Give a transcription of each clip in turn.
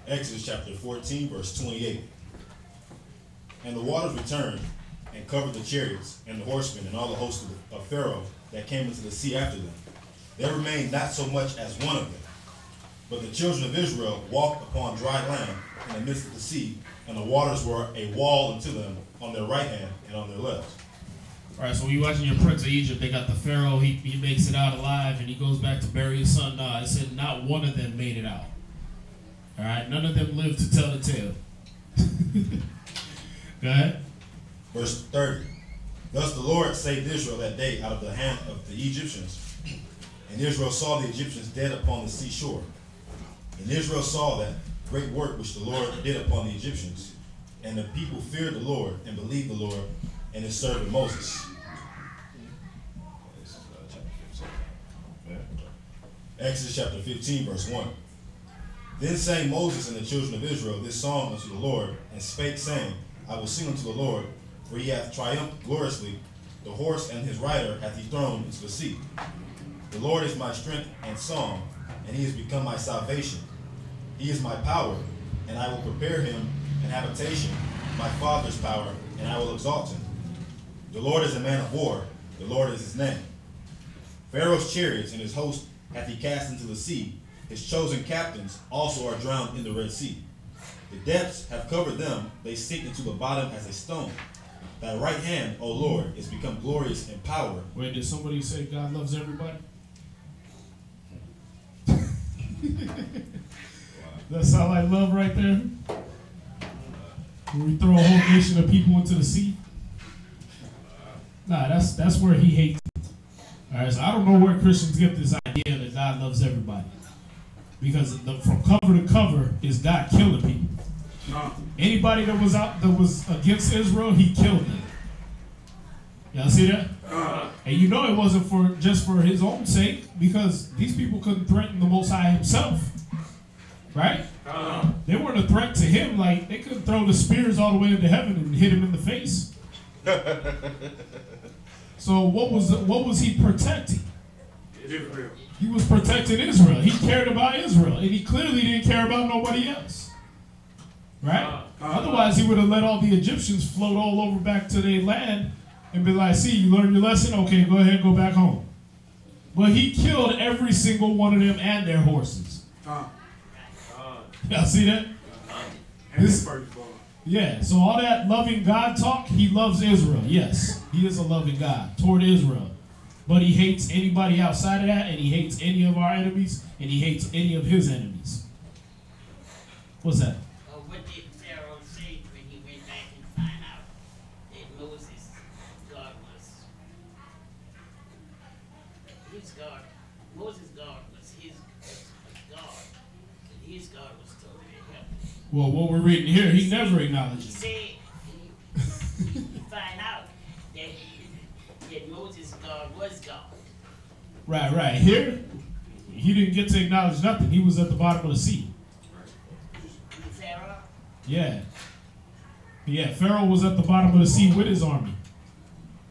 Exodus chapter 14, verse 28. And the waters returned and covered the chariots and the horsemen and all the hosts of Pharaoh that came into the sea after them. There remained not so much as one of them. But the children of Israel walked upon dry land in the midst of the sea, and the waters were a wall unto them on their right hand and on their left. All right, so when you're watching your Prince of Egypt, they got the Pharaoh, he makes it out alive, and he goes back to bury his son. No, it said not one of them made it out. All right, none of them lived to tell the tale. Go ahead. Verse 30. Thus the Lord saved Israel that day out of the hand of the Egyptians. And Israel saw the Egyptians dead upon the seashore. And Israel saw that great work which the Lord did upon the Egyptians. And the people feared the Lord and believed the Lord and his servant Moses. Exodus chapter 15, verse 1. Then sang Moses and the children of Israel this song unto the Lord, and spake, saying, I will sing unto the Lord, for he hath triumphed gloriously. The horse and his rider hath he thrown into the sea. The Lord is my strength and song, and he has become my salvation. He is my power, and I will prepare him an habitation, my father's power, and I will exalt him. The Lord is a man of war, the Lord is his name. Pharaoh's chariots and his host hath he cast into the sea. His chosen captains also are drowned in the Red Sea. The depths have covered them, they sink into the bottom as a stone. Thy right hand, O Lord, is become glorious in power. Wait, did somebody say God loves everybody? That sound like love right there? When we throw a whole nation of people into the sea? Nah, that's where he hates it. All right, so I don't know where Christians get this idea that God loves everybody. Because from cover to cover is God killing people. Anybody that was against Israel, he killed them. Y'all see that? And you know it wasn't just for his own sake, because these people couldn't threaten the Most High himself. Right? They weren't a threat to him. Like, they couldn't throw the spears all the way into heaven and hit him in the face. So what was he protecting? Israel. He was protecting Israel. He cared about Israel, and he clearly didn't care about nobody else. Right? Otherwise, he would have let all the Egyptians float all over back to their land and be like, see, you learned your lesson? Okay, go ahead and go back home. But he killed every single one of them and their horses. Y'all see that? Yeah, so all that loving God talk, he loves Israel. Yes, he is a loving God toward Israel. But he hates anybody outside of that, and he hates any of our enemies, and he hates any of his enemies. What's that? What did Pharaoh say when he went back and find out that Moses' God was his God? Moses' God was his God, and his God was totally helpless. Well, what we're reading here, he never acknowledged He it. said he find out that Moses' God was God. Right. Here, he didn't get to acknowledge nothing. He was at the bottom of the sea. Pharaoh? Yeah, Pharaoh was at the bottom of the sea with his army.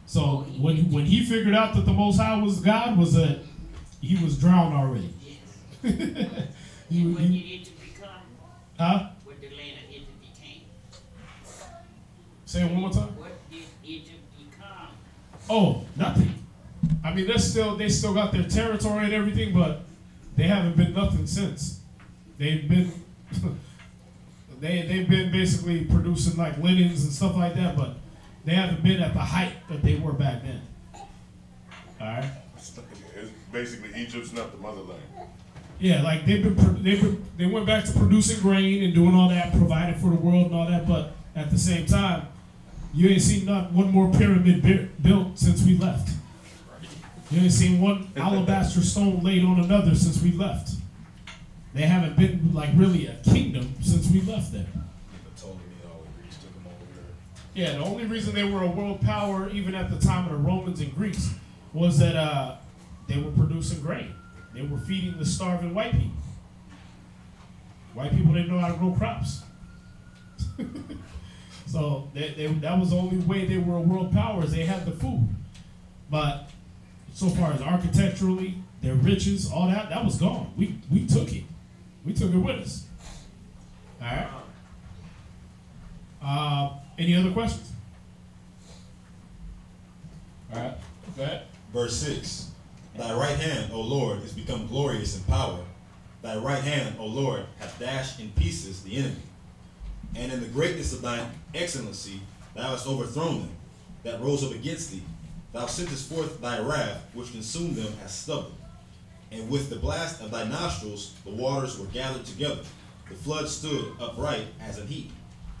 So when he figured out that the Most High was God, was that he was drowned already. Yes. And what did it become? Huh? What the land of Egypt became? Say it one more time. What did Egypt become? Oh, nothing. I mean, they still got their territory and everything, but they haven't been nothing since. They've been they've been basically producing like linens and stuff like that, but they haven't been at the height that they were back then. All right. It's basically Egypt's not the motherland. Yeah, like they went back to producing grain and doing all that, providing for the world and all that, but at the same time, you ain't seen not one more pyramid built since we left. You ain't seen one alabaster stone laid on another since we left. They haven't been like really a kingdom since we left there. Yeah, the only reason they were a world power even at the time of the Romans and Greeks was that they were producing grain. They were feeding the starving white people. White people didn't know how to grow crops. So that was the only way they were a world power, is they had the food. But so far as architecturally, their riches, all that was gone. We took it. We took it with us. All right. Any other questions? All right. Go ahead. Verse 6. Thy right hand, O Lord, is become glorious in power. Thy right hand, O Lord, hath dashed in pieces the enemy. And in the greatness of thine excellency, thou hast overthrown them that rose up against thee. Thou sentest forth thy wrath, which consumed them as stubble. And with the blast of thy nostrils, the waters were gathered together. The flood stood upright as an heap,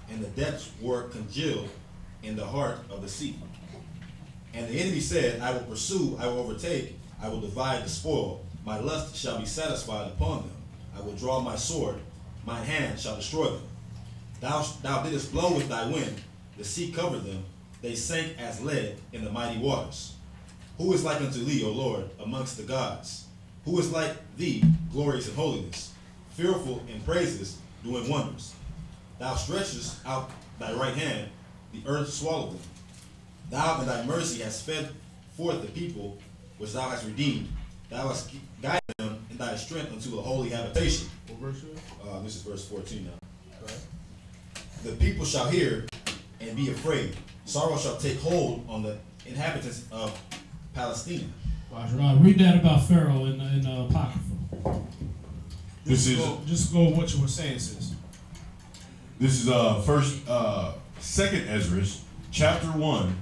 and the depths were congealed in the heart of the sea. And the enemy said, I will pursue, I will overtake, I will divide the spoil. My lust shall be satisfied upon them. I will draw my sword, mine hand shall destroy them. Thou didst blow with thy wind, the sea covered them, they sank as lead in the mighty waters. Who is like unto thee, O Lord, amongst the gods? Who is like thee, glorious in holiness, fearful in praises, doing wonders? Thou stretchest out thy right hand, the earth swallowed them. Thou in thy mercy hast fed forth the people which thou hast redeemed. Thou hast guided them in thy strength unto a holy habitation. What verse is it? This is verse 14 now. Right. The people shall hear and be afraid. Sorrow shall take hold on the inhabitants of Palestine. Watch, read that about Pharaoh in the Apocrypha. Just go what you were saying, sis. This is Second Ezra, chapter 1,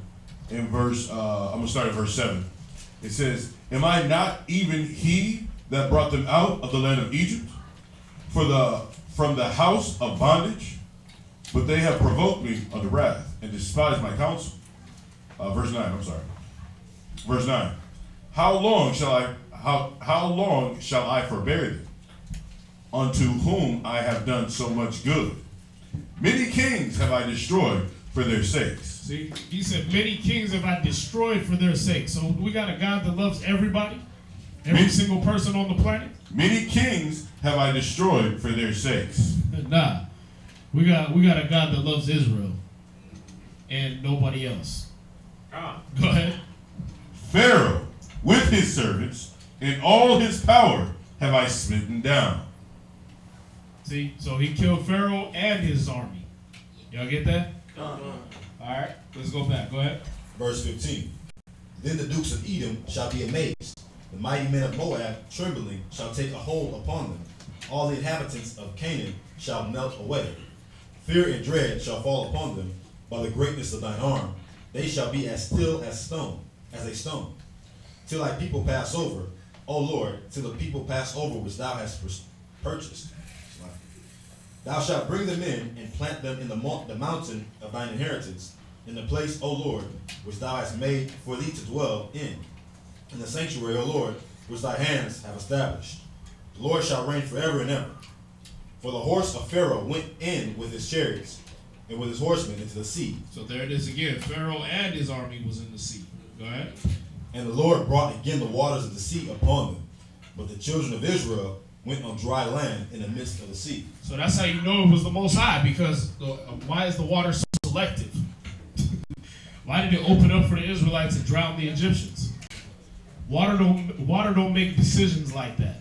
in verse. I'm gonna start at verse 7. It says, "Am I not even he that brought them out of the land of Egypt, from the house of bondage? But they have provoked me unto wrath and despised my counsel." Verse 9. I'm sorry. Verse 9. How long shall I forbear them, unto whom I have done so much good? Many kings have I destroyed for their sakes. See, he said, many kings have I destroyed for their sake. So we got a God that loves everybody, every single person on the planet. Many kings have I destroyed for their sakes. Nah, we got a God that loves Israel and nobody else. Go ahead. Pharaoh with his servants and all his power have I smitten down. See, so he killed Pharaoh and his army. Y'all get that? All right, let's go back. Go ahead. Verse 15. Then the dukes of Edom shall be amazed. The mighty men of Moab, trembling, shall take a hold upon them. All the inhabitants of Canaan shall melt away. Fear and dread shall fall upon them by the greatness of thine arm. They shall be as still as a stone, till thy people pass over, O Lord, till the people pass over which thou hast purchased. Thou shalt bring them in and plant them in the mountain of thine inheritance, in the place, O Lord, which thou hast made for thee to dwell in the sanctuary, O Lord, which thy hands have established. The Lord shall reign forever and ever. For the horse of Pharaoh went in with his chariots and with his horsemen into the sea. So there it is again. Pharaoh and his army was in the sea. Go ahead. And the Lord brought again the waters of the sea upon them. But the children of Israel went on dry land in the midst of the sea. So that's how you know it was the Most High, because why is the water so selective? Why did it open up for the Israelites to drown the Egyptians? Water don't make decisions like that.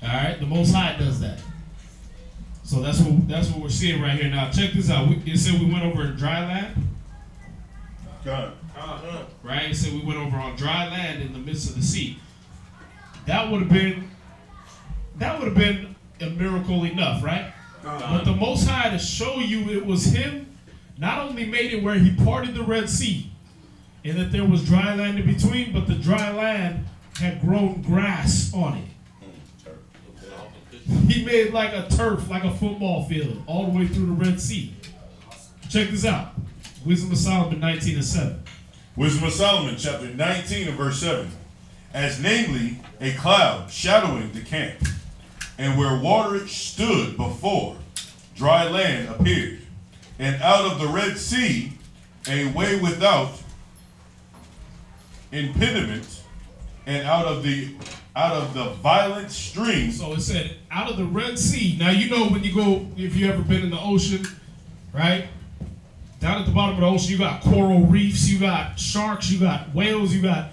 All right, the Most High does that. So that's what we're seeing right here. Now check this out. It said we went over in dry land. God. Right? It said we went over on dry land in the midst of the sea. That would have been a miracle enough, right? But the Most High, to show you it was him, not only made it where he parted the Red Sea and that there was dry land in between, but the dry land had grown grass on it. He made like a turf, like a football field, all the way through the Red Sea. Check this out. Wisdom of Solomon 19:7. Wisdom of Solomon, chapter 19 and verse 7. As namely a cloud shadowing the camp, and where water stood before, dry land appeared, and out of the Red Sea a way without impediment, and out of the violent stream. So it said out of the Red Sea. Now you know when you go, if you ever been in the ocean, right? Down at the bottom of the ocean, you got coral reefs, you got sharks, you got whales, you got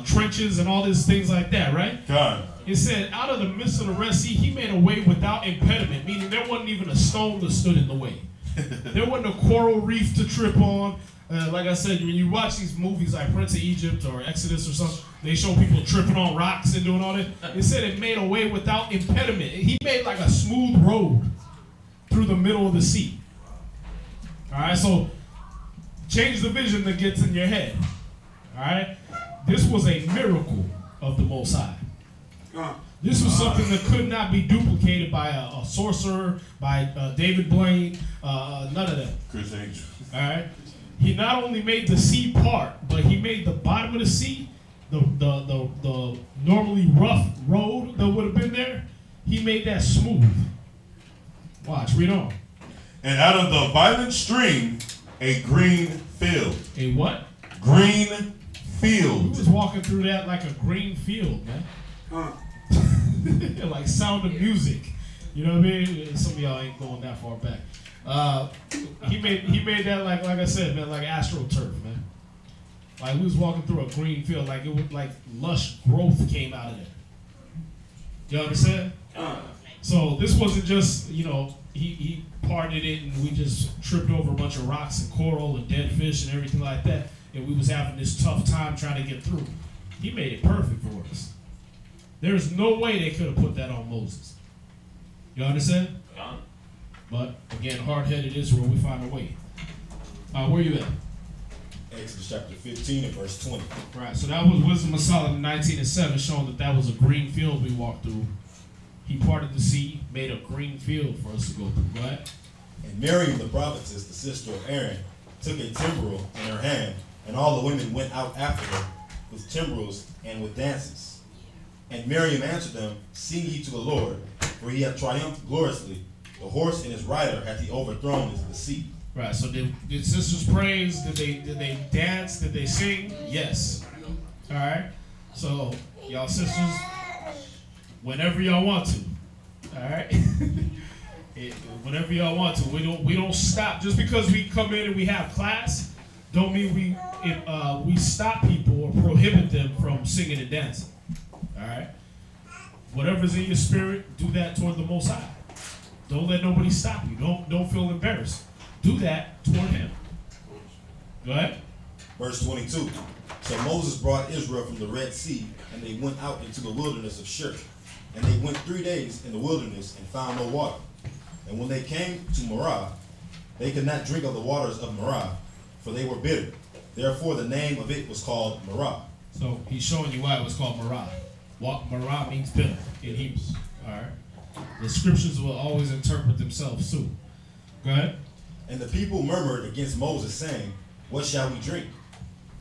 trenches and all these things like that, right? God. It said, out of the midst of the Red Sea, he made a way without impediment, meaning there wasn't even a stone that stood in the way. There wasn't a coral reef to trip on. Like I said, when you watch these movies like Prince of Egypt or Exodus or something, they show people tripping on rocks and doing all that. It said it made a way without impediment. He made like a smooth road through the middle of the sea. All right, so change the vision that gets in your head. All right, this was a miracle of the Most High. This was something that could not be duplicated by a sorcerer, by David Blaine, none of that. Chris Angel. All right. He not only made the sea part, but he made the bottom of the sea, the normally rough road that would have been there, he made that smooth. Watch, read on. And out of the violent stream, a green field. A what? Green He field. was walking through that like a green field, man. Like Sound of Music. You know what I mean? Some of y'all ain't going that far back. He made that like I said, man, like AstroTurf, man. Like we was walking through a green field, like it was like lush growth came out of there. You understand? So this wasn't just, you know, he parted it and we just tripped over a bunch of rocks and coral and dead fish and everything like that, and we was having this tough time trying to get through. He made it perfect for us. There's no way they could have put that on Moses. You understand? But again, hard-headed Israel, we find a way. Where you at? Exodus chapter 15 and verse 20. Right, so that was Wisdom of Solomon 19 and 7, showing that was a green field we walked through. He parted the sea, made a green field for us to go through. Go ahead. And Miriam the prophetess, the sister of Aaron, took a timbrel in her hand, and all the women went out after her with timbrels and with dances. And Miriam answered them, sing ye to the Lord, for he hath triumphed gloriously. The horse and his rider hath he overthrown into the sea. Right, so did sisters praise? Did they dance? Did they sing? Yes. All right. So y'all sisters, whenever y'all want to. All right. Whenever y'all want to. We don't stop just because we come in and we have class. Don't mean we stop people or prohibit them from singing and dancing. All right. Whatever's in your spirit, do that toward the Most High. Don't let nobody stop you. Don't feel embarrassed. Do that toward him. Go ahead. Verse 22. So Moses brought Israel from the Red Sea, and they went out into the wilderness of Shur. And they went 3 days in the wilderness and found no water. And when they came to Marah, they could not drink of the waters of Marah, for they were bitter. Therefore the name of it was called Marah. So he's showing you why it was called Marah. What Marah means bitter in Hebrew. All right. The scriptures will always interpret themselves too. Go ahead. And the people murmured against Moses, saying, what shall we drink?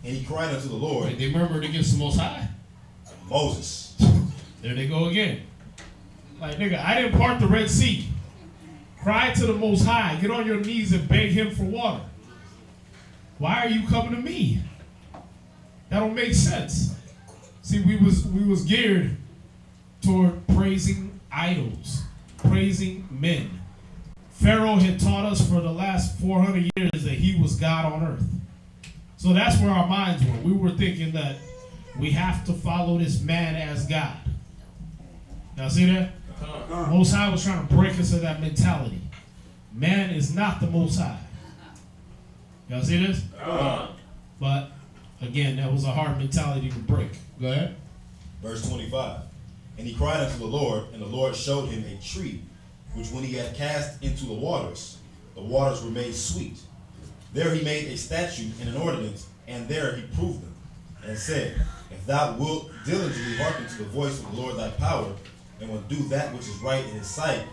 And he cried unto the Lord. Wait, they murmured against the Most High? Moses. There they go again. Like, nigga, I didn't part the Red Sea. Cry to the Most High. Get on your knees and beg him for water. Why are you coming to me? That don't make sense. See, we was geared toward praising idols, praising men. Pharaoh had taught us for the last 400 years that he was God on earth. So that's where our minds were. We were thinking that we have to follow this man as God. Y'all see that? Most High was trying to break us of that mentality. Man is not the Most High. Y'all see this? But again, that was a hard mentality to break. Go ahead. Verse 25. And he cried unto the Lord, and the Lord showed him a tree, which when he had cast into the waters were made sweet. There he made a statute and an ordinance, and there he proved them, and said, if thou wilt diligently hearken to the voice of the Lord thy power, and will do that which is right in his sight,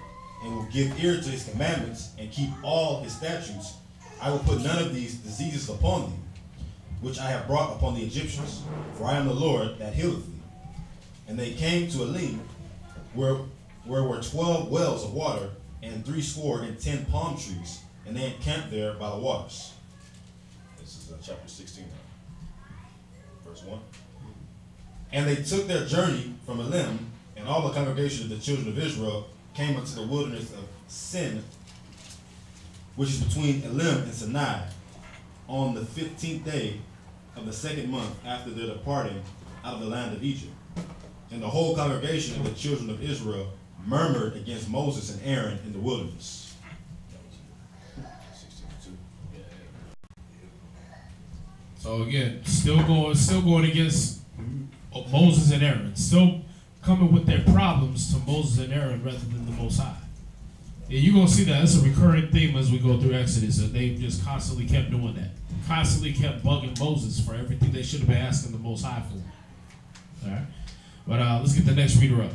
and will give ear to his commandments, and keep all his statutes, I will put none of these diseases upon thee, which I have brought upon the Egyptians, for I am the Lord that healeth thee. And they came to Elim, where were 12 wells of water, and 70 palm trees, and they encamped there by the waters. This is chapter 16 now. Verse 1. And they took their journey from Elim, and all the congregation of the children of Israel came unto the wilderness of Sin, which is between Elim and Sinai, on the 15th day of the 2nd month after their departing out of the land of Egypt. And the whole congregation of the children of Israel murmured against Moses and Aaron in the wilderness. So again, still going against Moses and Aaron, still coming with their problems to Moses and Aaron rather than the Most High. And you're going to see that that's a recurring theme as we go through Exodus, that they just constantly kept doing that. Constantly kept bugging Moses for everything they should have been asking the Most High for. All right? But let's get the next reader up.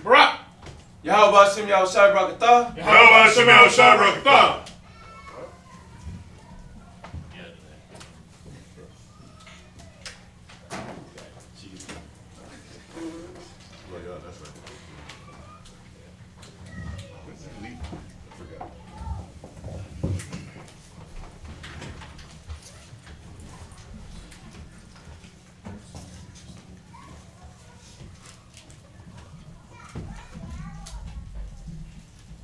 Barak. Yahweh Shem Yahushai Barakatah. Yahweh Shem Yahushai Barakatah.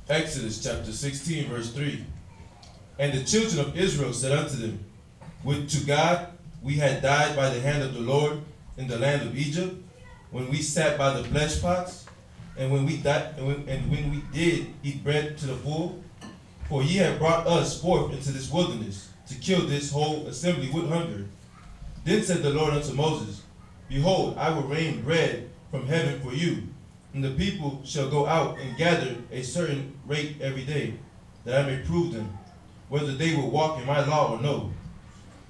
Exodus chapter 16, verse 3. And the children of Israel said unto them, would to God we had died by the hand of the Lord in the land of Egypt, when we sat by the flesh pots, and when we did eat bread to the full. For ye have brought us forth into this wilderness, to kill this whole assembly with hunger. Then said the Lord unto Moses, behold, I will rain bread from heaven for you, and the people shall go out and gather a certain rate every day, that I may prove them, whether they will walk in my law or no.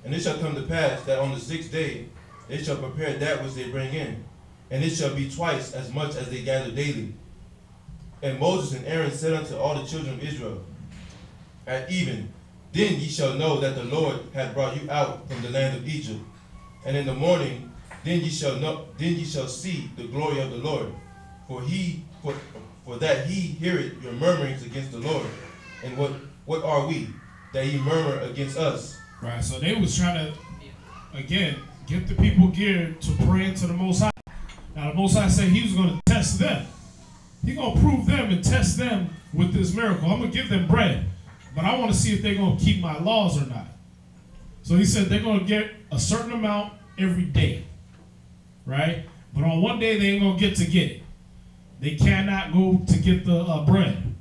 And it shall come to pass that on the 6th day they shall prepare that which they bring in, and it shall be twice as much as they gather daily. And Moses and Aaron said unto all the children of Israel, at even, then ye shall know that the Lord hath brought you out from the land of Egypt. And in the morning, then ye shall see the glory of the Lord. For that he heareth your murmurings against the Lord. And what are we, that he murmur against us? Right, so they was trying to, again, get the people geared to pray to the Most High. Now the Most High said he was going to test them. He's going to prove them and test them with this miracle. I'm going to give them bread, but I want to see if they're going to keep my laws or not. So he said they're going to get a certain amount every day, right? But on one day they ain't going to get it. They cannot go to get the bread.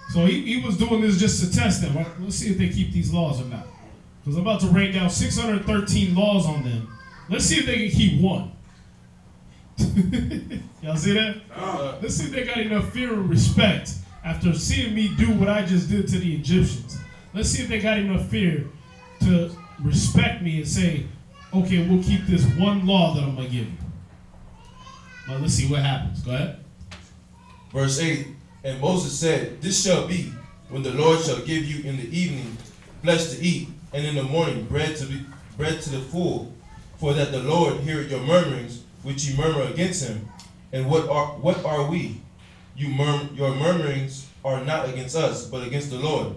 So he was doing this just to test them. Let's see if they keep these laws or not. Because I'm about to rain down 613 laws on them. Let's see if they can keep one. Y'all see that? Let's see if they got enough fear and respect after seeing me do what I just did to the Egyptians. Let's see if they got enough fear to respect me and say, okay, we'll keep this one law that I'm going to give you. But let's see what happens. Go ahead. Verse 8, and Moses said, this shall be when the Lord shall give you in the evening flesh to eat, and in the morning bread to the full, for that the Lord heareth your murmurings, which ye murmur against him. And what are we? Your murmurings are not against us, but against the Lord.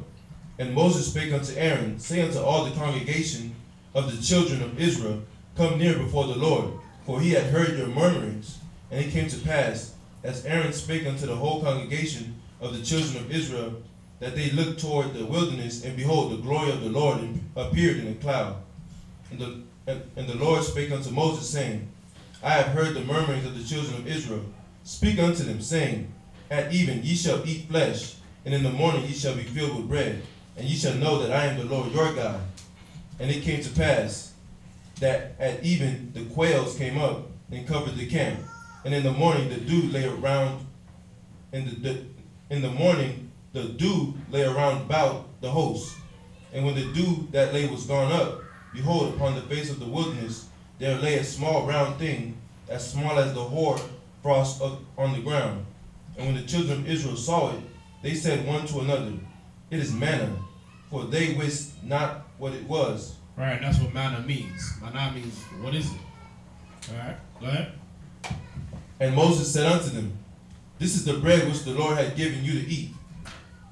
And Moses spake unto Aaron, say unto all the congregation of the children of Israel, come near before the Lord, for he had heard your murmurings. And it came to pass, as Aaron spake unto the whole congregation of the children of Israel, that they looked toward the wilderness, and behold, the glory of the Lord appeared in a cloud. And the Lord spake unto Moses, saying, I have heard the murmurings of the children of Israel. Speak unto them, saying, at even ye shall eat flesh, and in the morning ye shall be filled with bread, and ye shall know that I am the Lord your God. And it came to pass that at even the quails came up and covered the camp. And in the morning the dew lay around, in the morning the dew lay around about the host. And when the dew that lay was gone up, behold, upon the face of the wilderness there lay a small round thing, as small as the hoar frost on the ground. And when the children of Israel saw it, they said one to another, It is manna, for they wist not what it was. Right, that's what manna means. Manna means, what is it? All right, go ahead. And Moses said unto them, This is the bread which the Lord had given you to eat.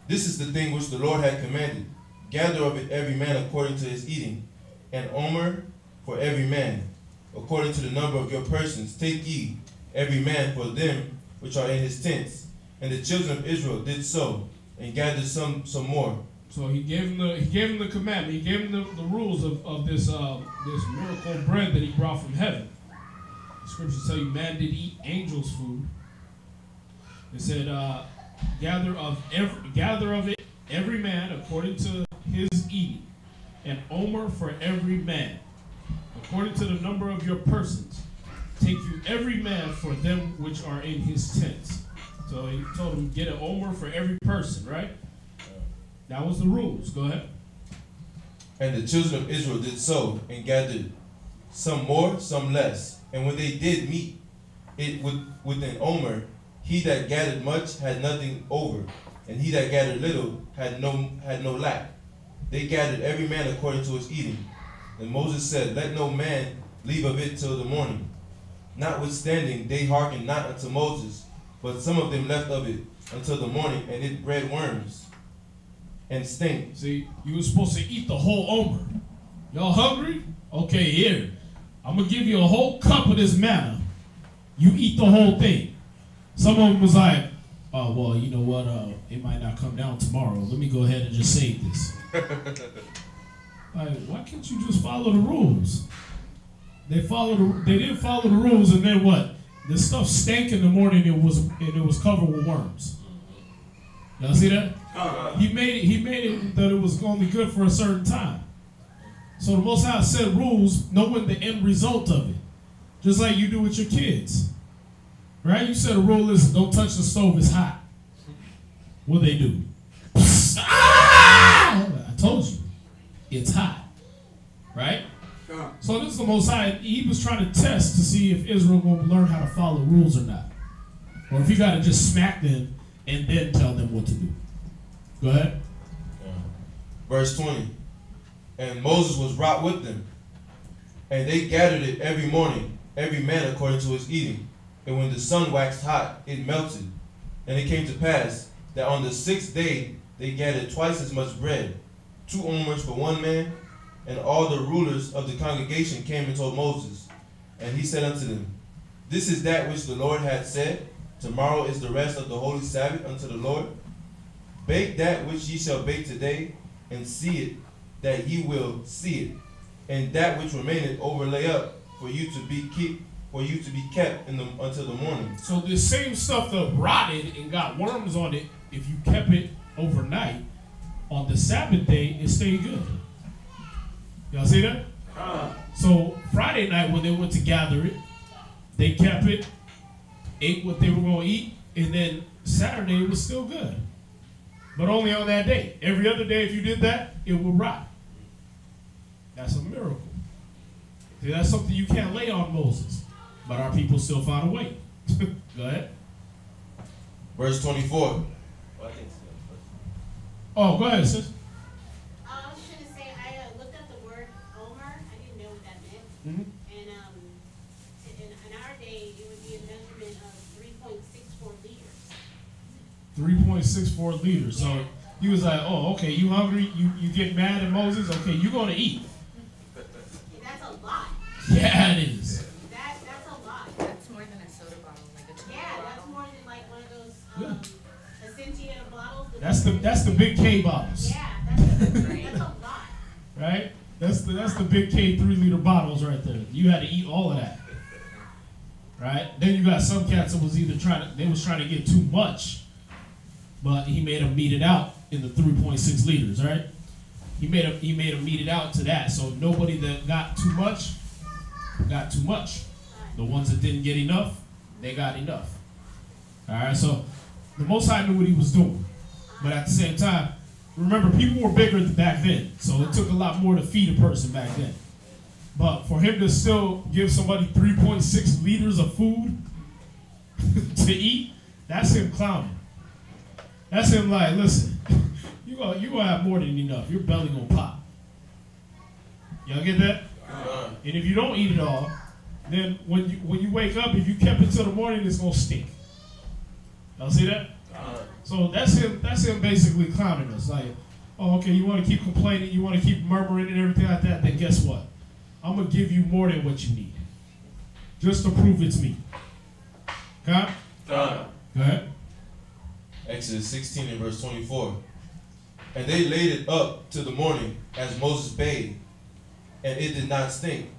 This is the thing which the Lord had commanded. Gather of it every man according to his eating, an omer for every man. According to the number of your persons, take ye every man for them which are in his tents. And the children of Israel did so, and gathered some more. So he gave him the commandment. He gave him the rules of this miracle bread that he brought from heaven. The scriptures tell you man did eat angels' food. It said, gather of it every man according to his eating, an omer for every man, according to the number of your persons. Take you every man for them which are in his tents. So he told him, get an omer for every person, right? That was the rules. Go ahead. And the children of Israel did so, and gathered some more, some less. And when they did meet it with an omer, he that gathered much had nothing over, and he that gathered little had no lack. They gathered every man according to his eating. And Moses said, Let no man leave of it till the morning. Notwithstanding, they hearkened not unto Moses, but some of them left of it until the morning, and it bred worms and stink. See, you were supposed to eat the whole omer. Y'all hungry? Okay, here. I'm going to give you a whole cup of this manna. You eat the whole thing. Some of them was like, oh, well, you know what? It might not come down tomorrow. Let me go ahead and just save this. Like, why can't you just follow the rules? They didn't follow the rules, and then what? The stuff stank in the morning. It was covered with worms. Y'all see that? He made it that it was only good for a certain time. So the Most High set rules, knowing the end result of it, just like you do with your kids, right? You set a rule: is don't touch the stove; it's hot. What they do? Ah! I told you, it's hot, right? So this is the Most High. He was trying to test to see if Israel will learn how to follow rules or not, or if he got to just smack them and then tell them what to do. Go ahead. Verse 20. And Moses was wroth with them, and they gathered it every morning, every man according to his eating. And when the sun waxed hot, it melted. And it came to pass that on the 6th day they gathered twice as much bread, 2 omers for one man. And all the rulers of the congregation came and told Moses. And he said unto them, This is that which the Lord hath said, Tomorrow is the rest of the holy Sabbath unto the Lord. Bake that which ye shall bake today, and see it, that ye will see it. And that which remaineth overlay up, for you to be kept until the morning. So this same stuff that rotted and got worms on it, if you kept it overnight, on the Sabbath day, it stayed good. Y'all see that? So Friday night when they went to gather it, they kept it, ate what they were going to eat, and then Saturday it was still good. But only on that day. Every other day, if you did that, it would rot. That's a miracle. See, that's something you can't lay on Moses. But our people still found a way. Go ahead. Verse 24. Oh, go ahead, sis. I was going to say, I looked up the word omer. I didn't know what that meant. Mm-hmm. And in our day, it would be a measurement of 3.64 liters. 3.64 liters. So he was like, oh, okay, you hungry? You get mad at Moses? Okay, you're going to eat. That's a lot. Yeah, it is. That's a lot. That's more than a soda bottle, like a 20 bottle. That's more than like one of those Essentia bottles. That's the big K bottles. Yeah, that's a lot. Right? That's the big K 3-liter bottles right there. You had to eat all of that. Right? Then you got some cats that was either trying to get too much, but he made them meet it out in the 3.6 liters, right? He made them meet it out to that. So nobody that got too much. The ones that didn't get enough, they got enough. All right, so the Most High knew what he was doing. But at the same time, remember, people were bigger back then. So it took a lot more to feed a person back then. But for him to still give somebody 3.6 liters of food to eat, that's him clowning. That's him like, listen, you gonna have more than enough. Your belly gonna pop. Y'all get that? And if you don't eat it all, then when you wake up, if you kept it till the morning, it's gonna stink. Y'all see that? So that's him basically clowning us. Like, oh, okay, you want to keep complaining, you want to keep murmuring and everything like that, then guess what? I'm going to give you more than what you need. Just to prove it's me. Okay? Go ahead. Exodus 16 and verse 24. And they laid it up till the morning, as Moses bade, and it did not stink,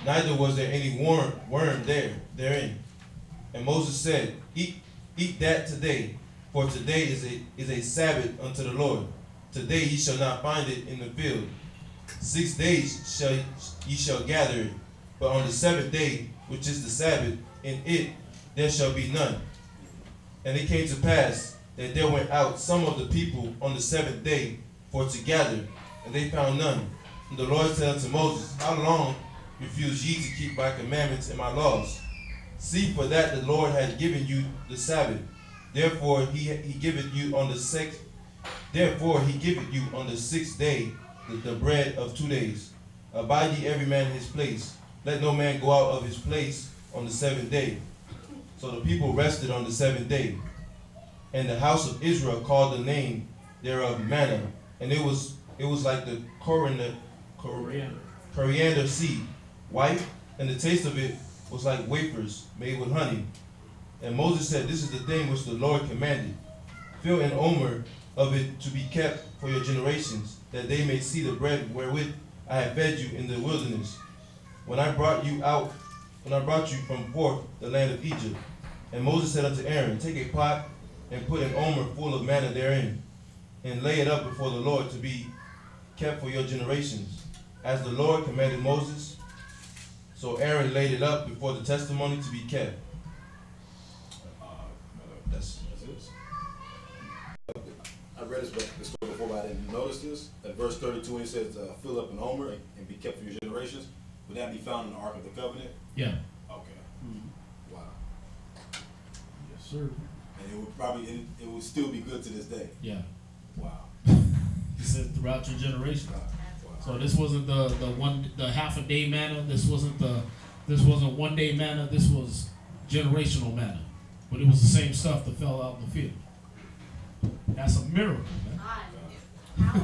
neither was there any worm therein. And Moses said, Eat that today, for today is a Sabbath unto the Lord. Today ye shall not find it in the field. 6 days ye shall gather it, but on the 7th day, which is the Sabbath, in it there shall be none. And it came to pass that there went out some of the people on the 7th day for to gather, and they found none. And the Lord said unto Moses, How long refuse ye to keep my commandments and my laws? See, for that the Lord had given you the Sabbath. Therefore he giveth you on the sixth. Therefore he giveth you on the 6th day the bread of 2 days. Abide ye every man in his place. Let no man go out of his place on the 7th day. So the people rested on the 7th day. And the house of Israel called the name thereof Manna, and it was like the coriander seed, white, and the taste of it was like wafers made with honey. And Moses said, This is the thing which the Lord commanded. Fill an omer of it to be kept for your generations, that they may see the bread wherewith I have fed you in the wilderness, when I brought you from forth the land of Egypt. And Moses said unto Aaron, Take a pot and put an omer full of manna therein, and lay it up before the Lord to be kept for your generations, as the Lord commanded Moses. So Aaron laid it up before the testimony to be kept. That's it. I read this story before, but I didn't notice this. At verse 32, when it says, fill up an omer and be kept for your generations, would that be found in the Ark of the Covenant? Yeah. Okay. Mm-hmm. Wow. Yes, sir. And it would still be good to this day. Yeah. Wow. He said throughout your generation. Wow. So this wasn't the half a day manna. This wasn't 1 day manna. This was generational manna. But it was the same stuff that fell out in the field. That's a miracle, man. Power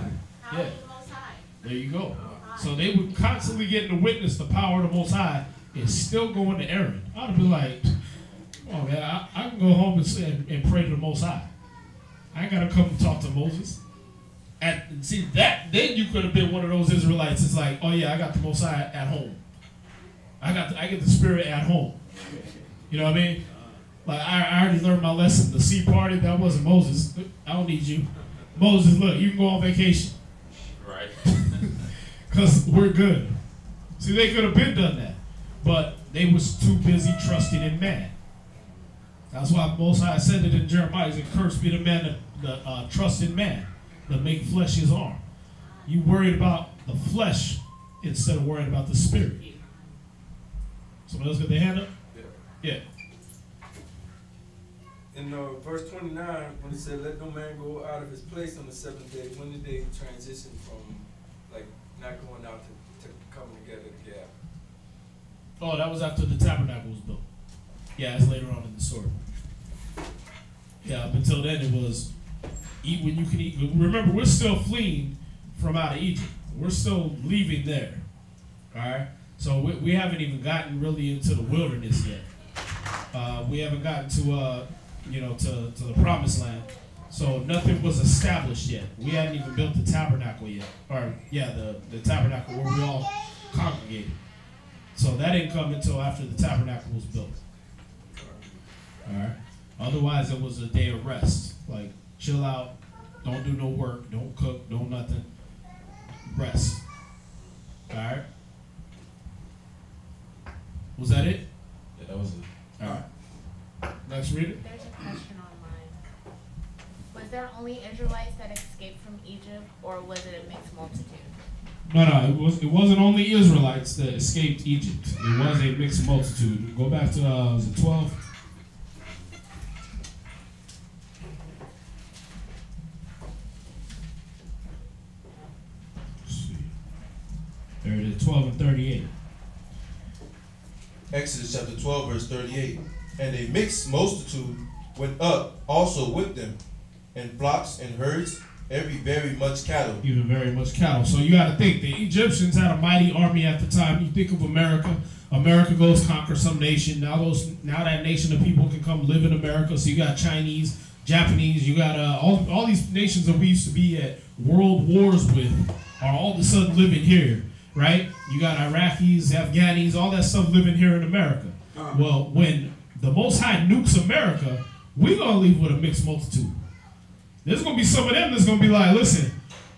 Yeah. of the Most High. There you go. So they were constantly getting to witness the power of the Most High. It's still going to Aaron. I'd have been like, oh man, I can go home and pray to the Most High. I ain't got to come and talk to Moses. And see that, then you could have been one of those Israelites. It's like, oh yeah, I got the Most High at home. I get the Spirit at home. You know what I mean? Like I already learned my lesson. The sea party, that wasn't Moses. I don't need you. Moses, look, you can go on vacation. Right. Because we're good. See, they could have been done that. But they was too busy trusting in man. That's why Most High said it in Jeremiah. He said, cursed be the man that trust in man, that make flesh his arm. You worried about the flesh instead of worrying about the spirit. Somebody else got their hand up? Yeah. In verse 29, when it said, let no man go out of his place on the 7th day, when did they transition from, like, not going out to coming together together? Oh, that was after the tabernacle was built. Yeah, it's later on in the story. Yeah, up until then it was eat when you can eat. Remember, we're still fleeing from out of Egypt. We're still leaving there. All right? So we haven't even gotten really into the wilderness yet. We haven't gotten to to the promised land. So nothing was established yet. We hadn't even built the tabernacle yet. Or the tabernacle where we all congregated. So that didn't come until after the tabernacle was built. All right. Otherwise, it was a day of rest. Like, chill out. Don't do no work. Don't cook. Don't nothing. Rest. All right. Was that it? Yeah, that was it. All right. Next reader. There's a question online. Was there only Israelites that escaped from Egypt, or was it a mixed multitude? No, it wasn't only Israelites that escaped Egypt. It was a mixed multitude. Go back to was it 12? Let's see. There it is, 12 and 38. Exodus chapter 12, verse 38. And a mixed multitude went up also with them, and flocks and herds, every very much cattle. Even very much cattle. So you got to think, the Egyptians had a mighty army at the time. You think of America. America goes conquer some nation. Now that nation of people can come live in America. So you got Chinese, Japanese. You got all these nations that we used to be at world wars with are all of a sudden living here, right? You got Iraqis, Afghanis, all that stuff living here in America. Well, when the Most High nukes America, we're going to leave with a mixed multitude. There's going to be some of them that's going to be like, listen,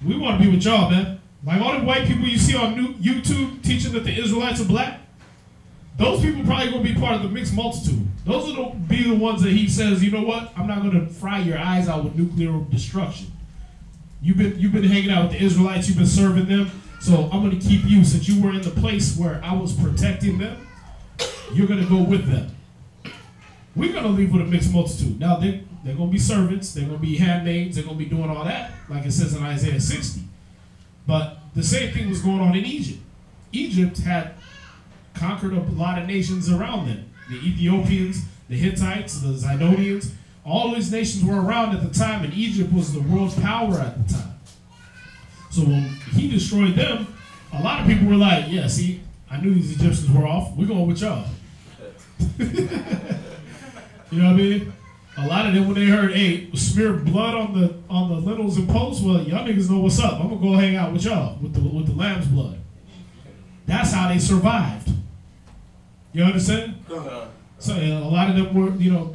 we want to be with y'all, man. Like all the white people you see on YouTube teaching that the Israelites are black, those people probably going to be part of the mixed multitude. Those will be the ones that he says, you know what, I'm not going to fry your eyes out with nuclear destruction. You've been hanging out with the Israelites, you've been serving them, so I'm going to keep you. Since you were in the place where I was protecting them, you're going to go with them. We're going to leave with a mixed multitude. Now, they're going to be servants. They're going to be handmaids. They're going to be doing all that, like it says in Isaiah 60. But the same thing was going on in Egypt. Egypt had conquered a lot of nations around them. The Ethiopians, the Hittites, the Zidonians, all these nations were around at the time, and Egypt was the world's power at the time. So when he destroyed them, a lot of people were like, yeah, see, I knew these Egyptians were off. We're going with y'all. You know what I mean? A lot of them, when they heard, hey, smear blood on the lintels and posts, well, y'all niggas know what's up. I'm gonna go hang out with y'all with the lamb's blood. That's how they survived. You understand? So a lot of them were, you know,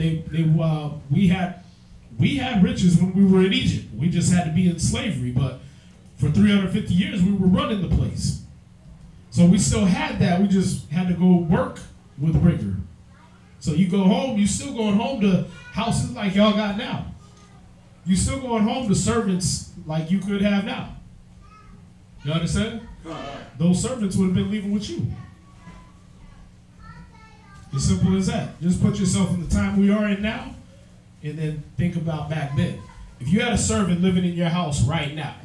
we had riches when we were in Egypt. We just had to be in slavery, but for 350 years we were running the place. So we still had that. We just had to go work with rigor. So you go home, you still going home to houses like y'all got now. You still going home to servants like you could have now. You understand? Those servants would have been leaving with you. As simple as that. Just put yourself in the time we are in now, and then think about back then. If you had a servant living in your house right now,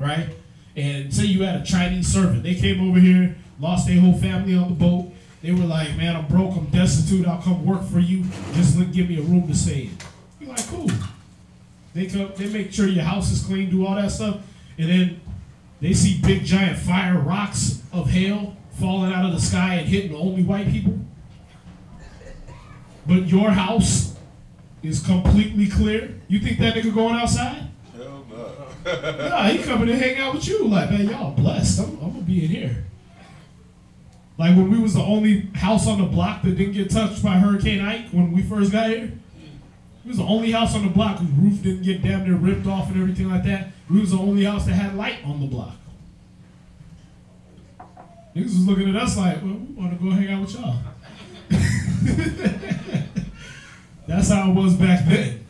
right? And say you had a Chinese servant. They came over here, lost their whole family on the boat. They were like, man, I'm broke, I'm destitute, I'll come work for you. Just give me a room to stay in. You're like, cool. They come, they make sure your house is clean, do all that stuff, and then they see big giant fire rocks of hail falling out of the sky and hitting only white people. But your house is completely clear. You think that nigga going outside? Hell no. Nah, he coming to hang out with you. Like, man, y'all blessed. I'm gonna be in here. Like when we was the only house on the block that didn't get touched by Hurricane Ike when we first got here. We was the only house on the block whose roof didn't get damn near ripped off and everything like that. We was the only house that had light on the block. Niggas was looking at us like, well, we want to go hang out with y'all. That's how it was back then.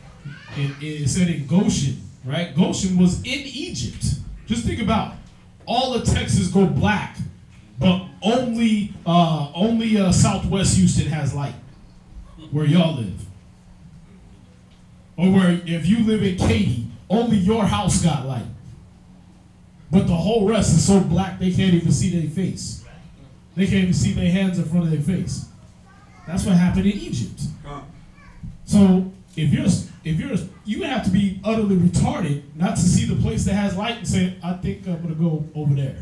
It said in Goshen, right? Goshen was in Egypt. Just think about it. All of Texas go black, but only Southwest Houston has light where y'all live. Or where if you live in Katy, only your house got light. But the whole rest is so black they can't even see their face. They can't even see their hands in front of their face. That's what happened in Egypt. So if you have to be utterly retarded not to see the place that has light and say, I think I'm gonna go over there.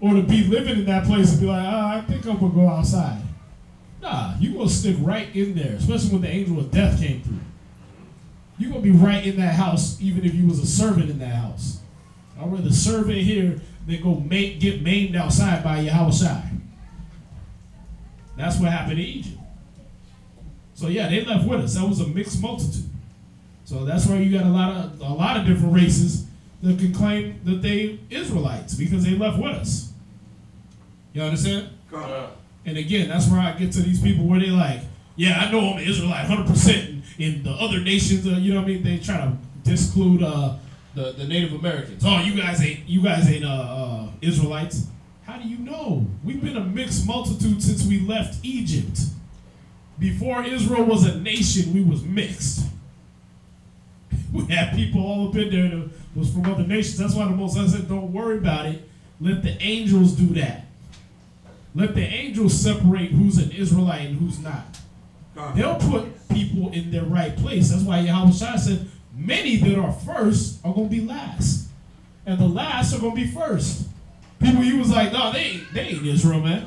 Or to be living in that place and be like, I think I'm gonna go outside. Nah, you gonna stick right in there, especially when the angel of death came through. You're gonna be right in that house, even if you was a servant in that house. I'd rather serve in here than go get maimed outside by your house side. That's what happened in Egypt. So yeah, they left with us. That was a mixed multitude. So that's why you got a lot of different races that can claim that they Israelites because they left with us. You understand? And again, that's where I get to these people where they like, yeah, I know I'm an Israelite 100%. In the other nations, you know what I mean? They try to disclude the the Native Americans. Oh, you guys ain't Israelites. How do you know? We've been a mixed multitude since we left Egypt. Before Israel was a nation, we was mixed. We had people all up in there that was from other nations. That's why the Most High said, don't worry about it. Let the angels do that. Let the angels separate who's an Israelite and who's not. They'll put people in their right place. That's why Yahweh Shai said, many that are first are going to be last. And the last are going to be first. People, he was like, no, they ain't Israel, man.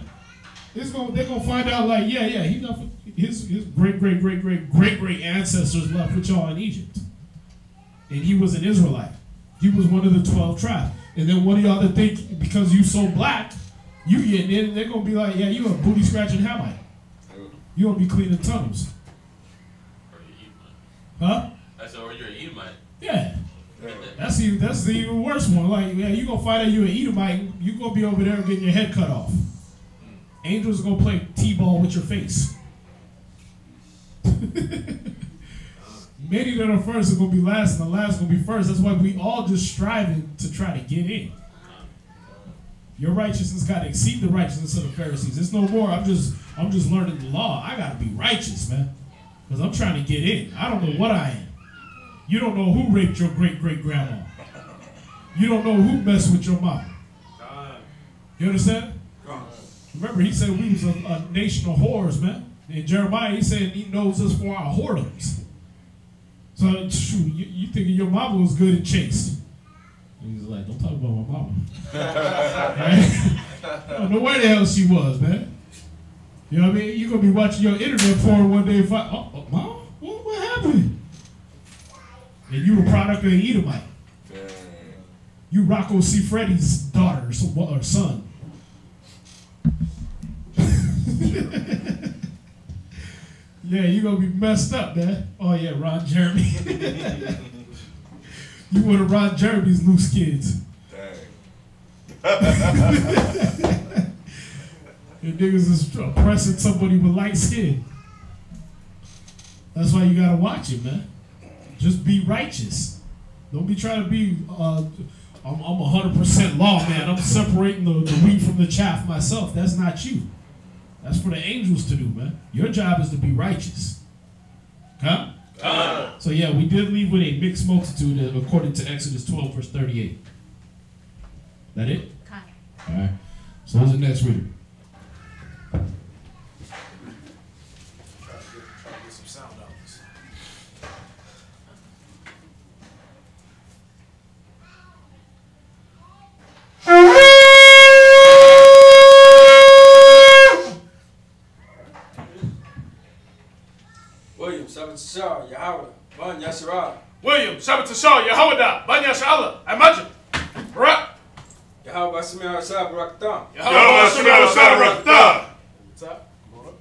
They're going to find out like, yeah, his great ancestors left with y'all in Egypt. And he was an Israelite. He was one of the 12 tribes. And then one of y'all that think because you so black, you getting in, they're going to be like, yeah, you a booty scratching Hamite. You going to be cleaning tunnels. Or you Edomite. Huh? I said, or you're an Edomite. Yeah. That's the even worse one. Like, yeah, you going to find out you an Edomite, you going to be over there getting your head cut off. Angels are going to play T-ball with your face. Many that are first are going to be last, and the last are going to be first. That's why we all just striving to try to get in. Your righteousness got to exceed the righteousness of the Pharisees. It's no more, I'm just learning the law. I got to be righteous, man, because I'm trying to get in. I don't know what I am. You don't know who raped your great-great-grandma. You don't know who messed with your mama. You understand? Remember, he said we was a nation of whores, man. In Jeremiah, he said he knows us for our whoredoms. So, you thinking your mama was good and chaste. And he's like, don't talk about my mama. Right? I don't know where the hell she was, man. You know what I mean? You're going to be watching your internet porn one day and find, mom? What happened? And you a product of an Edomite. You Rocco C. Freddy's daughter or son. Yeah, you're going to be messed up, man. Oh, yeah, Ron Jeremy. You one of Ron Jeremy's loose kids. Dang. Your niggas is oppressing somebody with light skin. That's why you got to watch it, man. Just be righteous. Don't be trying to be, I'm 100% law, man. I'm separating the wheat from the chaff myself. That's not you. That's for the angels to do, man. Your job is to be righteous. Huh? So yeah, we did leave with a mixed multitude according to Exodus 12, verse 38. That it? All right. So who's the next reader? Try to get some sound out of this. William, Sabbath Shah, Yahweh, Ban Yasharah. William, Shabbat Shah, Yahweh, Ban Yasharah, Imagine. Barak. Yahweh Basimir Asab Rakta. Yahweh Basimir Asab Rakta. What's up? Come on up.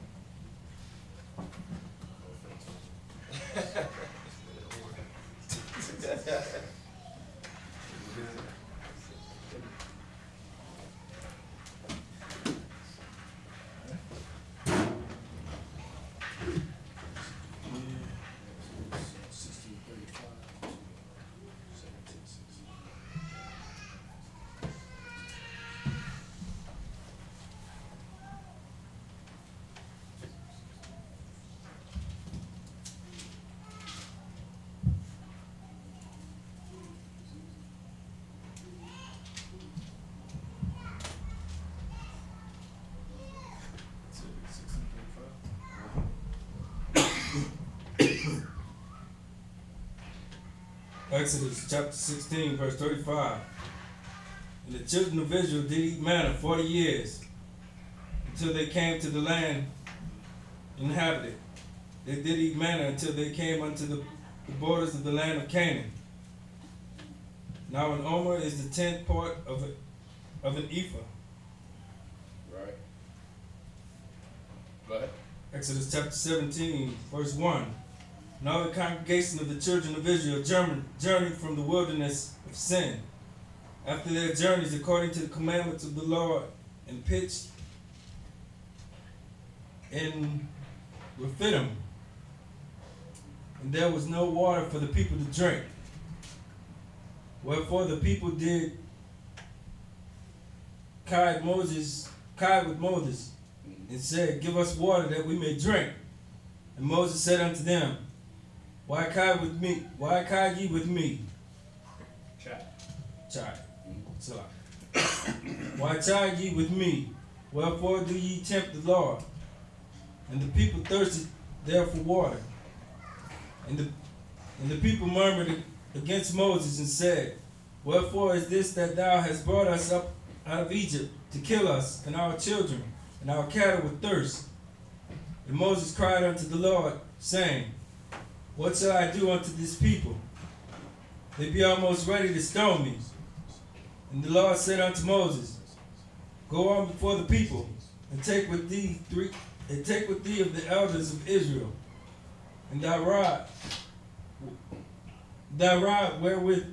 Exodus chapter 16, verse 35. And the children of Israel did eat manna 40 years, until they came to the land inhabited. They did eat manna until they came unto the borders of the land of Canaan. Now an omer is the 10th part of an ephah. Right. Go ahead. Exodus chapter 17, verse 1. Now the congregation of the children of Israel journeyed from the wilderness of Sin, after their journeys according to the commandments of the Lord, and pitched in Rephidim. And there was no water for the people to drink. Wherefore the people did chide with Moses, and said, Give us water that we may drink. And Moses said unto them, Why chide with me? Why chide ye with me? Chide. Why chide ye with me? Wherefore do ye tempt the Lord? And the people thirsted there for water. And the people murmured against Moses and said, Wherefore is this that thou hast brought us up out of Egypt to kill us and our children and our cattle with thirst? And Moses cried unto the Lord, saying, What shall I do unto this people? They be almost ready to stone me. And the Lord said unto Moses, Go on before the people, and take with thee of the elders of Israel, and thy rod wherewith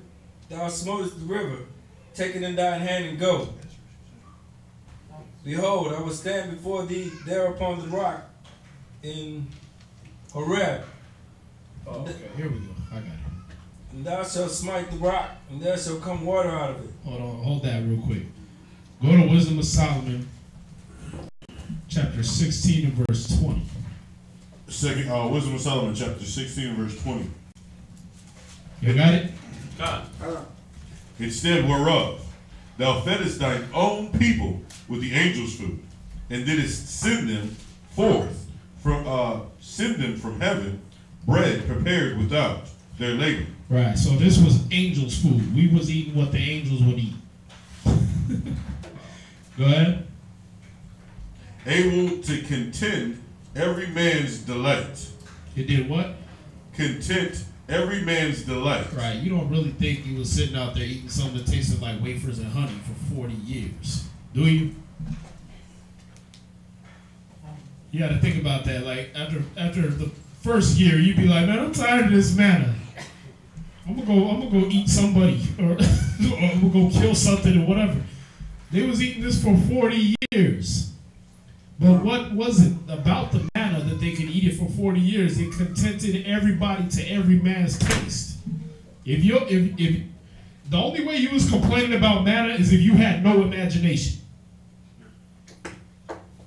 thou smotest the river, take it in thine hand and go. Behold, I will stand before thee there upon the rock in Horeb. Oh, okay, here we go. I got it. And thou shalt smite the rock, and there shall come water out of it. Hold on, hold that real quick. Go to Wisdom of Solomon, chapter 16 and verse 20. Wisdom of Solomon, chapter 16 and verse 20. You got it? God. Instead whereof, thou feddest thine own people with the angels' food, and didst send them forth from heaven, bread prepared without their labor. Right, so this was angels' food. We was eating what the angels would eat. Go ahead. Able to content every man's delight. It did what? Content every man's delight. Right, you don't really think you was sitting out there eating something that tasted like wafers and honey for 40 years, do you? You got to think about that. Like after the first year, you'd be like, man, I'm tired of this manna. I'm gonna go eat somebody, or I'm gonna go kill something or whatever. They was eating this for 40 years. But what was it about the manna that they could eat it for 40 years? It contented everybody to every man's taste. If the only way you was complaining about manna is if you had no imagination.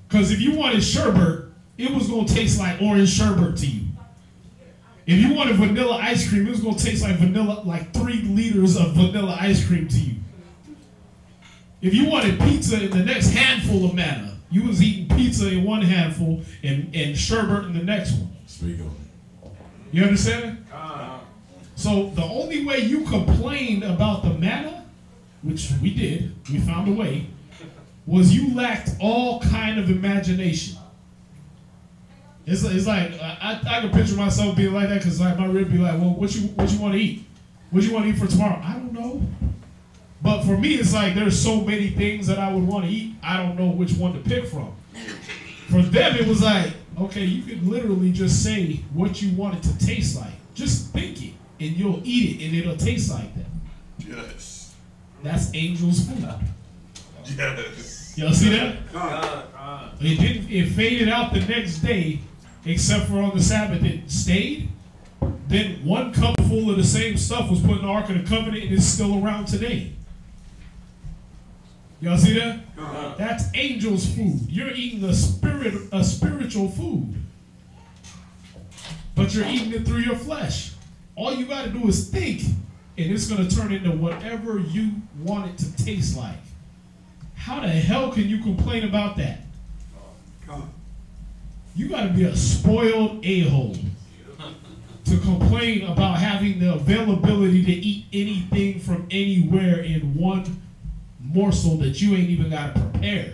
Because if you wanted sherbet, it was going to taste like orange sherbet to you. If you wanted vanilla ice cream, it was going to taste like vanilla, like 3 liters of vanilla ice cream to you. If you wanted pizza in the next handful of manna, you was eating pizza in one handful and sherbet in the next one. Speak on. You understand? So the only way you complained about the manna, which we did, we found a way, was you lacked all kind of imagination. It's like I can picture myself being like that, because like my rib be like, well, what you want to eat? What you want to eat for tomorrow? I don't know. But for me, it's like there's so many things that I would want to eat, I don't know which one to pick from. For them, it was like, okay, you could literally just say what you want it to taste like. Just think it, and you'll eat it, and it'll taste like that. Yes. That's angels' food. Yes. Y'all see that? It faded out the next day, except for on the Sabbath it stayed. Then 1 cup full of the same stuff was put in the Ark of the Covenant, and it's still around today. Y'all see that? That's angels' food. You're eating a spiritual food. But you're eating it through your flesh. All you got to do is think, and it's going to turn into whatever you want it to taste like. How the hell can you complain about that? You got to be a spoiled a-hole to complain about having the availability to eat anything from anywhere in one morsel that you ain't even got to prepare.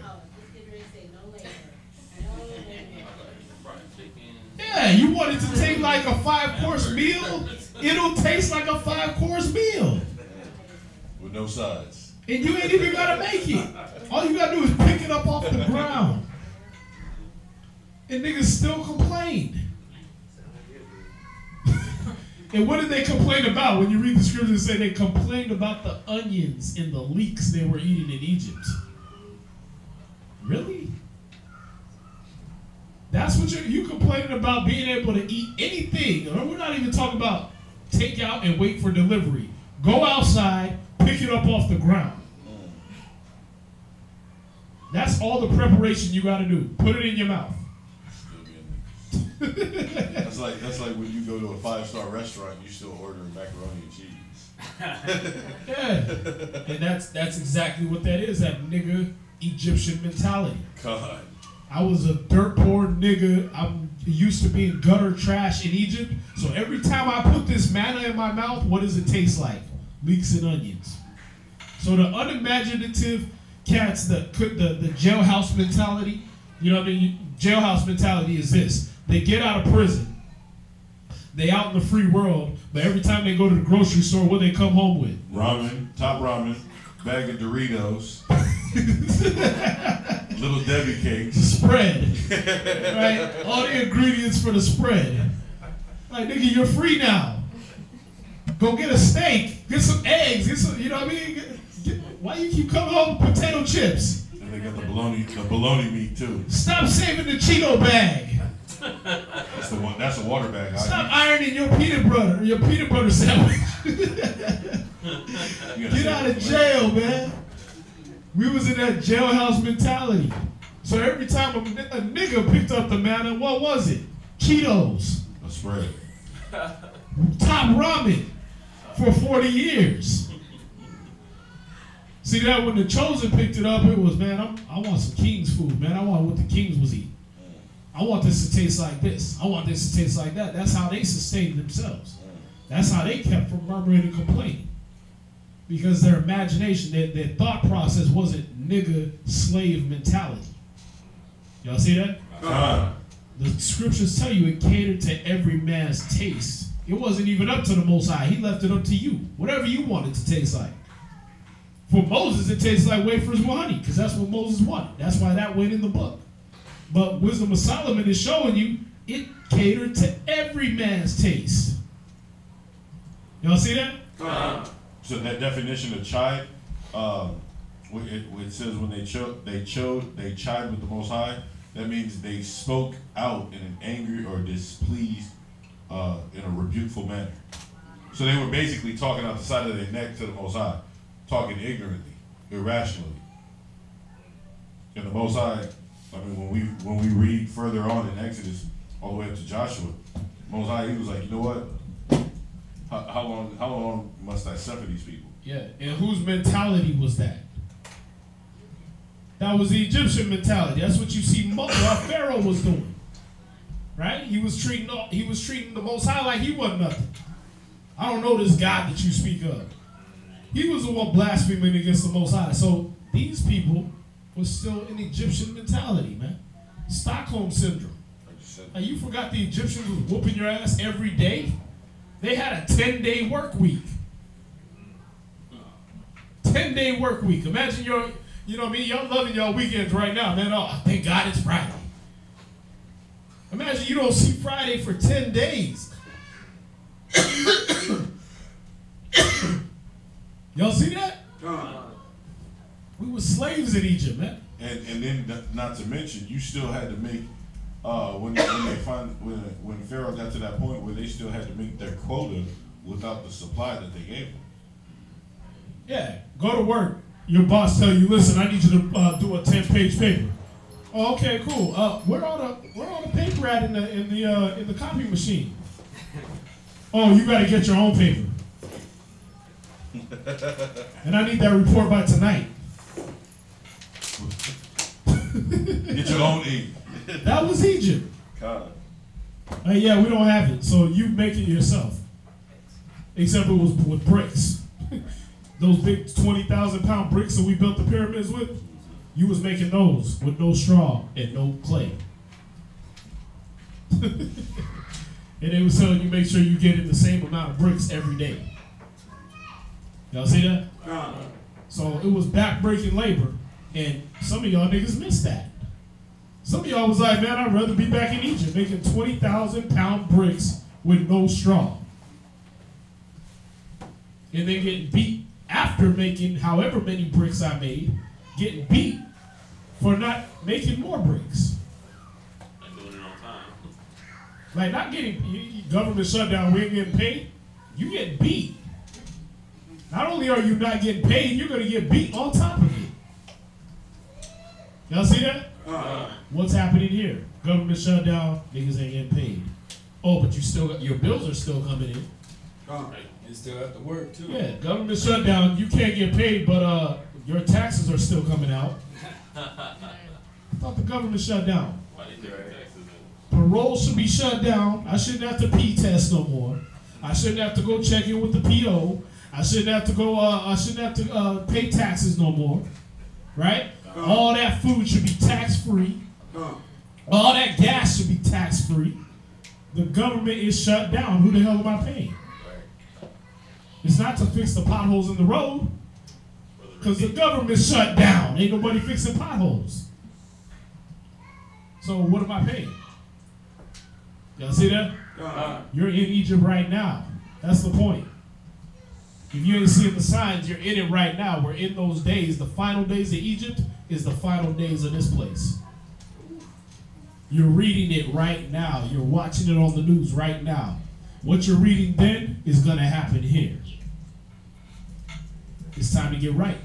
Yeah, you want it to taste like a 5-course meal? It'll taste like a 5-course meal. With no sides. And you ain't even got to make it. All you got to do is pick it up off the ground. And niggas still complain. And what did they complain about? When you read the scriptures, say they complained about the onions and the leeks they were eating in Egypt. Really? That's what you complaining about, being able to eat anything. We're not even talking about take out and wait for delivery. Go outside, pick it up off the ground. That's all the preparation you got to do. Put it in your mouth. That's like when you go to a 5-star restaurant, you still order macaroni and cheese. Yeah, and that's exactly what that is. That nigga Egyptian mentality. God. I was a dirt poor nigga. I'm used to being gutter trash in Egypt. So every time I put this manna in my mouth, what does it taste like? Leeks and onions. So the unimaginative cats, the jailhouse mentality, you know what I mean? Jailhouse mentality is this. They get out of prison. They out in the free world, but every time they go to the grocery store, what they come home with? Ramen, top ramen, bag of Doritos, Little Debbie cakes. Spread. Right? All the ingredients for the spread. Like, nigga, you're free now. Go get a steak. Get some eggs. Get some, you know what I mean? Why you keep coming home with potato chips? And they got the bologna meat too. Stop saving the Cheeto bag. That's the one. That's a water bag. Stop ironing your peanut butter sandwich. Get out of jail, man. We was in that jailhouse mentality. So every time a nigga picked up the manna, what was it? Cheetos. A spread. Top ramen for 40 years. See that when the Chosen picked it up, it was, man, I want some King's food, man. I want what the Kings was eating. I want this to taste like this. I want this to taste like that. That's how they sustained themselves. That's how they kept from murmuring and complaining. Because their imagination, their thought process wasn't nigga slave mentality. Y'all see that? The scriptures tell you it catered to every man's taste. It wasn't even up to the Most High. He left it up to you. Whatever you want it to taste like. For Moses, it tastes like wafers with honey, because that's what Moses wanted. That's why that went in the book. But Wisdom of Solomon is showing you it catered to every man's taste. Y'all see that? So that definition of chide, it says when they chide with the Most High. That means they spoke out in an angry or displeased, in a rebukeful manner. So they were basically talking out the side of their neck to the Most High, talking ignorantly, irrationally. And the Most High, I mean, when we read further on in Exodus, all the way up to Joshua, Most High, he was like, you know what? How long must I suffer these people? Yeah, and whose mentality was that? That was the Egyptian mentality. That's what you see Pharaoh was doing. Right? He was treating the Most High like he wasn't nothing. I don't know this God that you speak of. He was the one blaspheming against the Most High. So these people was still in Egyptian mentality, man. Stockholm syndrome. Like, you forgot the Egyptians was whooping your ass every day? They had a 10-day work week. 10-day work week. Imagine you know what I mean? Y'all loving y'all weekends right now, man. Oh, thank God it's Friday. Imagine you don't see Friday for 10 days. Y'all see that? We were slaves in Egypt, man. And then not to mention, you still had to make when Pharaoh got to that point where they still had to make their quota without the supply that they gave them. Yeah, go to work. Your boss tell you, listen, I need you to do a 10-page paper. Oh, okay, cool. Where all the paper at in the copy machine? Oh, you got to get your own paper. And I need that report by tonight. Get your own ink. That was Egypt. God. Yeah, we don't have it, so you make it yourself. Except it was with bricks. Those big 20,000-pound bricks that we built the pyramids with, you was making those with no straw and no clay. And they was telling you make sure you get in the same amount of bricks every day. Y'all see that? So it was back-breaking labor, and some of y'all niggas missed that. Some of y'all was like, man, I'd rather be back in Egypt making 20,000-pound bricks with no straw. And then getting beat after making however many bricks I made, getting beat for not making more bricks. Not doing it on time. Like, not getting government shutdown, we ain't getting paid. You getting beat. Not only are you not getting paid, you're going to get beat on top of it. Y'all see that? What's happening here? Government shutdown, niggas ain't getting paid. Oh, but you still got, your bills are still coming in. You still have to work too. Yeah, government shutdown, you can't get paid, but your taxes are still coming out. I thought the government shut down. Why they take taxes Parole should be shut down. I shouldn't have to P-test no more. I shouldn't have to go check in with the PO. I shouldn't have to go. I shouldn't have to pay taxes no more. Right? All that food should be tax-free. All that gas should be tax-free. The government is shut down. Who the hell am I paying? It's not to fix the potholes in the road, because the government's shut down. Ain't nobody fixing potholes. So what am I paying? Y'all see that? You're in Egypt right now. That's the point. If you ain't seeing the signs, you're in it right now. We're in those days. The final days of Egypt is the final days of this place. You're reading it right now. You're watching it on the news right now. What you're reading then is going to happen here. It's time to get right.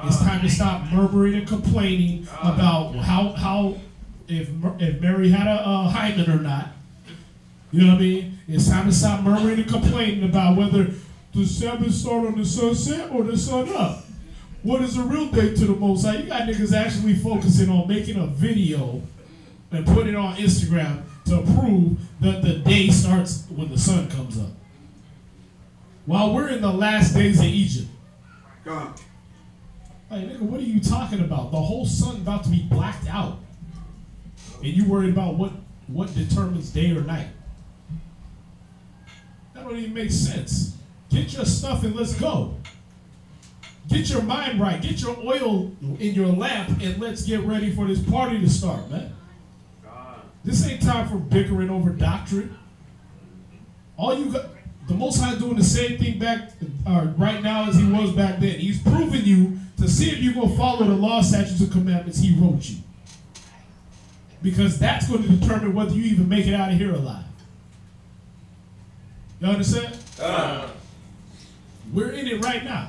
It's time to stop murmuring and complaining about how if Mary had a hymen or not. You know what I mean? It's time to stop murmuring and complaining about whether the Sabbath start on the sunset or the sun up. What is the real date to the Most High? You got niggas actually focusing on making a video and putting it on Instagram to prove that the day starts when the sun comes up. While we're in the last days of Egypt. Like, nigga, what are you talking about? The whole sun about to be blacked out. And you worried about what determines day or night. That don't even make sense. Get your stuff and let's go. Get your mind right. Get your oil in your lamp and let's get ready for this party to start, man. This ain't time for bickering over doctrine. All you got, the Most High doing the same thing back right now as he was back then. He's proving you to see if you're going to follow the law, statutes, and commandments he wrote you. Because that's going to determine whether you even make it out of here alive. You understand? We're in it right now.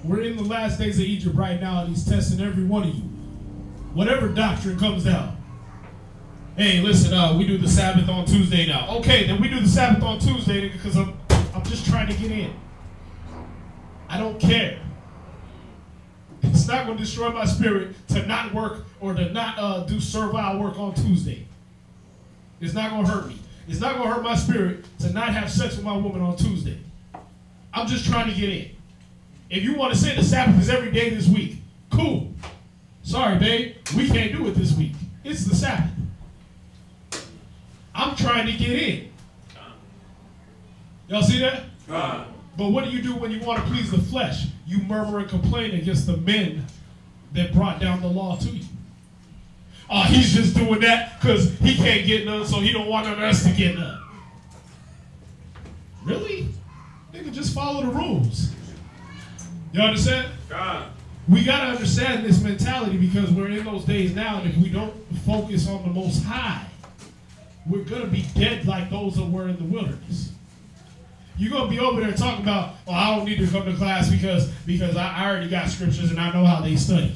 We're in the last days of Egypt right now, and he's testing every one of you. Whatever doctrine comes down. Hey, listen, we do the Sabbath on Tuesday now. Okay, then we do the Sabbath on Tuesday because I'm just trying to get in. I don't care. It's not going to destroy my spirit to not work or to not do servile work on Tuesday. It's not going to hurt me. It's not going to hurt my spirit to not have sex with my woman on Tuesday. I'm just trying to get in. If you want to say the Sabbath is every day this week, cool. Sorry, babe, we can't do it this week. It's the Sabbath. I'm trying to get in. Y'all see that? But what do you do when you want to please the flesh? You murmur and complain against the men that brought down the law to you. Oh, he's just doing that because he can't get none, so he don't want us to get none. Really? Nigga, just follow the rules. You understand? We got to understand this mentality because we're in those days now, and if we don't focus on the Most High, we're going to be dead like those that were in the wilderness. You're going to be over there talking about, oh, I don't need to come to class because I already got scriptures and I know how they study.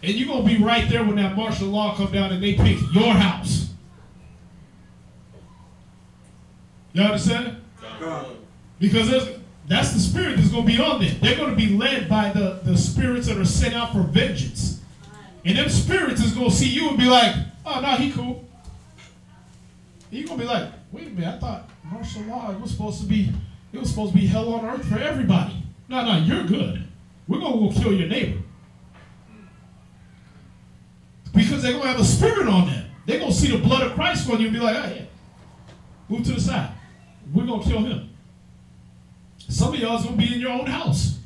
And you're going to be right there when that martial law come down and they pick your house. You understand? Because that's the spirit that's going to be on them. They're going to be led by the spirits that are sent out for vengeance. And them spirits is going to see you and be like, oh, no, he cool. You're going to be like, wait a minute, I thought martial law, it was supposed to be hell on earth for everybody. No, you're good. We're going to go kill your neighbor. Because they're going to have a spirit on them. They're going to see the blood of Christ on you and be like, oh, yeah, move to the side. We're going to kill him. Some of y'all is going to be in your own house.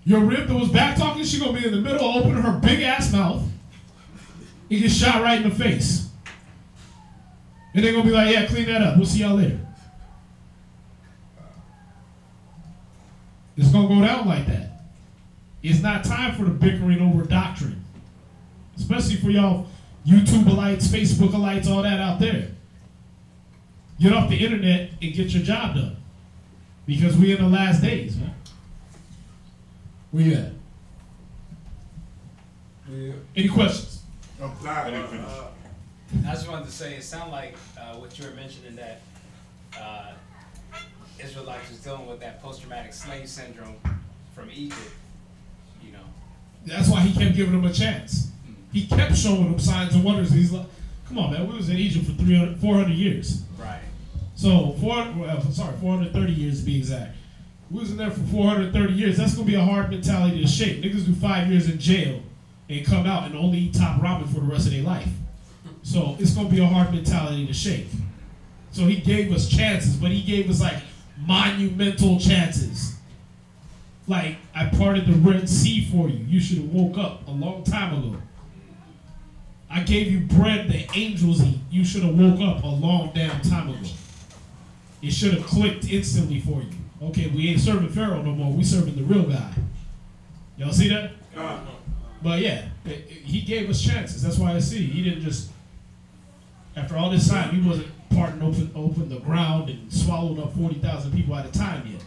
Your rib that was back talking, she's going to be in the middle, opening her big ass mouth and get shot right in the face. And they're going to be like, yeah, clean that up. We'll see y'all later. It's going to go down like that. It's not time for the bickering over doctrine. Especially for y'all YouTube-alites, Facebook-alites, all that out there. Get off the internet and get your job done. Because we in the last days, man. Where you at? Yeah. Any questions? I didn't finish. I just wanted to say, it sounded like what you were mentioning, that Israelites was dealing with that post-traumatic slave syndrome from Egypt, you know. That's why he kept giving them a chance. He kept showing them signs and wonders. He's like, come on, man, we was in Egypt for 400 years. Right. So, 430 years to be exact. We was in there for 430 years. That's going to be a hard mentality to shake. Niggas do 5 years in jail and come out and only eat top ramen for the rest of their life. So, it's going to be a hard mentality to shake. So, he gave us chances, but he gave us, like, monumental chances. Like, I parted the Red Sea for you. You should have woke up a long time ago. I gave you bread that angels eat. You should have woke up a long damn time ago. It should have clicked instantly for you. Okay, we ain't serving Pharaoh no more. We serving the real guy. Y'all see that? But yeah, he gave us chances. That's why I see. He didn't just, after all this time, he wasn't parting open the ground and swallowing up 40,000 people at a time yet.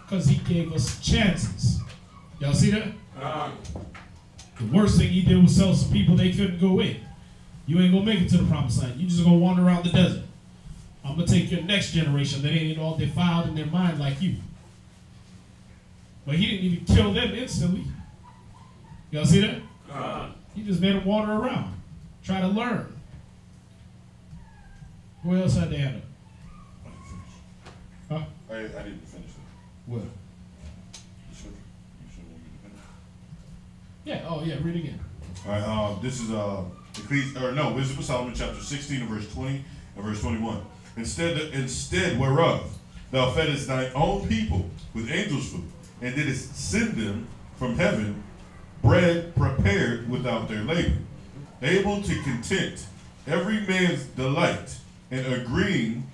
Because he gave us chances. Y'all see that? The worst thing he did was tell some people they couldn't go in. You ain't gonna make it to the promised land. You just gonna wander around the desert. I'm gonna take your next generation that ain't all defiled in their mind like you. But he didn't even kill them instantly. Y'all see that? He just made them wander around, try to learn. Who else had their hand up? Huh? I didn't finish it. What? Yeah, oh yeah, read again. All right, this is Wisdom of Solomon, chapter 16, and verse 20 and verse 21. Instead whereof thou feddest thine own people with angels' food, and didst send them from heaven bread prepared without their labor, able to content every man's delight, and agreeing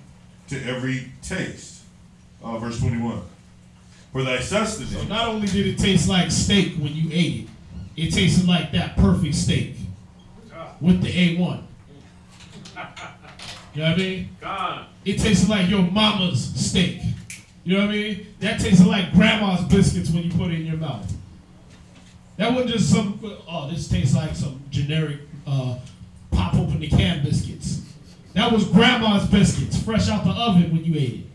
to every taste. Verse 21. For thy sustenance. So not only did it taste like steak when you ate it, it tasted like that perfect steak with the A1. You know what I mean? It tasted like your mama's steak. You know what I mean? That tasted like grandma's biscuits when you put it in your mouth. That wasn't just some, oh, this tastes like some generic pop open the can biscuits. That was grandma's biscuits, fresh out the oven when you ate it.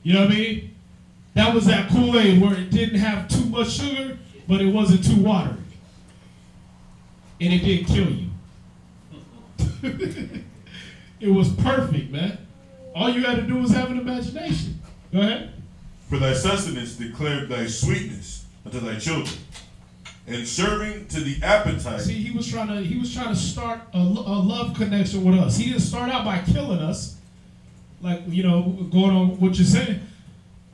You know what I mean? That was that Kool-Aid where it didn't have too much sugar, but it wasn't too watery. And it didn't kill you. It was perfect, man. All you had to do was have an imagination. Go ahead. For thy sustenance declared thy sweetness unto thy children, and serving to the appetite. See, he was trying to start a love connection with us. He didn't start out by killing us, like, you know, going on what you're saying.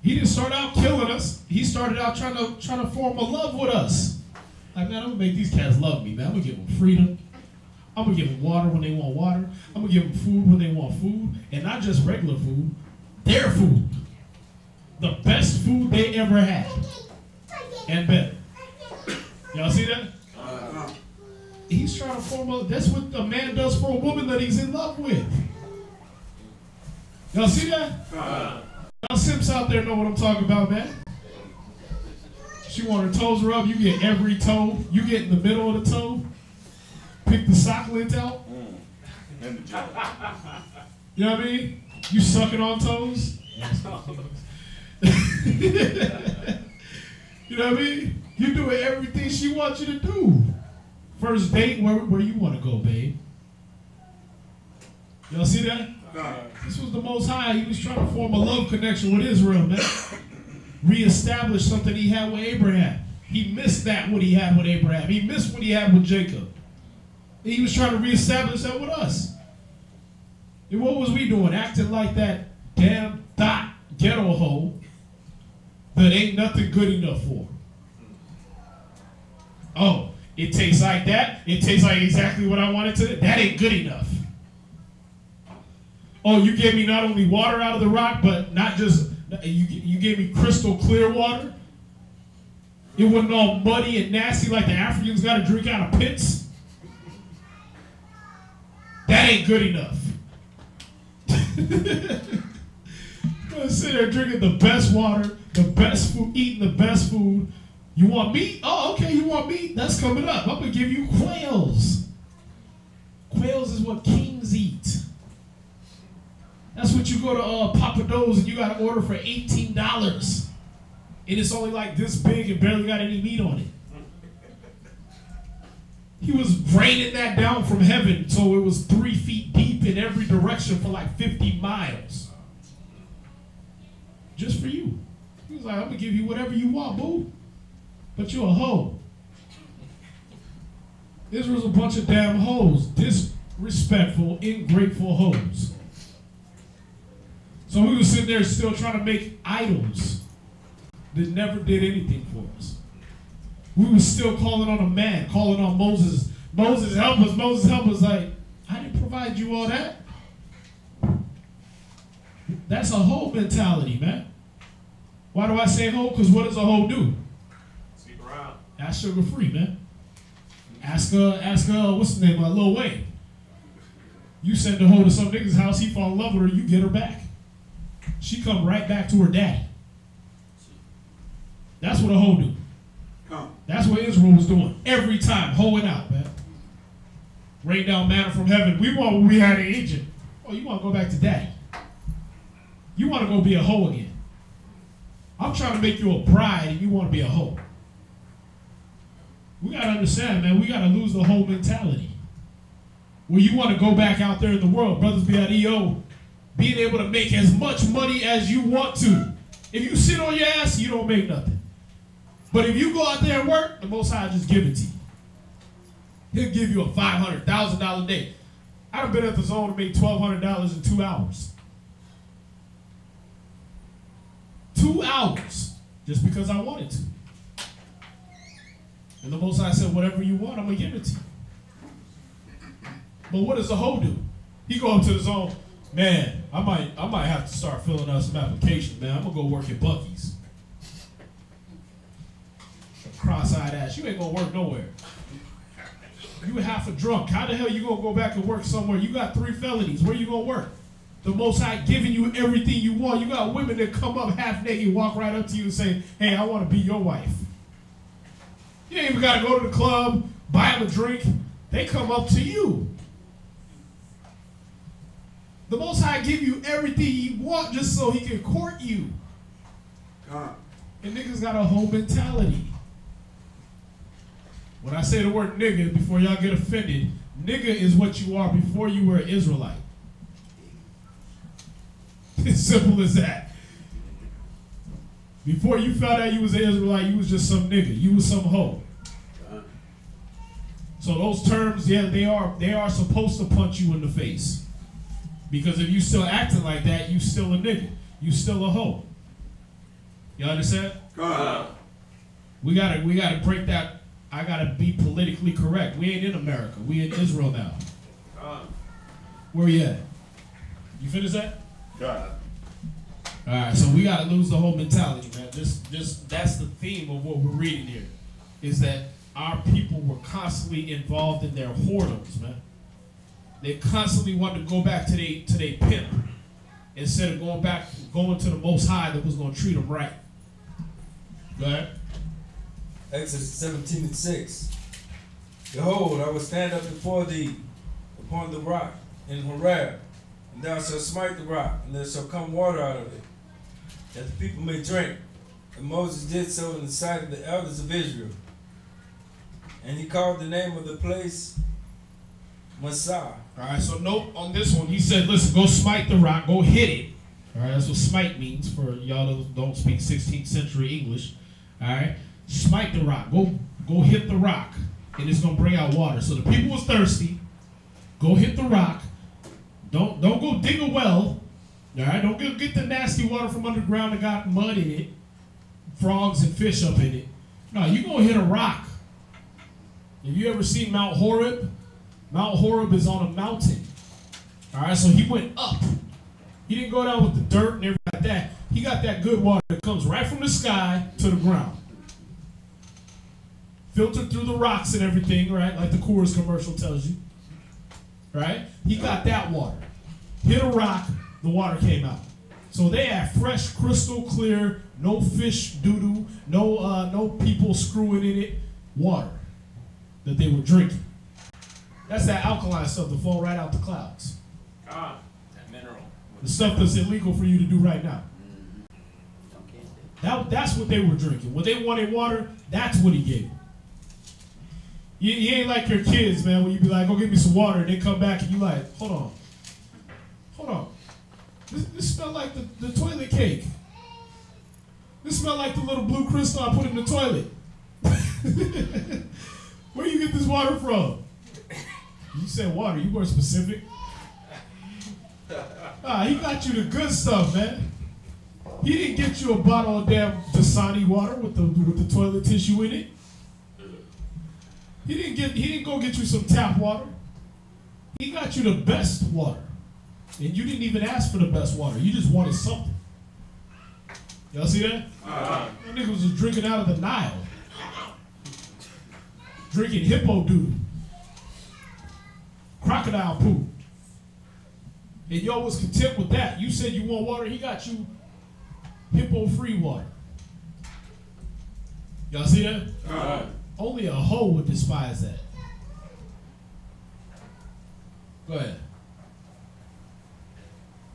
He didn't start out killing us. He started out trying to form a love with us. Like, man, I'm gonna make these cats love me, man. I'm gonna give them freedom. I'm gonna give them water when they want water. I'm gonna give them food when they want food, and not just regular food, their food, the best food they ever had, and better. Y'all see that? He's trying to form a. That's what a man does for a woman that he's in love with. Y'all see that? Y'all simps out there know what I'm talking about, man. She want her toes rubbed, you get every toe. You get in the middle of the toe. Pick the sock lint out. And the gel. You know what I mean? You sucking on toes. You know what I mean? You doing everything she wants you to do. First date, where you want to go, babe? Y'all see that? This was the Most High. He was trying to form a love connection with Israel, man. Reestablish something he had with Abraham. He missed that what he had with Abraham. He missed what he had with Jacob. And he was trying to reestablish that with us. And what was we doing? Acting like that damn thought ghetto hoe that ain't nothing good enough for. Oh, it tastes like that. It tastes like exactly what I wanted to. That ain't good enough. Oh, you gave me not only water out of the rock, but not just, you gave me crystal clear water. It wasn't all muddy and nasty like the Africans got to drink out of pits. That ain't good enough. gonna sit there drinking the best water, the best food, eating the best food. You want meat? Oh, okay, you want meat? That's coming up. I'm gonna give you quails. Quails is what kings eat. That's what you go to Papa Do's and you gotta order for $18. And it's only like this big and barely got any meat on it. He was raining that down from heaven so it was 3 feet deep in every direction for like 50 miles. Just for you. He was like, I'm gonna give you whatever you want, boo. But you're a hoe. Israel's a bunch of damn hoes. Disrespectful, ungrateful hoes. So we were sitting there still trying to make idols that never did anything for us. We were still calling on a man, calling on Moses. Moses, help us. Moses, help us. Like, I didn't provide you all that. That's a hoe mentality, man. Why do I say hoe? Because what does a hoe do? Sleep around. That's sugar free, man. Ask what's the name? Lil Wayne. You send the hoe to some nigga's house, he fall in love with her, you get her back. She come right back to her daddy. That's what a hoe do. That's what Israel was doing every time, hoeing out, man. Rain down manna from heaven. We want what we had in Egypt. Oh, you want to go back to daddy? You want to go be a hoe again? I'm trying to make you a bride, and you want to be a hoe. We gotta understand, man. We gotta lose the hoe mentality. Where you want to go back out there in the world, brothers be at EO, being able to make as much money as you want to. If you sit on your ass, you don't make nothing. But if you go out there and work, the Most High just give it to you. He'll give you a $500,000 day. I've been at the zone to make $1,200 in 2 hours. 2 hours, just because I wanted to. And the Most High said, whatever you want, I'm going to give it to you. But what does the hoe do? He go up to the zone, man, I might have to start filling out some applications, man. I'm going to go work at Buc-ee's. Cross-eyed ass, you ain't going to work nowhere. You half a drunk. How the hell you going to go back and work somewhere? You got 3 felonies. Where you going to work? The Most High giving you everything you want. You got women that come up half naked, walk right up to you and say, hey, I want to be your wife. You ain't even got to go to the club, buy them a drink. They come up to you. The Most High give you everything you want just so he can court you. And niggas got a whole mentality. When I say the word nigga, before y'all get offended, nigga is what you are before you were an Israelite. It's simple as that. Before you found out you was an Israelite, you was just some nigga. You was some hoe. So those terms, yeah, they are supposed to punch you in the face. Because if you still acting like that, you still a nigga. You still a hoe. You understand? We gotta break that. I gotta be politically correct. We ain't in America. We in Israel now. Where you at? You finished that? God. All right, so we gotta lose the whole mentality, man. Just that's the theme of what we're reading here, is that our people were constantly involved in their whoredoms, man. They constantly wanted to go back to they pimp instead of going to the Most High that was gonna treat them right. Go ahead. Exodus 17:6. Behold, I will stand up before thee upon the rock in Horeb, and thou shalt smite the rock, and there shall come water out of it, that the people may drink. And Moses did so in the sight of the elders of Israel. And he called the name of the place Massah. All right, so note on this one, he said, listen, go smite the rock, go hit it. All right, that's what smite means for y'all that don't speak 16th century English. All right, smite the rock, go hit the rock, and it's gonna bring out water. So the people was thirsty. Go hit the rock. Don't go dig a well. All right, don't get the nasty water from underground that got mud in it, frogs and fish up in it. No, you gonna hit a rock. Have you ever seen Mount Horeb? Mount Horeb is on a mountain. All right, so he went up. He didn't go down with the dirt and everything like that. He got that good water that comes right from the sky to the ground. Filtered through the rocks and everything, right? Like the Coors commercial tells you. Right? He got that water. Hit a rock, the water came out. So they had fresh, crystal clear, no fish doo-doo, no people screwing in it, water that they were drinking. That's that alkaline stuff that fall right out the clouds. That mineral. The stuff that's illegal for you to do right now. That's what they were drinking. When they wanted water, that's what he gave them. You ain't like your kids, man, when you be like, go get me some water, and they come back and you like, hold on. This smell like the toilet cake. This smell like the little blue crystal I put in the toilet. Where you get this water from? You said water, you weren't specific. He got you the good stuff, man. He didn't get you a bottle of damn Dasani water with the toilet tissue in it. He didn't go get you some tap water. He got you the best water. And you didn't even ask for the best water. You just wanted something. Y'all see that? Them niggas was drinking out of the Nile. Drinking hippo doodle. Crocodile poop. And y'all was content with that. You said you want water, he got you hippo-free water. Y'all see that? Only a hoe would despise that. Go ahead.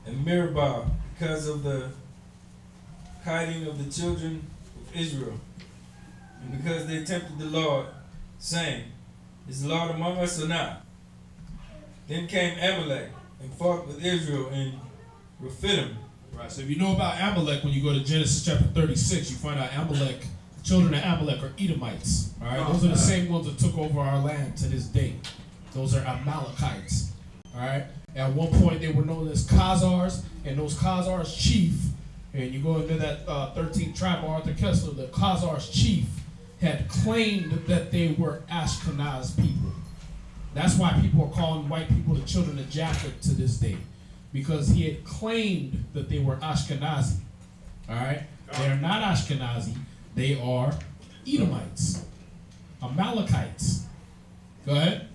And Meribah, because of the hiding of the children of Israel, and because they tempted the Lord, saying, is the Lord among us or not? Then came Amalek and fought with Israel in Rephidim. Right, so if you know about Amalek, when you go to Genesis chapter 36, you find out Amalek, the children of Amalek are Edomites. All right, those are the same ones that took over our land to this day. Those are Amalekites. All right, at one point they were known as Khazars, and those Khazars chief, and you go into that 13th tribe of Arthur Kessler, the Khazars chief had claimed that they were Ashkenaz people. That's why people are calling white people the children of Japheth to this day, because he had claimed that they were Ashkenazi. All right, they are not Ashkenazi; they are Edomites, Amalekites. Go ahead.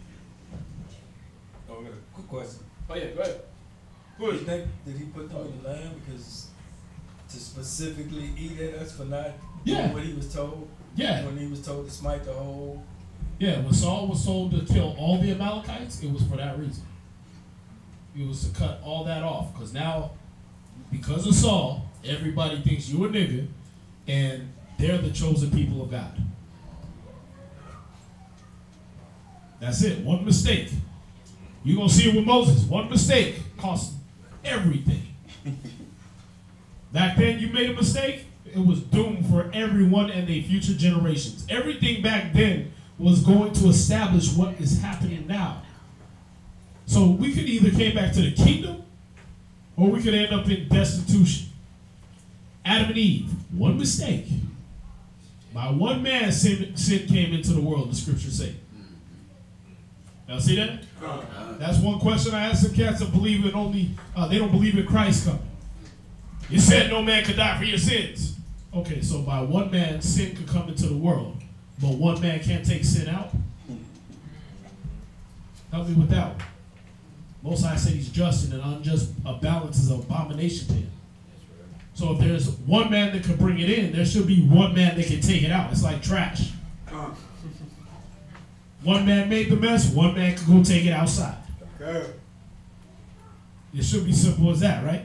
Oh, I got a quick question. Oh yeah, go ahead. Do you think that he put them in the land because to specifically eat at us for not doing what he was told? Yeah. When he was told to smite the whole. Yeah, when Saul was told to kill all the Amalekites, it was for that reason. It was to cut all that off. Because now, because of Saul, everybody thinks you're a nigga, and they're the chosen people of God. That's it. One mistake. You're going to see it with Moses. One mistake cost everything. Back then, you made a mistake, it was doomed for everyone and their future generations. Everything back then was going to establish what is happening now. So we could either came back to the kingdom, or we could end up in destitution. Adam and Eve, one mistake. By one man, sin came into the world, the scriptures say. Now see that? That's one question I ask the cats that believe in only, they don't believe in Christ coming. You said no man could die for your sins. Okay, so by one man, sin could come into the world, but one man can't take sin out? Help me with that one. Most High said he's just, and an unjust balance is an abomination to him. So if there's one man that can bring it in, there should be one man that can take it out. It's like trash. One man made the mess, one man can go take it outside. Okay. It should be simple as that, right?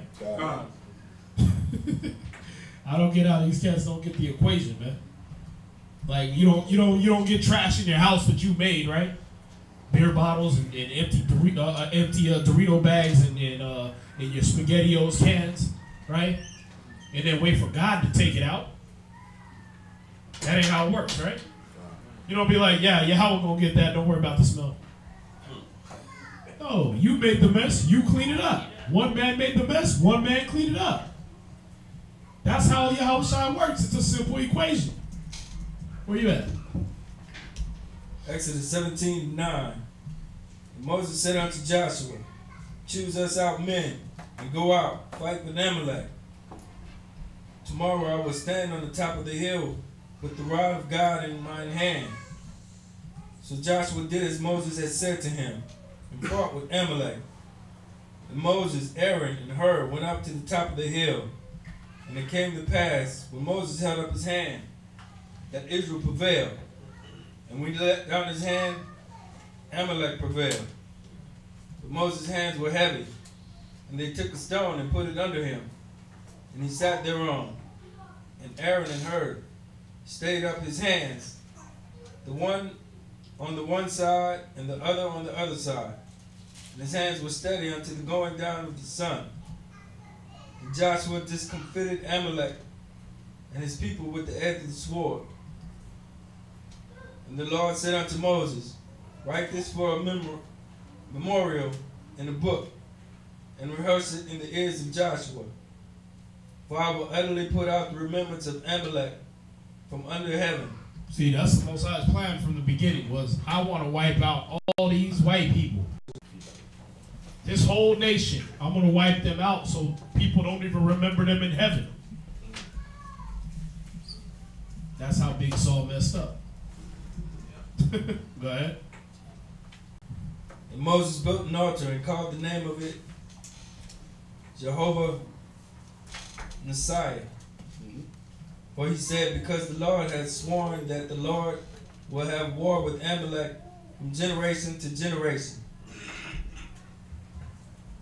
I don't get how these cats don't get the equation, man. Like you don't get trash in your house that you made, right? Beer bottles and empty Dorito bags and your SpaghettiOs cans, right? And then wait for God to take it out. That ain't how it works, right? You don't be like, yeah, how we gonna get that? Don't worry about the smell. No, you made the mess, you clean it up. One man made the mess, one man cleaned it up. That's how Yahushua works. It's a simple equation. Where you at? Exodus 17:9. And Moses said unto Joshua, choose us out men, and go out, fight with Amalek. Tomorrow I will stand on the top of the hill with the rod of God in mine hand. So Joshua did as Moses had said to him, and fought with Amalek. And Moses, Aaron, and Hur went up to the top of the hill. And it came to pass, when Moses held up his hand, that Israel prevailed. And when he let down his hand, Amalek prevailed. But Moses' hands were heavy, and they took a stone and put it under him, and he sat thereon. And Aaron and Hur stayed up his hands, the one on the one side and the other on the other side. And his hands were steady unto the going down of the sun. And Joshua discomfited Amalek and his people with the edge of the sword. And the Lord said unto Moses, write this for a memorial in a book, and rehearse it in the ears of Joshua. For I will utterly put out the remembrance of Amalek from under heaven. See, that's the Most High's plan from the beginning, was I want to wipe out all these white people. This whole nation, I'm going to wipe them out so people don't even remember them in heaven. That's how Big Saul messed up. Go ahead. And Moses built an altar and called the name of it Jehovah Messiah. For he said, because the Lord had sworn that the Lord will have war with Amalek from generation to generation.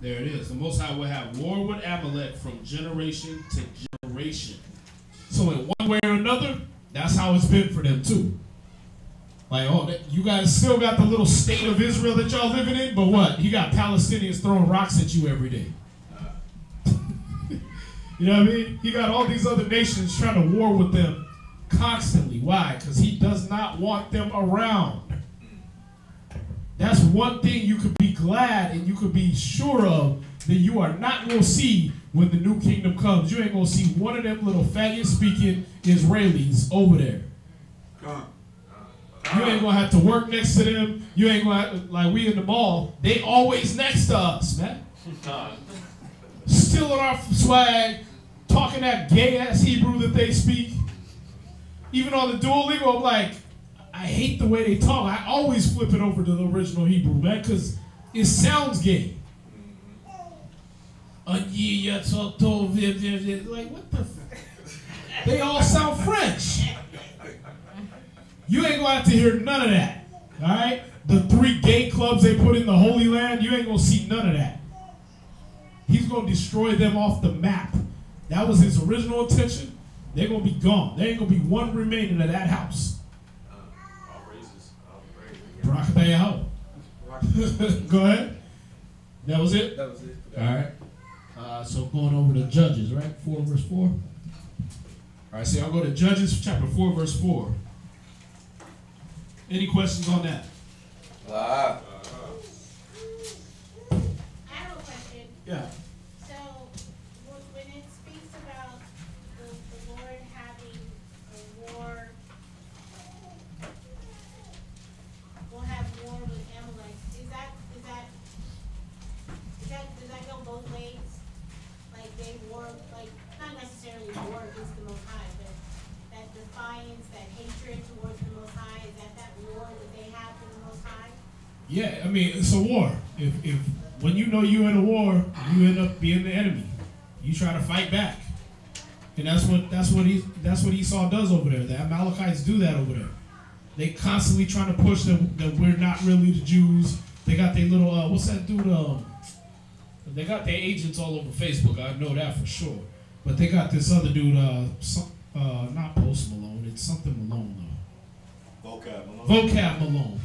There it is. The Most High will have war with Amalek from generation to generation. So in one way or another, that's how it's been for them too. Like, oh, you guys still got the little state of Israel that y'all living in, but what? You got Palestinians throwing rocks at you every day. You know what I mean? You got all these other nations trying to war with them constantly. Why? Because he does not want them around. That's one thing you could be glad and you could be sure of that you are not going to see when the new kingdom comes. You ain't going to see one of them little faggot-speaking Israelis over there. You ain't going to have to work next to them. You ain't going to, like we in the mall, they always next to us, man. Stealing our swag, talking that gay-ass Hebrew that they speak. Even on the Duolingo, I'm like, I hate the way they talk. I always flip it over to the original Hebrew, man, because it sounds gay. Like, what the fuck? They all sound French. You ain't going to have to hear none of that, all right? The 3 gay clubs they put in the Holy Land, you ain't going to see none of that. He's going to destroy them off the map. That was his original intention. They're going to be gone. There ain't going to be one remaining of that house. Barak. Go ahead. That was it? That was it. All right. So going over to Judges, right? 4 verse 4. All right, so I'll go to Judges chapter 4 verse 4. Any questions on that? I have a question. Yeah. So, when it speaks about the Lord having a war, will have war with Amalek, does that go both ways? Like they war, like not necessarily war against the Most High, but that defiance, that hatred towards the Most High, is that war that they have for the Most High? Yeah, I mean, it's a war. If when you know you're in a war, you end up being the enemy. You try to fight back, and that's what Esau does over there. The Amalekites do that over there. They constantly trying to push that we're not really the Jews. They got their little what's that dude? They got their agents all over Facebook. I know that for sure. But they got this other dude, not Post Malone. It's something Malone though. Vocab Malone.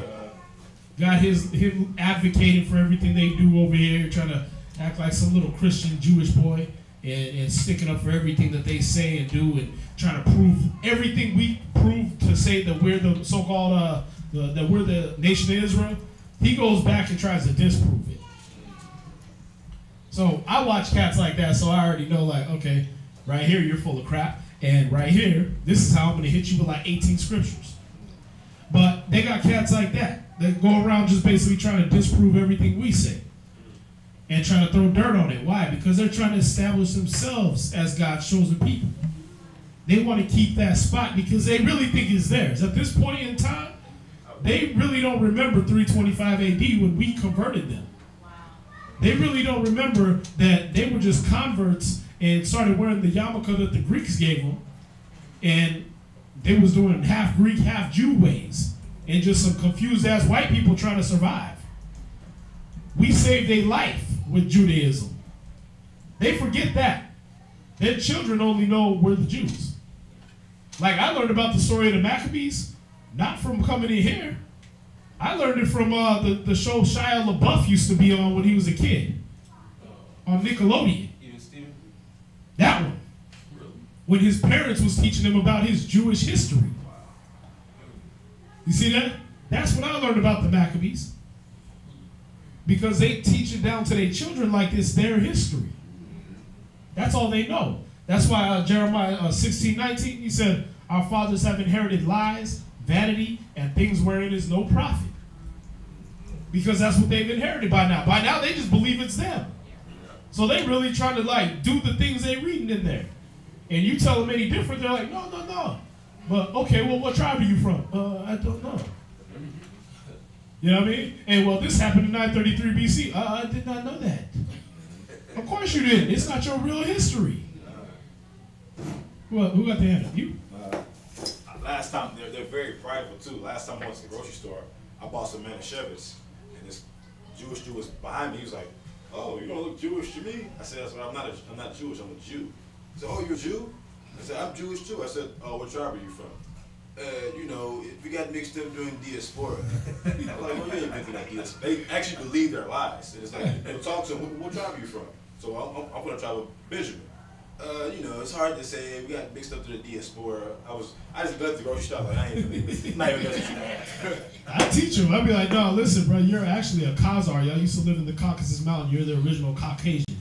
Got him advocating for everything they do over here, trying to act like some little Christian Jewish boy and sticking up for everything that they say and do and trying to prove everything we prove to say that we're the so-called that we're the nation of Israel. He goes back and tries to disprove it. So I watch cats like that, so I already know, like, okay, right here you're full of crap, and right here, this is how I'm gonna hit you with like 18 scriptures. But they got cats like that go around just basically trying to disprove everything we say and trying to throw dirt on it. Why? Because they're trying to establish themselves as God's chosen people. They want to keep that spot because they really think it's theirs. At this point in time, they really don't remember 325 AD when we converted them. They really don't remember that they were just converts and started wearing the yarmulke that the Greeks gave them. And they was doing half Greek, half Jew ways. And just some confused ass white people trying to survive. We saved a life with Judaism. They forget that. Their children only know we're the Jews. Like, I learned about the story of the Maccabees, not from coming in here. I learned it from the show Shia LaBeouf used to be on when he was a kid. On Nickelodeon. Even Steven? That one. Really? When his parents was teaching him about his Jewish history. You see that? That's what I learned about the Maccabees. Because they teach it down to their children like it's their history. That's all they know. That's why Jeremiah 16:19, he said, our fathers have inherited lies, vanity, and things wherein is no profit. Because that's what they've inherited by now. By now, they just believe it's them. So they really try to like do the things they reading in there. And you tell them any different, they're like, no, no, no. But, okay, well, what tribe are you from? I don't know. You know what I mean? And, well, this happened in 933 BC. I did not know that. Of course you didn't. It's not your real history. Well, who got the hand up? You? Last time, they're very prideful too. Last time I went to the grocery store, I bought some Manischewitz, and this Jewish Jew was behind me. He was like, "Oh, you don't look Jewish to me." I said, "I'm not Jewish. I'm a Jew." He said, "Oh, you're a Jew?" I said, "I'm Jewish too." I said, "Oh, what tribe are you from?" You know, we got mixed up during diaspora. I'm like, "Well, you ain't been through that diaspora." They actually believe their lies. And it's like, they'll talk to them, what tribe are you from? So I'm from the tribe of Benjamin. You know, it's hard to say. We got mixed up to the diaspora. I just left the grocery store like, I ain't not even gonna I teach them. I'd be like, no, listen, bro, you're actually a Khazar. Y'all used to live in the Caucasus Mountain. You're the original Caucasian.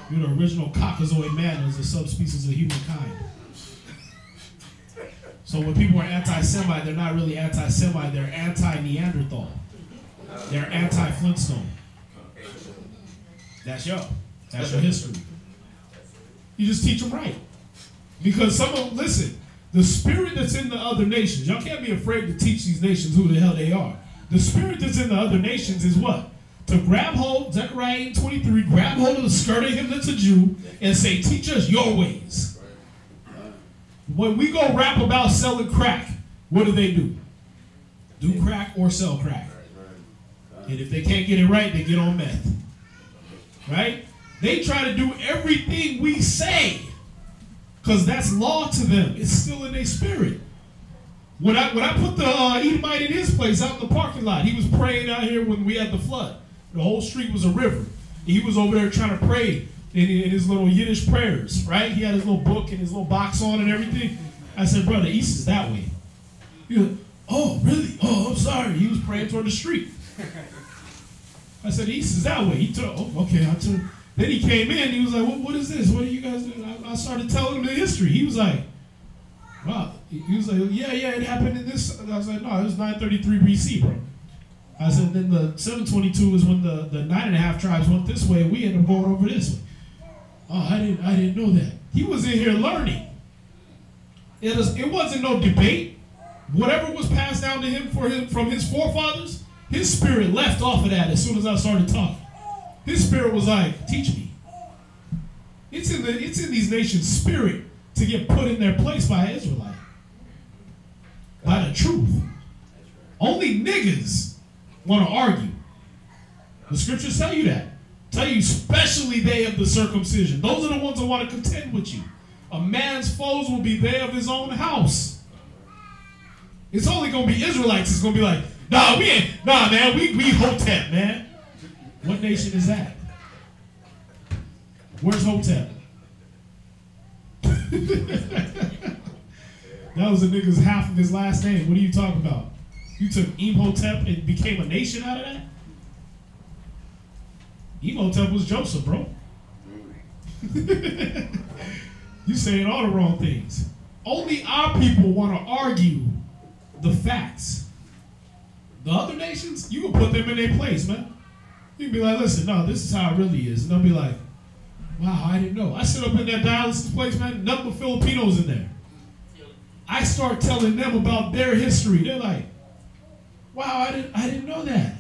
You're the original Caucasoid man as a subspecies of humankind. So when people are anti-Semite, they're not really anti-Semite. They're anti-Neanderthal. They're anti-Flintstone. That's your history. You just teach them right. Because some of them, listen, the spirit that's in the other nations, y'all can't be afraid to teach these nations who the hell they are. The spirit that's in the other nations is what? To grab hold, Zechariah 8:23, grab hold of the skirt of him that's a Jew and say, teach us your ways. When we go rap about selling crack, what do? Do crack or sell crack. And if they can't get it right, they get on meth. Right? They try to do everything we say because that's law to them. It's still in their spirit. When I put the Edomite in his place out in the parking lot, he was praying out here when we had the flood. The whole street was a river. He was over there trying to pray in his little Yiddish prayers, right? He had his little book and his little box on and everything. I said, brother, east is that way. He was, oh, really? Oh, I'm sorry. He was praying toward the street. I said, east is that way. He took, oh, okay, I took. Then he came in, he was like, what is this? What are you guys doing? I started telling him the history. He was like, wow. He was like, yeah, it happened in this. I was like, no, it was 933 BC, bro. I said, then the 722 is when the 9.5 tribes went this way, and we ended up going over this way. Oh, I didn't know that. He was in here learning. It wasn't no debate. Whatever was passed down to him from his forefathers, his spirit left off of that as soon as I started talking. His spirit was like, teach me. It's in these nations' spirit to get put in their place by an Israelite. By the truth. Only niggas want to argue. The scriptures tell you that. Tell you especially they of the circumcision. Those are the ones that want to contend with you. A man's foes will be they of his own house. It's only going to be Israelites. It's going to be like, nah, man, we Hotep, man. What nation is that? Where's Hotep? That was a nigga's half of his last name. What are you talking about? You took Imhotep and became a nation out of that? Imhotep was Joseph, bro. You saying all the wrong things. Only our people want to argue the facts. The other nations, you can put them in their place, man. You can be like, listen, no, this is how it really is. And they'll be like, wow, I didn't know. I sit up in that dialysis place, man, nothing but Filipinos in there. I start telling them about their history. They're like, wow, I didn't know that.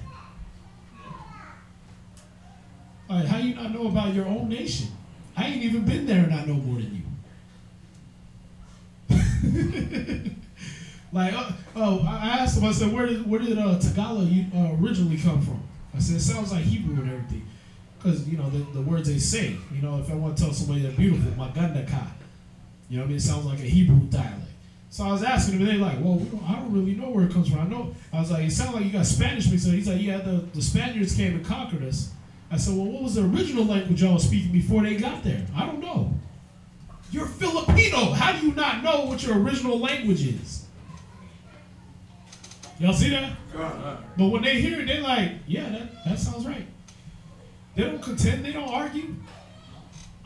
Like, how you not know about your own nation? I ain't even been there and I know more than you. Like, I asked him, I said, where did Tagalog originally come from? I said, it sounds like Hebrew and everything. Because, you know, the words they say. You know, if I want to tell somebody they're beautiful, maganda ka. You know what I mean? It sounds like a Hebrew dialect. So I was asking them, and they're like, well, I don't really know where it comes from. I was like, it sounds like you got Spanish mixed up. He's like, yeah, the Spaniards came and conquered us. I said, well, what was the original language y'all was speaking before they got there? I don't know. You're Filipino. How do you not know what your original language is? Y'all see that? But when they hear it, they're like, yeah, that sounds right. They don't contend. They don't argue.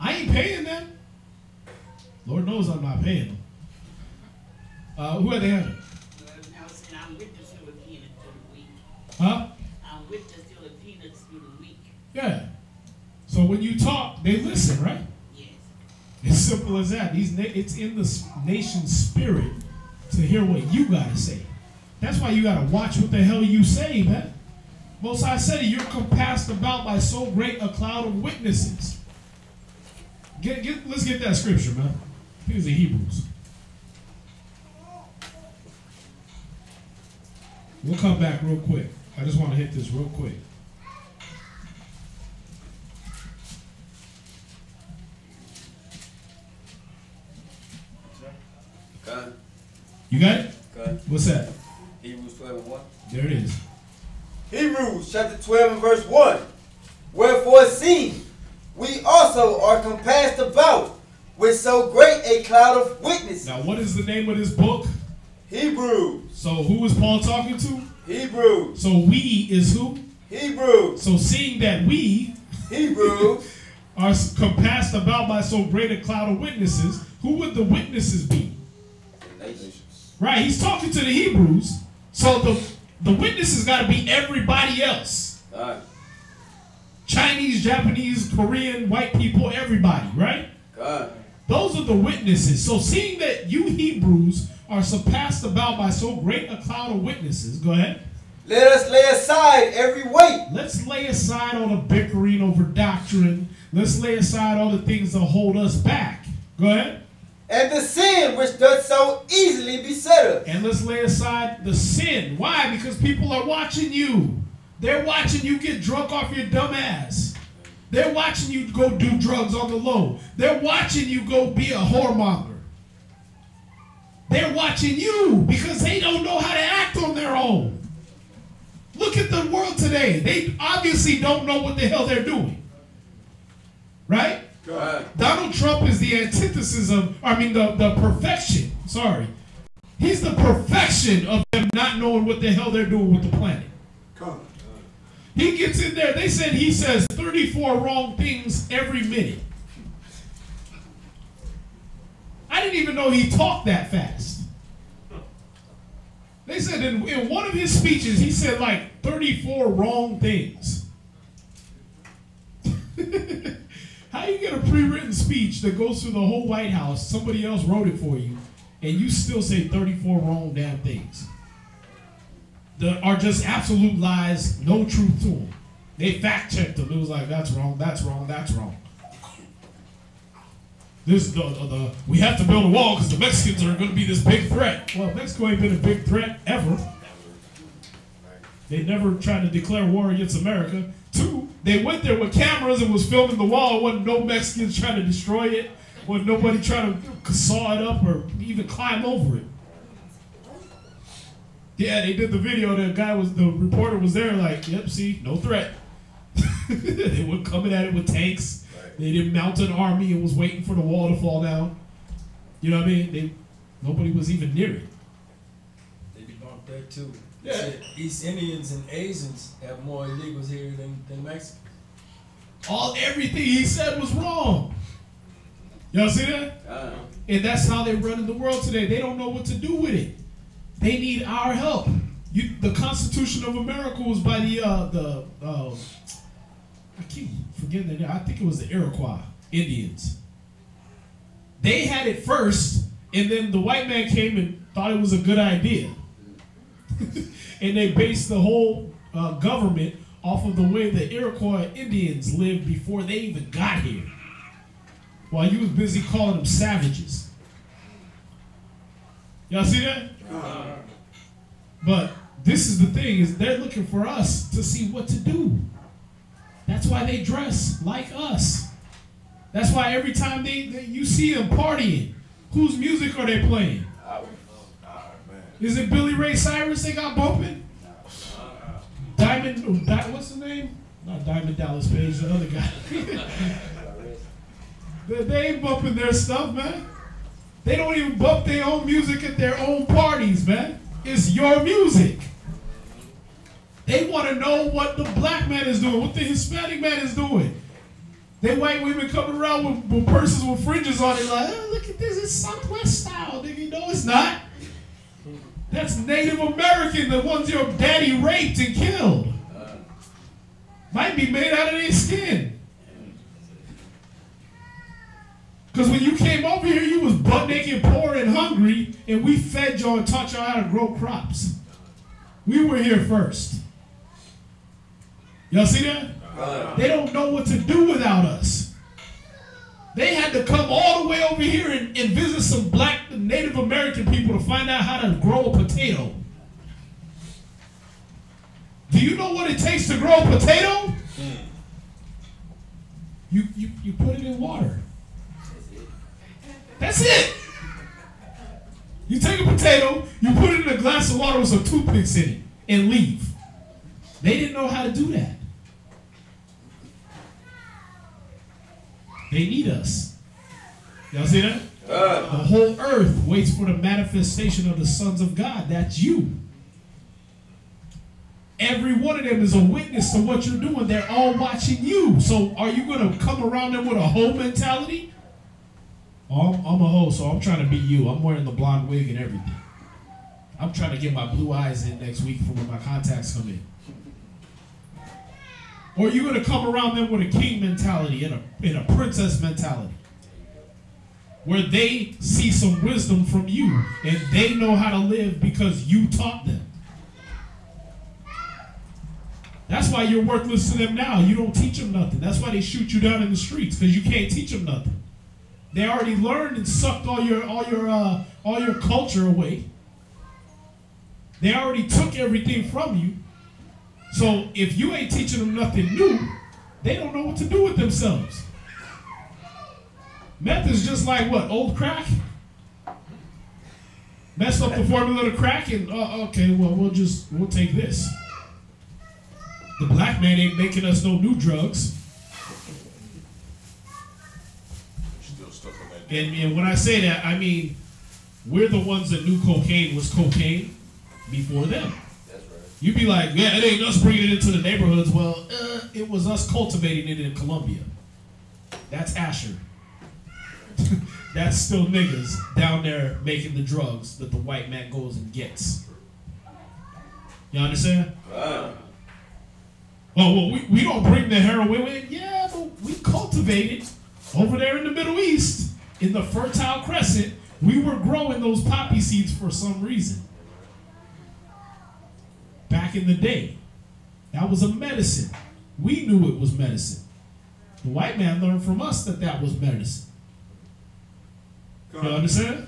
I ain't paying them. Lord knows I'm not paying them. Who are they having? I'm with the Filipinos through the week. Huh? I'm with the Filipinos through the week. Yeah. So when you talk, they listen, right? Yes. It's simple as that. It's in the nation's spirit to hear what you got to say. That's why you got to watch what the hell you say, man. Most High said you're compassed about by so great a cloud of witnesses. Let's get that scripture, man. I think it's in Hebrews. We'll come back real quick. I just want to hit this real quick. Okay. You got it? Okay. What's that? Hebrews 12:1. There it is. Hebrews chapter 12 and verse 1. Wherefore seeing we also are compassed about with so great a cloud of witnesses. Now what is the name of this book? Hebrews. So who is Paul talking to? Hebrews. So we is who? Hebrews. So seeing that we Hebrews are compassed about by so great a cloud of witnesses, who would the witnesses be? Right, he's talking to the Hebrews. So the witnesses got to be everybody else. Chinese, Japanese, Korean, white people, everybody, right? Those are the witnesses. So seeing that you Hebrews are surpassed about by so great a cloud of witnesses, go ahead. Let us lay aside every weight. Let's lay aside all the bickering over doctrine. Let's lay aside all the things that hold us back. Go ahead. And the sin which doth so easily beset us. And let's lay aside the sin. Why? Because people are watching you. They're watching you get drunk off your dumb ass. They're watching you go do drugs on the low. They're watching you go be a whoremonger. They're watching you because they don't know how to act on their own. Look at the world today. They obviously don't know what the hell they're doing. Right? Donald Trump is the antithesis of, the perfection. Sorry. He's the perfection of them not knowing what the hell they're doing with the planet. He gets in there. They said he says 34 wrong things every minute. I didn't even know he talked that fast. They said in one of his speeches, he said like 34 wrong things. How you get a pre-written speech that goes through the whole White House, somebody else wrote it for you, and you still say 34 wrong damn things? That are just absolute lies, no truth to them. They fact-checked them. It was like, that's wrong, that's wrong, that's wrong. This we have to build a wall because the Mexicans are going to be this big threat. Well, Mexico ain't been a big threat ever. They never tried to declare war against America. 2, they went there with cameras and was filming the wall. Wasn't no Mexicans trying to destroy it. Wasn't nobody trying to saw it up or even climb over it. Yeah, they did the video. The reporter was there like, yep, see, no threat. They were coming at it with tanks. They didn't mount an army and was waiting for the wall to fall down. You know what I mean? Nobody was even near it. They debunked that too. They Yeah. said East Indians and Asians have more illegals here than Mexicans. Everything he said was wrong. Y'all see that? And that's how they're running the world today. They don't know what to do with it. They need our help. The Constitution of America was by I keep forgetting the name. I think it was the Iroquois Indians. They had it first, and then the white man came and thought it was a good idea. And they based the whole government off of the way the Iroquois Indians lived before they even got here. While you was busy calling them savages. Y'all see that? But this is the thing, is they're looking for us to see what to do. That's why they dress like us. That's why every time you see them partying, whose music are they playing? Is it Billy Ray Cyrus they got bumping? Diamond, what's the name? Not Diamond Dallas Page, the other guy. They ain't bumping their stuff, man. They don't even bump their own music at their own parties, man. It's your music. They want to know what the black man is doing, what the Hispanic man is doing. They white women coming around with purses with fringes on it like, oh, look at this, it's Southwest style, nigga. No, it's not. That's Native American, the ones your daddy raped and killed. Might be made out of their skin. Because when you came over here, you was butt naked, poor, and hungry, and we fed y'all and taught y'all how to grow crops. We were here first. Y'all see that? They don't know what to do without us. They had to come all the way over here and visit some black Native American people to find out how to grow a potato. Do you know what it takes to grow a potato? You put it in water. That's it. You take a potato, you put it in a glass of water with some toothpicks in it, and leave. They didn't know how to do that. They need us. Y'all see that? The whole earth waits for the manifestation of the sons of God. That's you. Every one of them is a witness to what you're doing. They're all watching you. So are you going to come around them with a hoe mentality? Oh, I'm a hoe, so I'm trying to be you. I'm wearing the blonde wig and everything. I'm trying to get my blue eyes in next week for when my contacts come in. Or are you going to come around them with a king mentality and a princess mentality? Where they see some wisdom from you and they know how to live because you taught them. That's why you're worthless to them now. You don't teach them nothing. That's why they shoot you down in the streets, because you can't teach them nothing. They already learned and sucked all your culture away. They already took everything from you. So if you ain't teaching them nothing new, they don't know what to do with themselves. Meth is just like what? Old crack? Messed up the formula to crack and okay, well we'll take this. The black man ain't making us no new drugs. And when I say that, I mean we're the ones that knew cocaine was cocaine before them. That's right. You'd be like, yeah, it ain't us bringing it into the neighborhoods. Well, it was us cultivating it in Colombia. That's Asher. That's still niggas down there making the drugs that the white man goes and gets. You understand? Well, we don't bring the heroin in. Yeah, but we cultivate it over there in the Middle East, in the Fertile Crescent. We were growing those poppy seeds for some reason. Back in the day, that was a medicine. We knew it was medicine. The white man learned from us that that was medicine. You understand?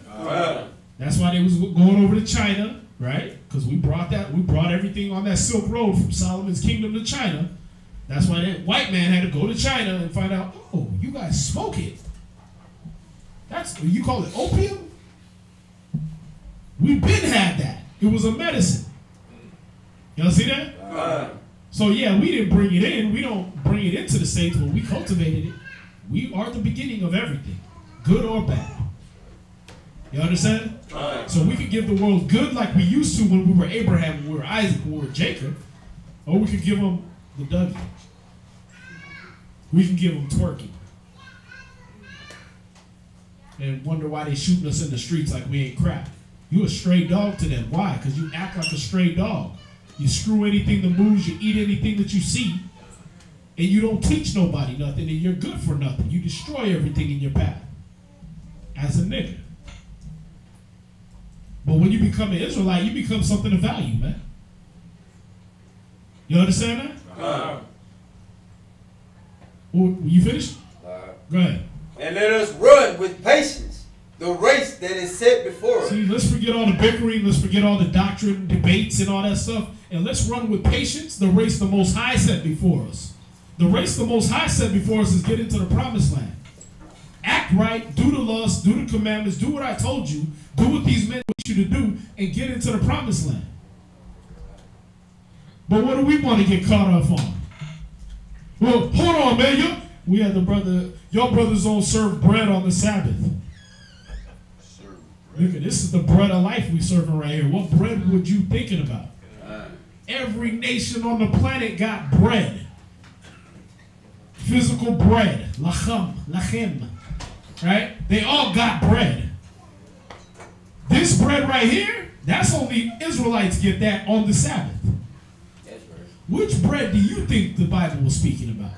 That's why they was going over to China, right? Because we brought everything on that Silk Road from Solomon's kingdom to China. That's why that white man had to go to China and find out, oh, you guys smoke it. You call it opium? We've been had that. It was a medicine. Y'all see that? So yeah, we didn't bring it in. We don't bring it into the States, but we cultivated it. We are the beginning of everything, good or bad. You understand? So we could give the world good like we used to when we were Abraham, when we were Isaac, when we were Jacob, or we could give them the Dougie. We can give them twerking. And wonder why they shooting us in the streets like we ain't crap. You a stray dog to them. Why? Because you act like a stray dog. You screw anything that moves, you eat anything that you see, and you don't teach nobody nothing, and you're good for nothing. You destroy everything in your path as a nigga. But when you become an Israelite, you become something of value, man. You understand You finished? Go ahead. And let us run with patience the race that is set before us. See, let's forget all the bickering, let's forget all the doctrine, debates, and all that stuff, and let's run with patience the race the Most High set before us. The race the Most High set before us is get into the promised land. Act right, do the laws, do the commandments, do what I told you, do what these men want you to do, and get into the promised land. But what do we want to get caught up on? Well, hold on, man. We had your brothers don't serve bread on the Sabbath. Look at this is the bread of life we serving right here. What bread would you thinking about? Every nation on the planet got bread. Physical bread. Lachem. Right? They all got bread. This bread right here, that's only Israelites get that on the Sabbath. Which bread do you think the Bible was speaking about?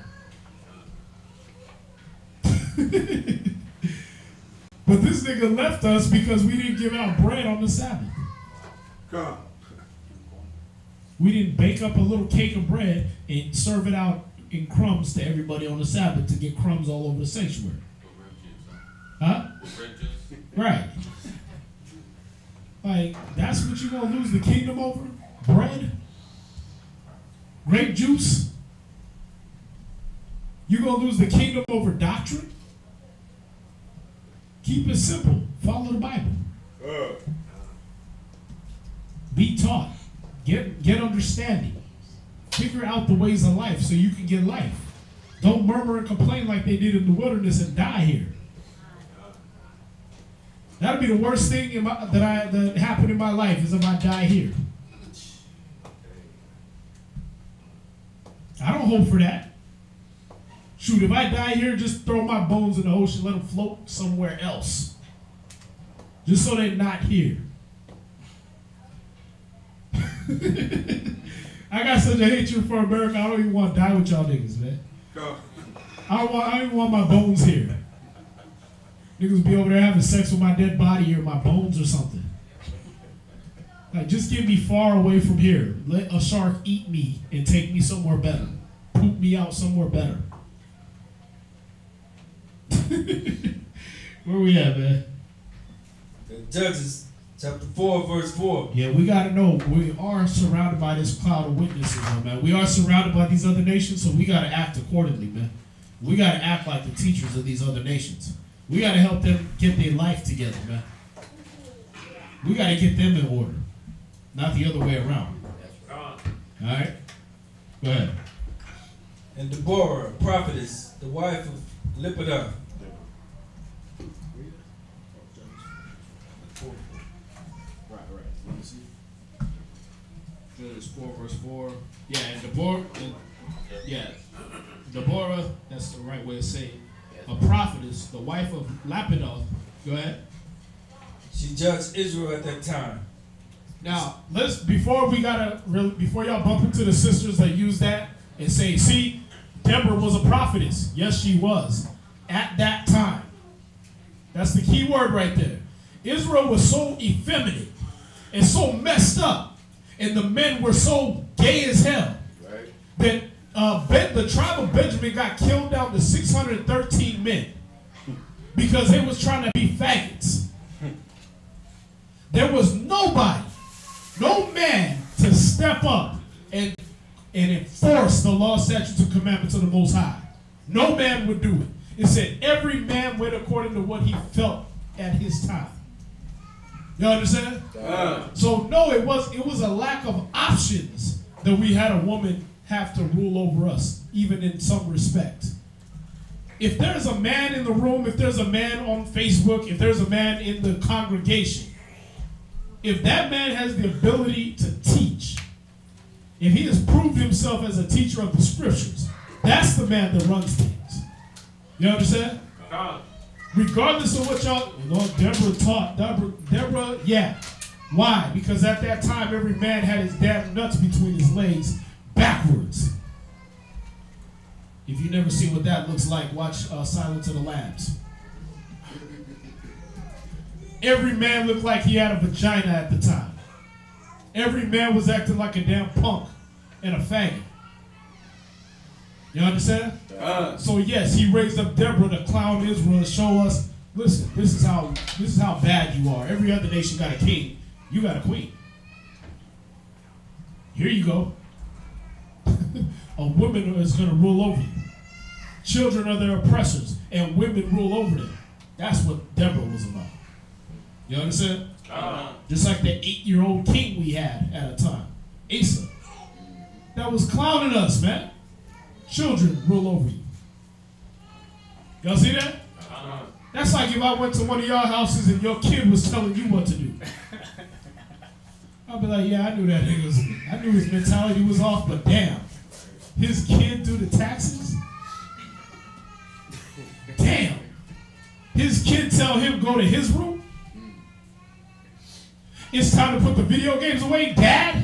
But this nigga left us because we didn't give out bread on the Sabbath. Come. We didn't bake up a little cake of bread and serve it out in crumbs to everybody on the Sabbath to get crumbs all over the sanctuary. Huh? Right. Like, that's what you're going to lose the kingdom over? Bread? Grape juice? You're going to lose the kingdom over doctrine? Keep it simple. Follow the Bible. Be taught. Get understanding. Figure out the ways of life so you can get life. Don't murmur and complain like they did in the wilderness and die here. That would be the worst thing that happened in my life is if I die here. I don't hope for that. Shoot, if I die here, just throw my bones in the ocean, let them float somewhere else. Just so they're not here. I got such a hatred for America, I don't even want to die with y'all niggas, man. I don't even want my bones here. Niggas be over there having sex with my dead body or my bones or something. Like, just get me far away from here. Let a shark eat me and take me somewhere better. Poop me out somewhere better. Where we at, man? Judges chapter 4, verse 4. Yeah, we got to know we are surrounded by this cloud of witnesses, man. We are surrounded by these other nations, so we got to act accordingly, man. We got to act like the teachers of these other nations. We got to help them get their life together, man. We got to get them in order, not the other way around. All right? Go ahead. And Deborah, prophetess, the wife of Rephidim. Right. Let me see. Judges 4, verse 4. Yeah, and Deborah, that's the right way to say it. A prophetess, the wife of Lapidot. Go ahead. She judged Israel at that time. Now, before y'all bump into the sisters that use that and say, see, Deborah was a prophetess. Yes, she was. At that time. That's the key word right there. Israel was so effeminate and so messed up, and the men were so gay as hell, that the tribe of Benjamin got killed down to 613 men because they was trying to be faggots. There was nobody, no man to step up and enforce the law, statutes, and commandments of the Most High. No man would do it. It said every man went according to what he felt at his time. You understand? So no, it was a lack of options that we had a woman have to rule over us, even in some respect. If there's a man in the room, if there's a man on Facebook, if there's a man in the congregation, if that man has the ability to teach, if he has proved himself as a teacher of the scriptures, that's the man that runs things. You understand? Regardless of what y'all, Deborah taught. Deborah, yeah. Why? Because at that time, every man had his damn nuts between his legs backwards. If you never seen what that looks like, watch Silence of the Lambs. Every man looked like he had a vagina at the time. Every man was acting like a damn punk and a faggot. You understand? So yes, he raised up Deborah to clown Israel and show us, listen, this is how bad you are. Every other nation got a king. You got a queen. Here you go. A woman is going to rule over you. Children are their oppressors, and women rule over them. That's what Deborah was about. You understand? Just like the 8-year-old king we had at a time, Asa. That was clowning us, man. Children rule over you. Y'all see that? That's like if I went to one of y'all houses and your kid was telling you what to do. I'll be like, yeah, I knew that nigga. I knew his mentality was off, but damn, his kid do the taxes? Damn. His kid tell him go to his room? It's time to put the video games away, Dad?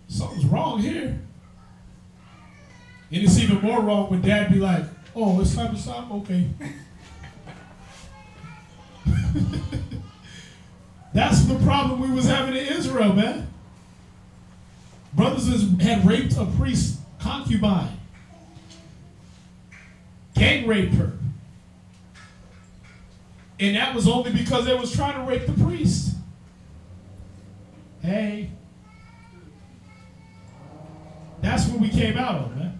Something's wrong here. And it's even more wrong when Dad be like, oh, it's time to stop? Okay. That's the problem we was having in Israel, man. Brothers had raped a priest's concubine. Gang raped her. And that was only because they was trying to rape the priest. Hey. That's what we came out of, man.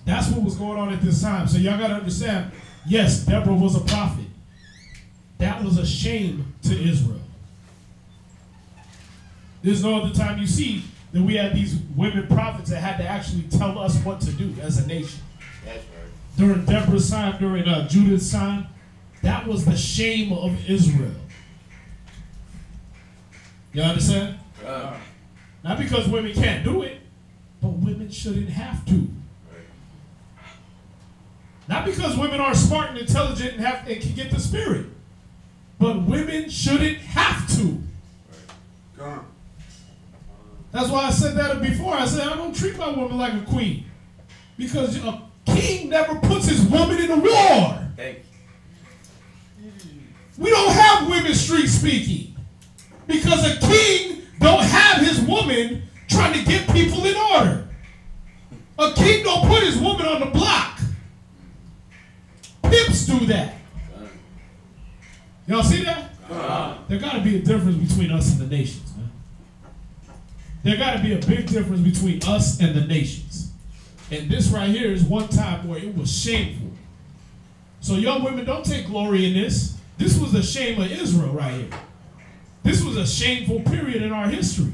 That's what was going on at this time. So y'all got to understand, yes, Deborah was a prophet. That was a shame to Israel. There's no other time you see that we had these women prophets that had to actually tell us what to do as a nation. That's right. During Deborah's time, during Judah's time, that was the shame of Israel. You understand? Not because women can't do it, but women shouldn't have to. Not because women are smart and intelligent and can get the spirit, but women shouldn't have to. That's why I said that before. I said I don't treat my woman like a queen, because a king never puts his woman in a war. Thank you. We don't have women street speaking, because a king don't have his woman trying to get people in order. A king don't put his woman on the block. Pimps do that. Y'all see that? There got to be a difference between us and the nations, man. There got to be a big difference between us and the nations. And this right here is one time where it was shameful. So young women, don't take glory in this. This was the shame of Israel right here. This was a shameful period in our history,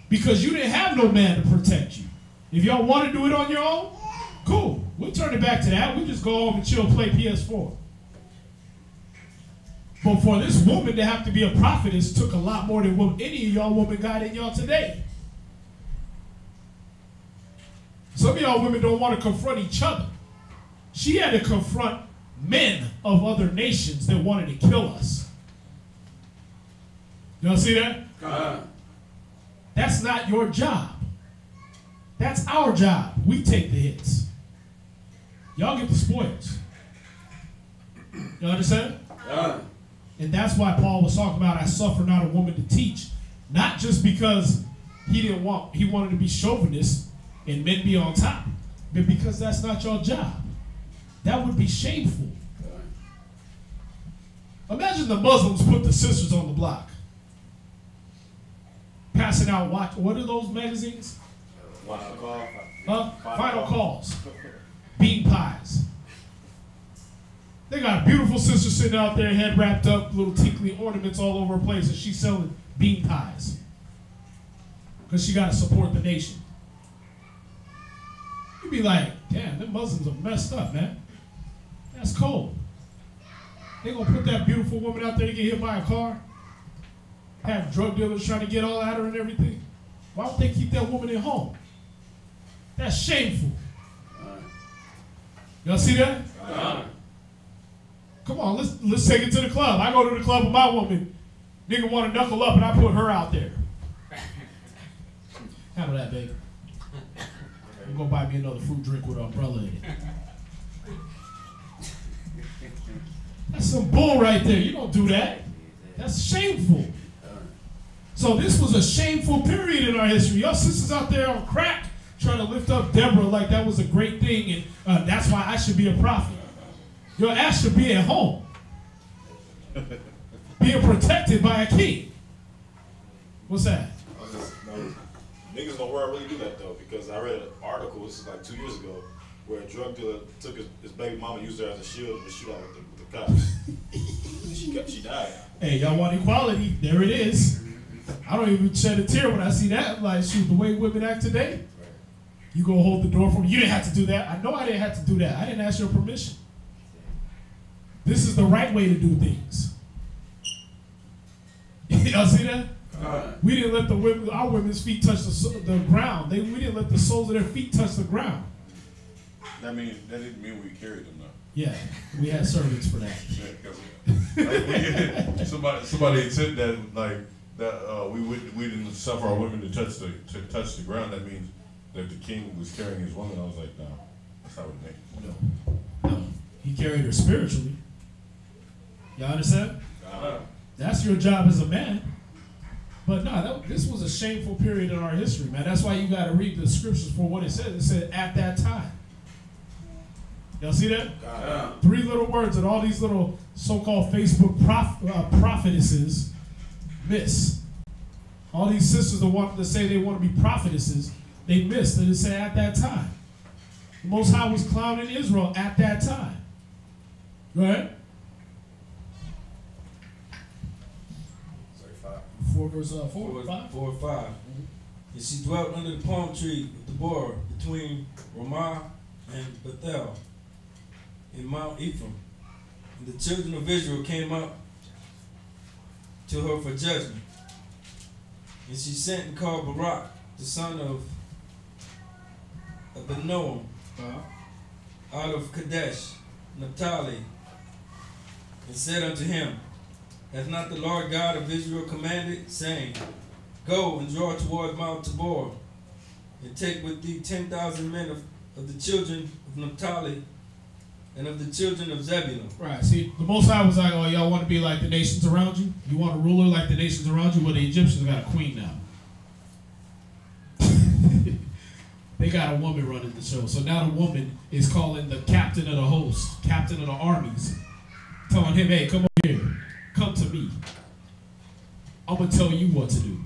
because you didn't have no man to protect you. If y'all want to do it on your own, cool. We'll turn it back to that. We'll just go home and chill, play PS4. But for this woman to have to be a prophetess took a lot more than what any of y'all women got in y'all today. Some of y'all women don't want to confront each other. She had to confront men of other nations that wanted to kill us. Y'all see that? That's not your job. That's our job. We take the hits. Y'all get the spoils. You understand? And that's why Paul was talking about, I suffer not a woman to teach. Not just because he wanted to be chauvinist and men be on top, but because that's not your job. That would be shameful. Imagine the Muslims put the sisters on the block, passing out what are those magazines? Final calls. Bean pies. They got a beautiful sister sitting out there, head wrapped up, little tinkly ornaments all over her place, and she's selling bean pies because she got to support the nation. You'd be like, damn, them Muslims are messed up, man. That's cold. They gonna put that beautiful woman out there to get hit by a car, have drug dealers trying to get all at her and everything. Why don't they keep that woman at home? That's shameful. Y'all see that? Come on, let's take it to the club. I go to the club with my woman. Nigga want to knuckle up and I put her out there. Handle that, baby. I'm gonna buy me another fruit drink with an umbrella in it. That's some bull right there. You don't do that. That's shameful. So this was a shameful period in our history. Y'all sisters out there on crack trying to lift up Deborah like that was a great thing, and that's why I should be a prophet. Your ass should be at home, being protected by a king. What's that? Niggas don't really do that though, because I read an article, this is like 2 years ago, where a drug dealer took his baby mama, used her as a shield to shoot out with the cops. She died. Hey, y'all want equality? There it is. I don't even shed a tear when I see that. I'm like, shoot, the way women act today, you go hold the door for me. You didn't have to do that. I know I didn't have to do that. I didn't ask your permission. This is the right way to do things. Y'all see that? We didn't let our women's feet touch the ground. We didn't let the soles of their feet touch the ground. That didn't mean we carried them though. Yeah, we had servants for that. Somebody said that we didn't suffer our women to touch the ground. That means that the king was carrying his woman. I was like, no, that's not what it means. No, he carried her spiritually. Y'all understand? That's your job as a man. But no, this was a shameful period in our history, man. That's why you got to read the scriptures for what it says. It said, at that time. Y'all see that? 3 little words that all these little so-called Facebook prophetesses miss. All these sisters that say they want to be prophetesses, they missed. They say at that time. The Most High was clowning Israel at that time. Go ahead. 4 verse 4, 5. 4 and 5. And she dwelt under the palm tree with Deborah between Ramah and Bethel in Mount Ephraim. And the children of Israel came up to her for judgment. And she sent and called Barak, the son of Abinoam, out of Kadesh, Naphtali, and said unto him, hath not the Lord God of Israel commanded, saying, go and draw toward Mount Tabor, and take with thee 10,000 men of the children of Naphtali, and of the children of Zebulun. Right, see, the Most High was like, oh, y'all want to be like the nations around you? You want a ruler like the nations around you? Well, the Egyptians got a queen now. They got a woman running the show. So now the woman is calling the captain of the host, captain of the armies, telling him, hey, come over here. Come to me. I'm going to tell you what to do.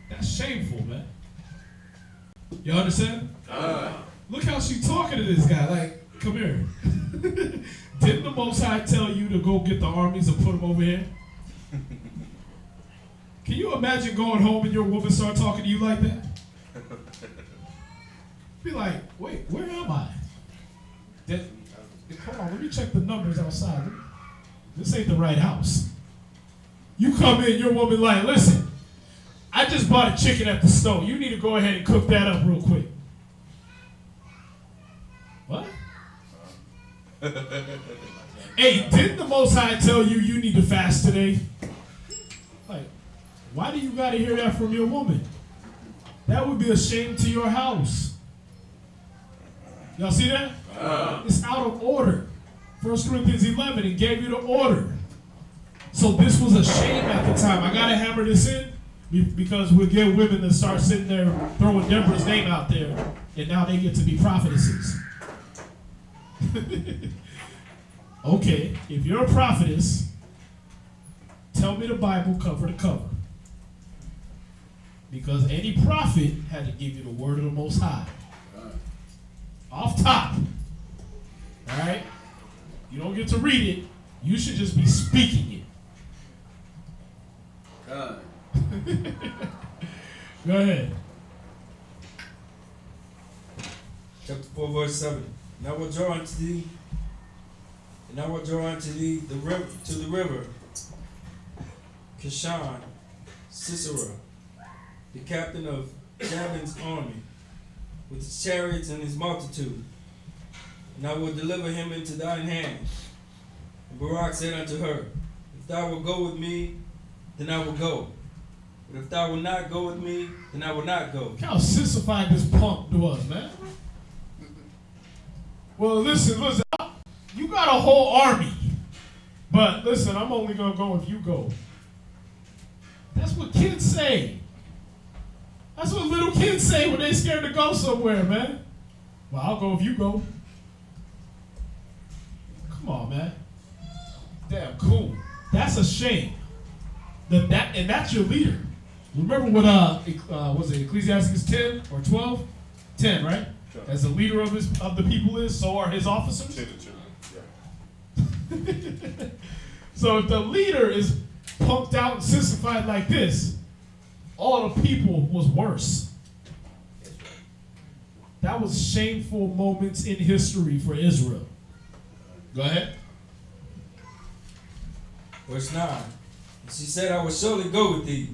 That's shameful, man. You understand? Look how she talking to this guy. Like, come here. Didn't the Most High tell you to go get the armies and put them over here? Can you imagine going home and your woman start talking to you like that? Be like, wait, where am I? Hold on, let me check the numbers outside. This ain't the right house. You come in, your woman like, listen, I just bought a chicken at the store. You need to go ahead and cook that up real quick. What? Hey, didn't the Most High tell you you need to fast today? Like, why do you got to hear that from your woman? That would be a shame to your house. Y'all see that? It's out of order. 1 Corinthians 11, it gave you the order. So this was a shame at the time. I got to hammer this in because we'll get women to start sitting there throwing Deborah's name out there, and now they get to be prophetesses. Okay, if you're a prophetess, tell me the Bible cover to cover. Because any prophet had to give you the word of the Most High. Off top. All right? You don't get to read it. You should just be speaking it. Go ahead. Chapter 4, verse 7. And I will draw unto thee, the river, to the river, Kishon, Sisera, the captain of Jabin's army, with his chariots and his multitude. And I will deliver him into thine hand. And Barak said unto her, if thou wilt go with me, then I will go. But if thou wilt not go with me, then I will not go. Look how sissified this punk was, man. Well, listen, you got a whole army. But listen, I'm only going to go if you go. That's what kids say. That's what little kids say when they scared to go somewhere, man. Well, I'll go if you go. Come on, man. Damn cool. That's a shame. And that's your leader. Remember what was it Ecclesiastes 10 or 12? 10, right? Sure. As the leader of the people is, so are his officers. 10 to 2. Yeah. So if the leader is punked out and sissified like this, all the people was worse. That was shameful moments in history for Israel. Go ahead. Verse 9. And she said, I will surely go with thee,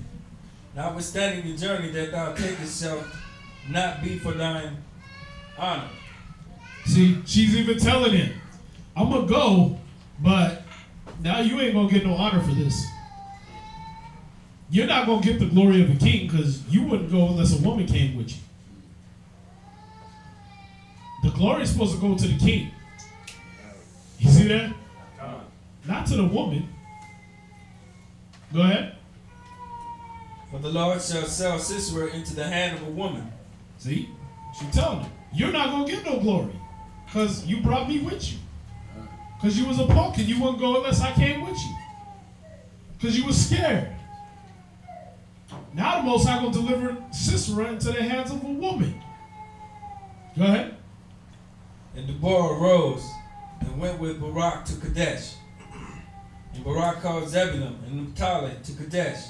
notwithstanding the journey that thou takest shall not be for thine honor. See, she's even telling him, I'm going to go, but now you ain't going to get no honor for this. You're not going to get the glory of a king because you wouldn't go unless a woman came with you. The glory is supposed to go to the king. You see that? Not to the woman. Go ahead. For the Lord shall sell Sisera into the hand of a woman. See? She's telling him, you're not going to get no glory because you brought me with you. Because you was a punk and you wouldn't go unless I came with you. Because you was scared. Now the Most High going to deliver Sisera into the hands of a woman. Go ahead. And Deborah arose and went with Barak to Kadesh. And Barak called Zebulun and Naphtali to Kadesh.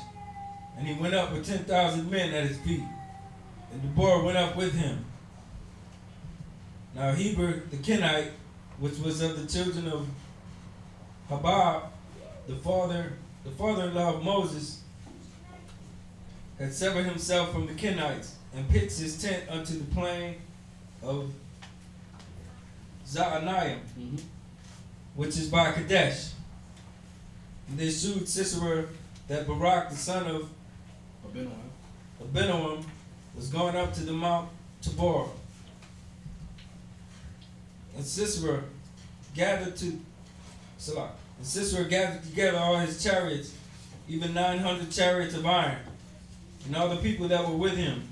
And he went up with 10,000 men at his feet. And Deborah went up with him. Now Heber the Kenite, which was of the children of Habab, the father-in-law of Moses, had severed himself from the Kenites and pitched his tent unto the plain of Zaanayim, which is by Kadesh. And they shewed Sisera that Barak, the son of Abinoam, was going up to the Mount Tabor. And Sisera gathered together all his chariots, even 900 chariots of iron, and all the people that were with him,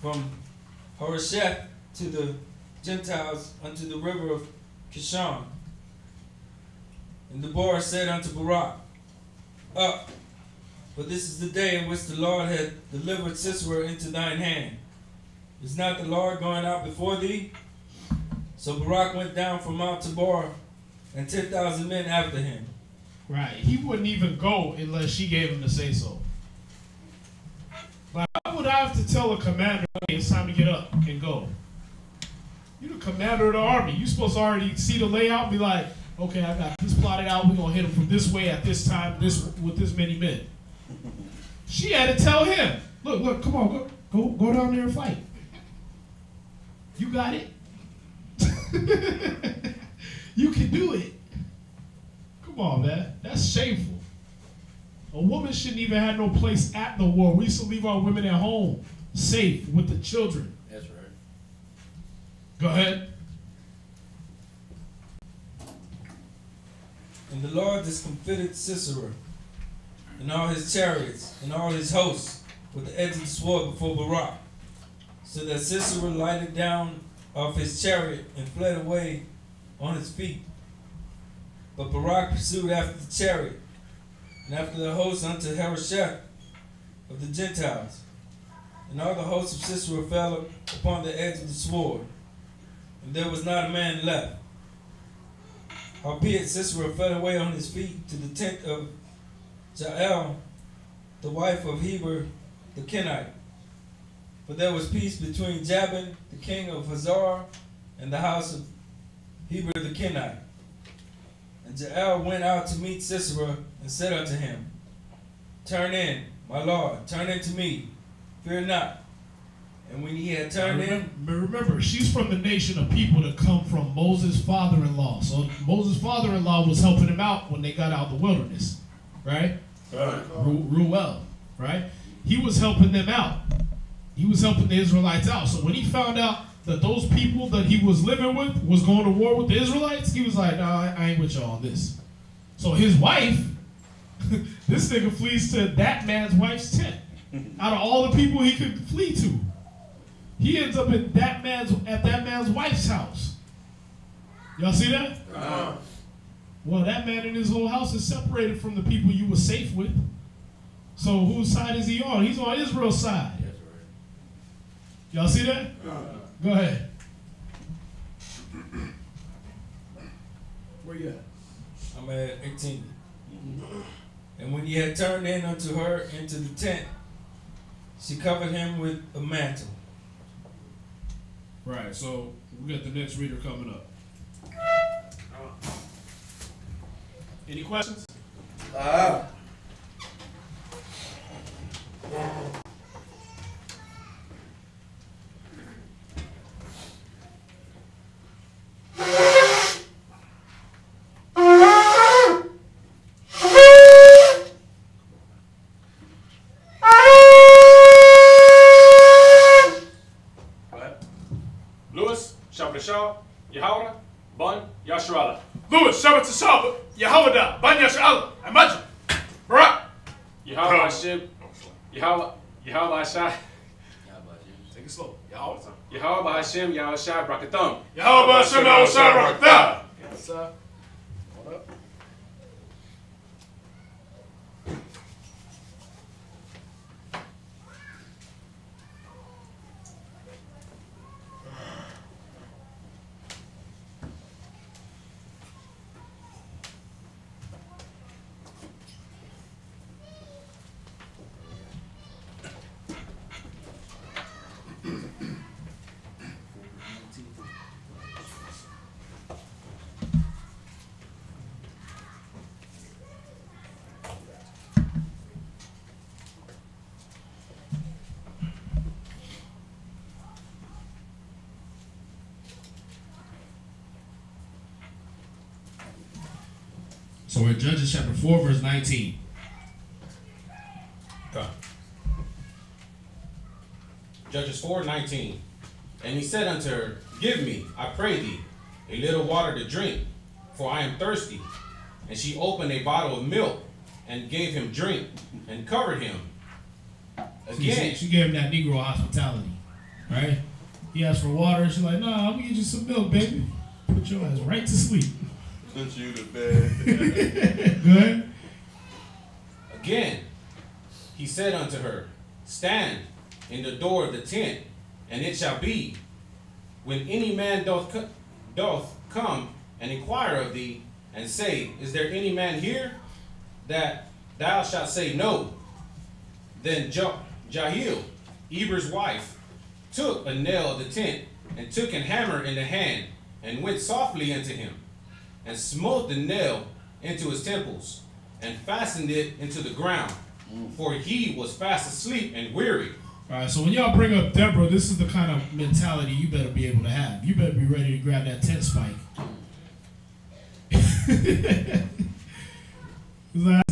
from Harosheth to the Gentiles unto the river of Kishon. And Deborah said unto Barak, Up, for this is the day in which the Lord had delivered Sisera into thine hand. Is not the Lord going out before thee? So Barak went down from Mount Tabor, and 10,000 men after him. Right. He wouldn't even go unless she gave him the say-so. But why would I have to tell a commander, hey, it's time to get up and go? You're the commander of the army. You're supposed to already see the layout and be like, okay, I got this plotted out. We're going to hit him from this way at this time, with this many men. She had to tell him, look, come on, go down there and fight. You got it. You can do it. Come on, man. That's shameful. A woman shouldn't even have no place at the war. We used to leave our women at home, safe with the children. That's right. Go ahead. And the Lord discomfited Sisera and all his chariots and all his hosts with the edge of the sword before Barak, so that Sisera lighted down off his chariot and fled away on his feet. But Barak pursued after the chariot and after the host unto Harosheth of the Gentiles. And all the hosts of Sisera fell upon the edge of the sword, and there was not a man left. Howbeit Sisera fled away on his feet to the tent of Jael, the wife of Heber the Kenite. For there was peace between Jabin, the king of Hazar, and the house of Heber the Kenite. And Jael went out to meet Sisera and said unto him, Turn in, my lord, turn in to me, fear not. And when he had turned in... Remember, she's from the nation of people that come from Moses' father-in-law. So Moses' father-in-law was helping him out when they got out of the wilderness, right? Ruel, right? He was helping them out. He was helping the Israelites out. So when he found out that those people that he was living with was going to war with the Israelites, he was like, nah, I ain't with y'all on this. So his wife, this nigga flees to that man's wife's tent. Out of all the people he could flee to, he ends up at that man's wife's house. Y'all see that? Well, that man in his whole house is separated from the people you were safe with. So whose side is he on? He's on Israel's side. That's right. Y'all see that? Go ahead. Where you at? I'm at 18. And when he had turned in unto her into the tent, she covered him with a mantle. Right, so we got the next reader coming up. Any questions? Lewis, Shabbat Shah, Yahweh, Ban, Yasharallah. Lewis, Shabbat Shah, Yahweh, Ban Yasharallah. Imagine. Barak. Yahweh Hashem. Yahweh Shai. Take it slow. Yahweh Hashem, Yahweh Shai, Brakatham. Yahweh Hashem, Yahweh Shai, Brakatham. Yes, sir. Hold up. So we're Judges chapter 4, verse 19. Okay. Judges 4:19. And he said unto her, Give me, I pray thee, a little water to drink, for I am thirsty. And she opened a bottle of milk and gave him drink and covered him. Again, She gave him that Negro hospitality, right? He asked for water. She's like, "Nah, I'm gonna get you some milk, baby. Put your ass right to sleep." Put you to bed. Good. Again, he said unto her, Stand in the door of the tent, and it shall be, when any man doth come and inquire of thee, and say, Is there any man here? That thou shalt say no. Then Jael, Eber's wife, took a nail of the tent, and took an hammer in the hand, and went softly unto him, and smote the nail into his temples, and fastened it into the ground, for he was fast asleep and weary. All right, so when y'all bring up Deborah, this is the kind of mentality you better be able to have. You better be ready to grab that tent spike.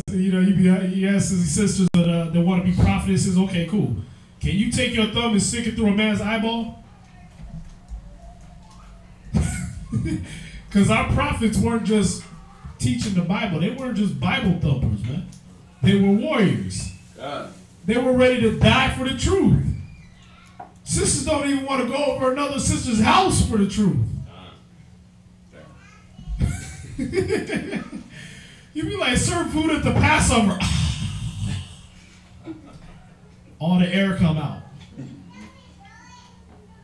You know, you ask his sisters that want to be prophetesses. Okay, cool. Can you take your thumb and stick it through a man's eyeball? Because our prophets weren't just teaching the Bible. They weren't just Bible thumpers, man. They were warriors. They were ready to die for the truth. Sisters don't even want to go over another sister's house for the truth. You be like, serve food at the Passover. All the air come out.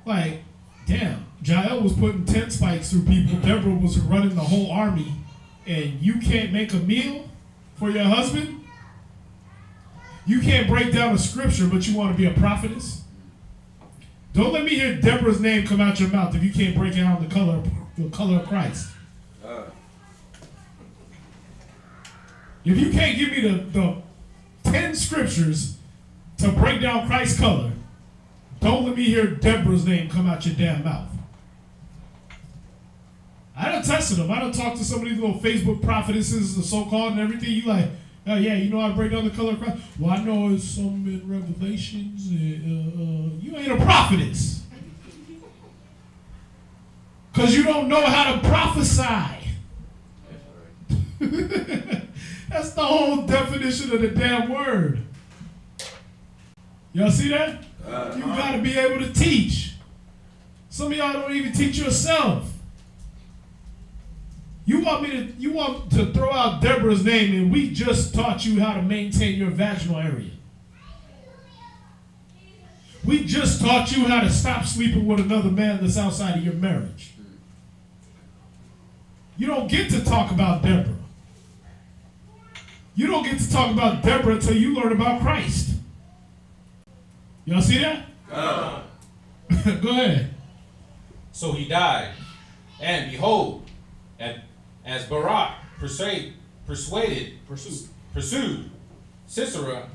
Like, damn, Jael was putting tent spikes through people. Deborah was running the whole army. And you can't make a meal for your husband? You can't break down a scripture, but you want to be a prophetess? Don't let me hear Deborah's name come out your mouth if you can't break down the color of Christ. If you can't give me the 10 scriptures to break down Christ's color, don't let me hear Deborah's name come out your damn mouth. I done tested them. I done talked to some of these little Facebook prophetesses, the so-called and everything. You like, oh yeah, you know how to break down the color of Christ? Well, I know it's some in Revelations. You ain't a prophetess. Because you don't know how to prophesy. That's the whole definition of the damn word. Y'all see that? You got to be able to teach. Some of y'all don't even teach yourself. You want to throw out Deborah's name, and we just taught you how to maintain your vaginal area. We just taught you how to stop sleeping with another man that's outside of your marriage. You don't get to talk about Deborah. You don't get to talk about Deborah until you learn about Christ. Y'all see that? Go ahead. So he died, and behold, as Barak pursued Sisera,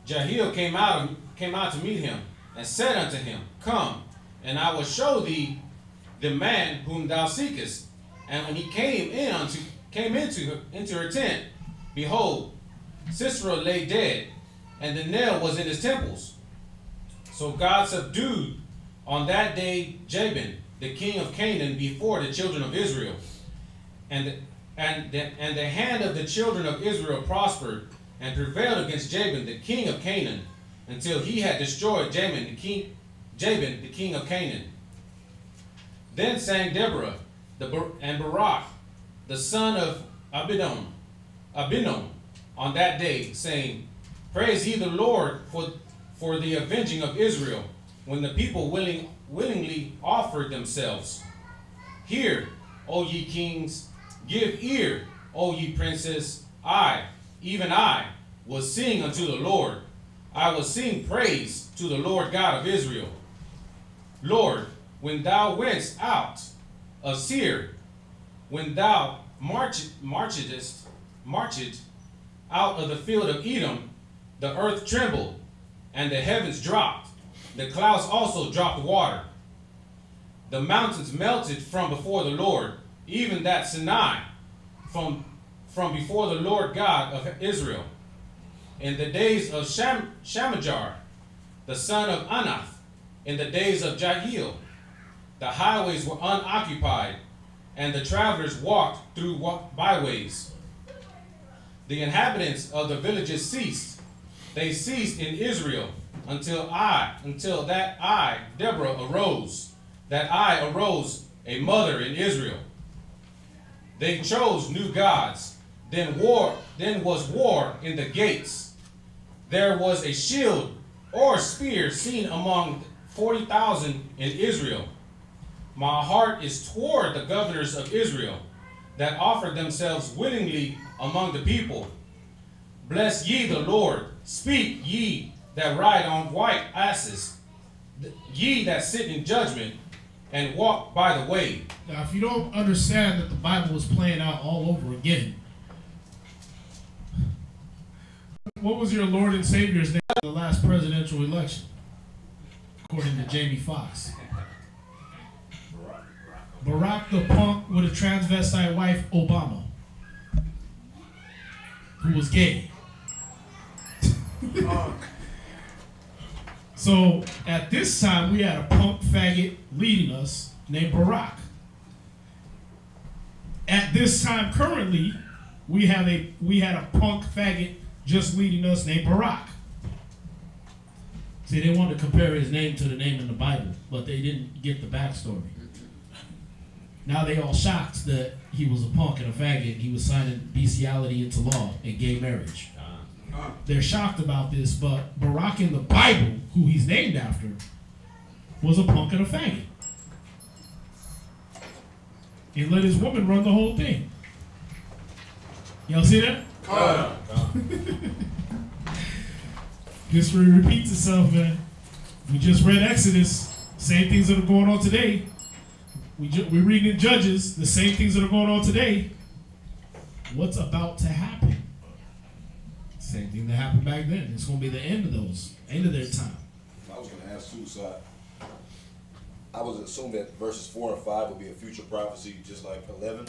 Jael came out to meet him, and said unto him, Come, and I will show thee the man whom thou seekest. And when he came into her tent, behold, Sisera lay dead, and the nail was in his temples. So God subdued on that day Jabin, the king of Canaan, before the children of Israel. And the hand of the children of Israel prospered and prevailed against Jabin, the king of Canaan, until he had destroyed Jabin, the king of Canaan. Then sang Deborah and Barak, the son of Abinom, on that day, saying, Praise ye the Lord for the avenging of Israel, when the people willingly offered themselves. Hear, O ye kings, give ear, O ye princes. I, even I, will sing unto the Lord. I will sing praise to the Lord God of Israel. Lord, when thou wentest out of Seir, when thou marchedest out of the field of Edom, the earth trembled, and the heavens dropped. The clouds also dropped water. The mountains melted from before the Lord, even that Sinai, from before the Lord God of Israel. In the days of Shamajar, the son of Anath, in the days of Jael, the highways were unoccupied, and the travelers walked through byways. The inhabitants of the villages ceased. They ceased in Israel until that I, Deborah, arose, a mother in Israel. They chose new gods. Then was war in the gates. There was a shield or spear seen among 40,000 in Israel. My heart is toward the governors of Israel, that offer themselves willingly among the people. Bless ye the Lord. Speak ye that ride on white asses, ye that sit in judgment and walk by the way. Now, if you don't understand that the Bible was playing out all over again, what was your Lord and Savior's name in the last presidential election, according to Jamie Foxx? Barack the punk with a transvestite wife, Obama, who was gay. So at this time, we had a punk faggot leading us named Barak. At this time, currently, we had a punk faggot just leading us named Barak. See, they wanted to compare his name to the name in the Bible, but they didn't get the backstory. Now they all shocked that he was a punk and a faggot. He was signing bestiality into law and gay marriage. They're shocked about this, but Barak in the Bible, who he's named after, was a punk and a faggot. He let his woman run the whole thing. Y'all see that? History repeats itself, man. We just read Exodus. Same things that are going on today. We're reading in Judges. The same things that are going on today. What's about to happen? Same thing that happened back then. It's going to be the end of their time. I was going to ask too, so I was assuming that verses 4 and 5 would be a future prophecy, just like 11.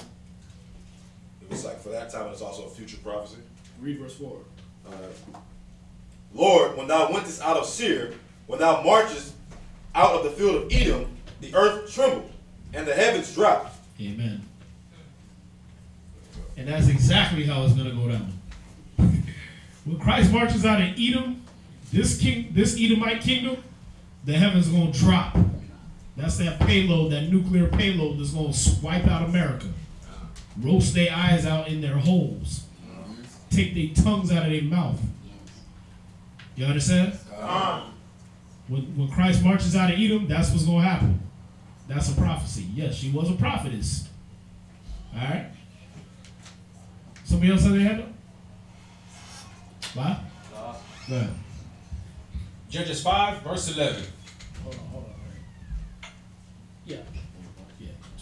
It was like for that time, it's also a future prophecy. Read verse 4. Lord, when thou wentest out of Seir, when thou marchest out of the field of Edom, the earth trembled, and the heavens dropped. Amen. And that's exactly how it's going to go down. When Christ marches out of Edom, This Edomite kingdom, the heavens gonna drop. That's that payload, that nuclear payload that's gonna wipe out America. Roast their eyes out in their holes. Take their tongues out of their mouth. You understand? When Christ marches out of Edom, that's what's gonna happen. That's a prophecy. Yes, she was a prophetess. All right. Somebody else have their hand up? What? Go ahead. Judges 5, verse 11. Hold on. Yeah,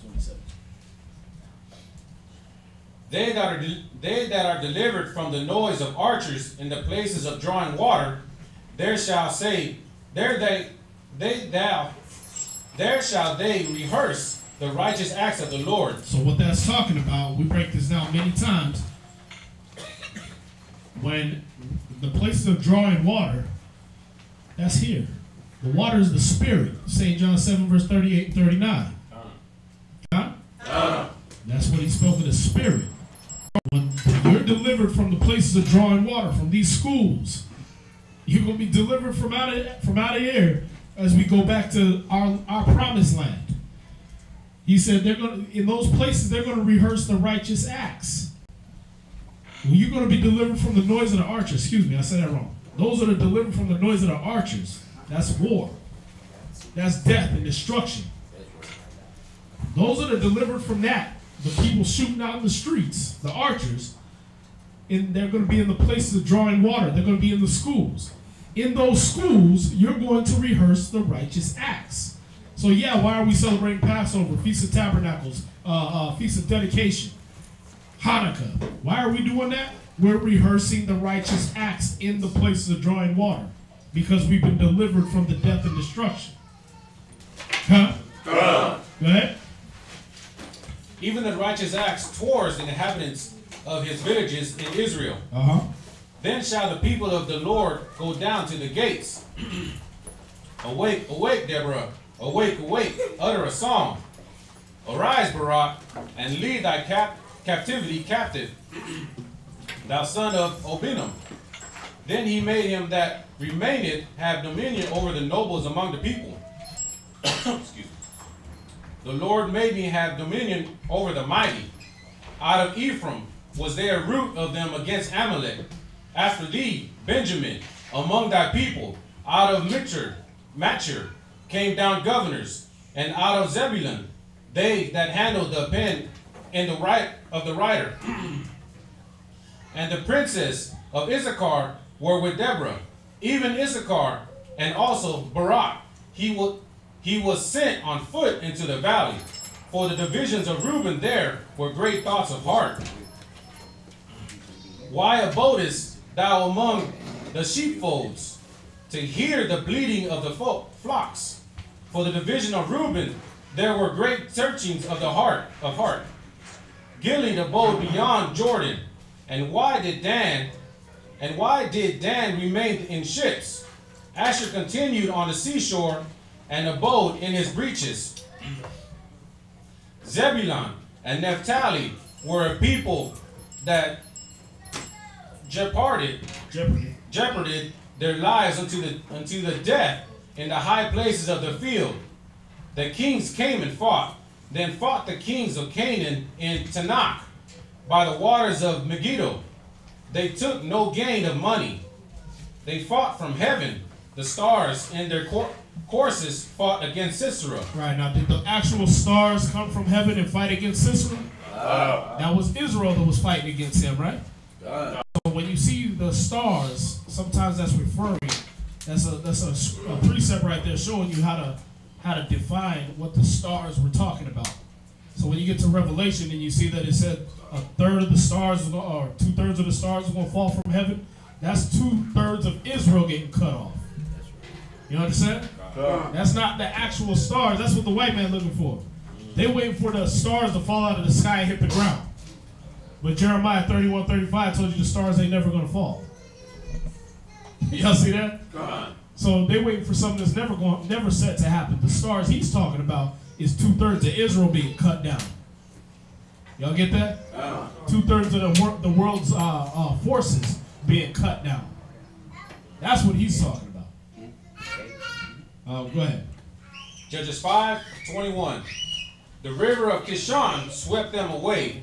27. They that are delivered from the noise of archers in the places of drawing water, there shall they rehearse the righteous acts of the Lord. So what that's talking about, we break this down many times. When the places of drawing water, that's here. The water is the spirit. St. John 7, verse 38 and 39. That's what he spoke of the spirit. When you're delivered from the places of drawing water, from these schools, you're going to be delivered from out of here as we go back to our promised land. He said in those places they're going to rehearse the righteous acts. Well, you're going to be delivered from the noise of the archers. Excuse me, I said that wrong. Those that are delivered from the noise of the archers, that's war. That's death and destruction. Those that are delivered from that, the people shooting out in the streets, the archers, and they're going to be in the places of drawing water. They're going to be in the schools. In those schools, you're going to rehearse the righteous acts. So yeah, why are we celebrating Passover, Feast of Tabernacles, Feast of Dedication, Hanukkah? Why are we doing that? We're rehearsing the righteous acts in the places of drawing water because we've been delivered from the death and destruction. Go ahead. Even the righteous acts towards the inhabitants of his villages in Israel. Then shall the people of the Lord go down to the gates. Awake, awake, Deborah. Awake, awake, utter a song. Arise, Barak, and lead thy captivity captive, thou son of Obinum. Then he made him that remaineth have dominion over the nobles among the people. Excuse me. The Lord made me have dominion over the mighty. Out of Ephraim was there a root of them against Amalek. After thee, Benjamin, among thy people, out of Machir came down governors, and out of Zebulun, they that handled the pen in the right of the writer. And the princes of Issachar were with Deborah, even Issachar, and also Barak. He was sent on foot into the valley. For the divisions of Reuben there were great thoughts of heart. Why abodest thou among the sheepfolds, to hear the bleating of the flocks? For the division of Reuben there were great searchings of the heart. Gilead abode beyond Jordan. And why did Dan remain in ships? Asher continued on the seashore and abode in his breaches. Zebulun and Naphtali were a people that jeoparded their lives unto the death in the high places of the field. The kings came and fought. Then fought the kings of Canaan in Tanakh by the waters of Megiddo. They took no gain of money. They fought from heaven. The stars in their courses fought against Sisera. Right, now did the actual stars come from heaven and fight against Sisera? That was Israel that was fighting against him, right? So when you see the stars, sometimes that's referring, that's a precept right there showing you how to define what the stars were talking about. So when you get to Revelation and you see that it said a third of the stars or 2/3 of the stars are going to fall from heaven, that's 2/3 of Israel getting cut off. You understand? That's not the actual stars. That's what the white man looking for. They're waiting for the stars to fall out of the sky and hit the ground. But Jeremiah 31:35 told you the stars ain't never going to fall. Y'all see that? So they're waiting for something that's never set to happen. The stars he's talking about is 2/3 of Israel being cut down. Y'all get that? 2/3 of the world's forces being cut down. That's what he's talking about. Go ahead. Judges 5:21. The river of Kishon swept them away.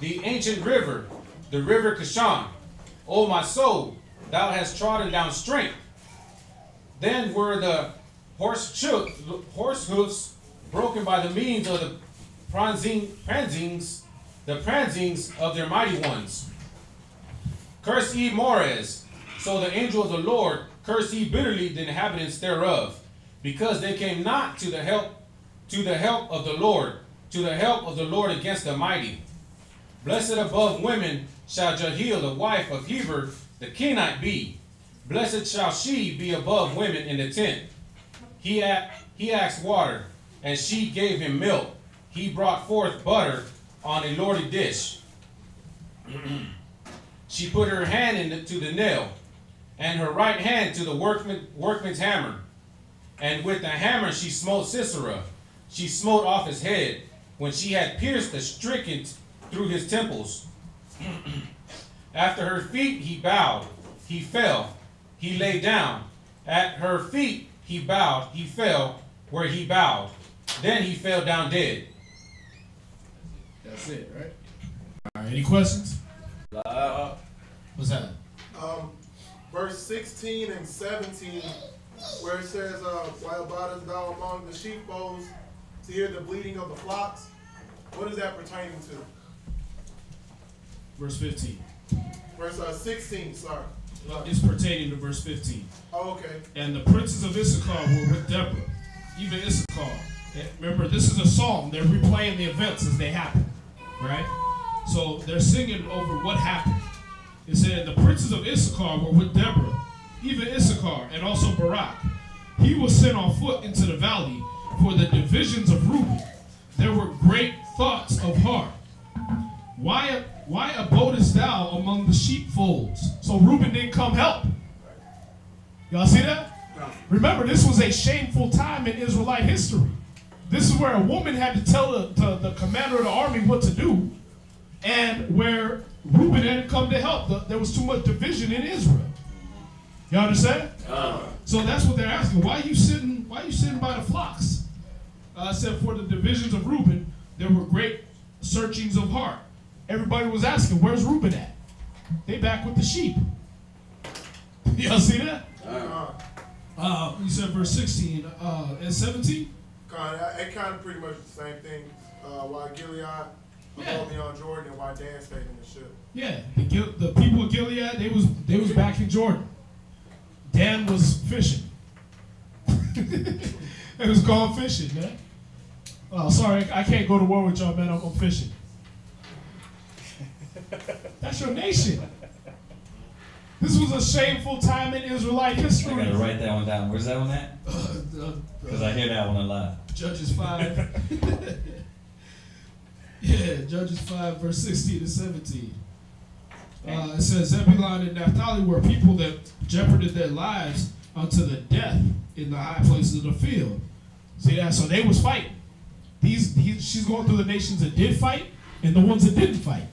The ancient river, the river Kishon. O my soul, thou hast trodden down strength. Then were the horse hoofs broken by the means of the pransings of their mighty ones. Curse ye Mores, so the angel of the Lord, curse ye bitterly the inhabitants thereof, because they came not to the help of the Lord, against the mighty. Blessed above women shall Jael, the wife of Heber the Kenite, be. Blessed shall she be above women in the tent. He asked water, and she gave him milk. He brought forth butter on a lordly dish. She put her hand to the nail, and her right hand to the workman's hammer. And with the hammer she smote Sisera. She smote off his head, when she had pierced the stricken through his temples. After her feet he bowed, he fell, he lay down. At her feet he bowed, he fell where he bowed. Then he fell down dead. That's it, right? All right, any questions? What's that? Verse 16 and 17, where it says, why abidest thou among the sheepfolds to hear the bleating of the flocks? What is that pertaining to? Verse 15. Verse 16, sorry. It's pertaining to verse 15. Oh, okay. And the princes of Issachar were with Deborah, even Issachar. Remember, this is a psalm. They're replaying the events as they happen, right? So they're singing over what happened. It said, the princes of Issachar were with Deborah, even Issachar, and also Barak. He was sent on foot into the valley for the divisions of Reuben. There were great thoughts of heart. Why abodest thou among the sheepfolds? So Reuben didn't come help. Y'all see that? Remember, this was a shameful time in Israelite history. This is where a woman had to tell the commander of the army what to do, and where Reuben didn't come to help. There was too much division in Israel. You understand? So that's what they're asking. Why are you sitting by the flocks? I said, for the divisions of Reuben, there were great searchings of heart. Everybody was asking, where's Reuben at? They back with the sheep. Y'all see that? You said verse 16 and 17? It kind of pretty much the same thing. Why Gilead abode beyond Jordan, and why Dan stayed in the ship. Yeah, the people of Gilead, they was back in Jordan. Dan was fishing. They was gone fishing, man. Oh, sorry, I can't go to war with y'all, man. I'm fishing. That's your nation. This was a shameful time in Israelite history. I gotta write that one down. Where's that one at? Because I hear that one a lot. Judges 5. Yeah, Judges 5, verse 16 to 17. It says, Zebulun and Naphtali were people that jeoparded their lives unto the death in the high places of the field. See that? So they was fighting. She's going through the nations that did fight and the ones that didn't fight.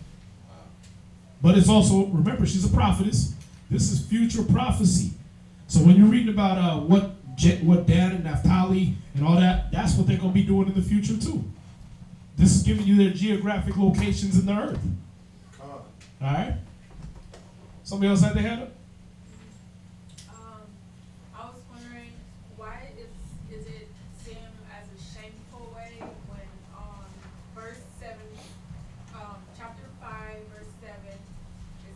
But it's also, remember, she's a prophetess. This is future prophecy. So when you're reading about what Dan and Naphtali and all that, that's what they're going to be doing in the future too. This is giving you their geographic locations in the earth. All right? Somebody else had their hand up? I was wondering, why is it seen as a shameful way when verse 7, chapter 5, verse 7, it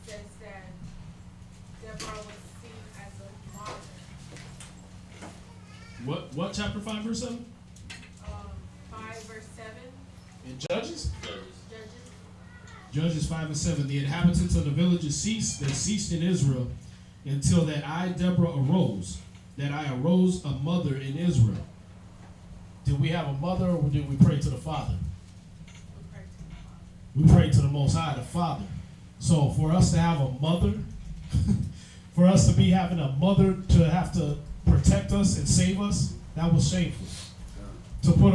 says that Deborah was seen as a martyr. What chapter 5, verse 7? 5, verse 7. In Judges? Judges 5 and 7. The inhabitants of the villages ceased. They ceased in Israel until that I, Deborah, arose. That I arose a mother in Israel. Did we have a mother, or did we pray to the Father? We prayed to the Most High, the Father. So for us to have a mother, for us to be having a mother to have to protect us and save us, that was shameful. To put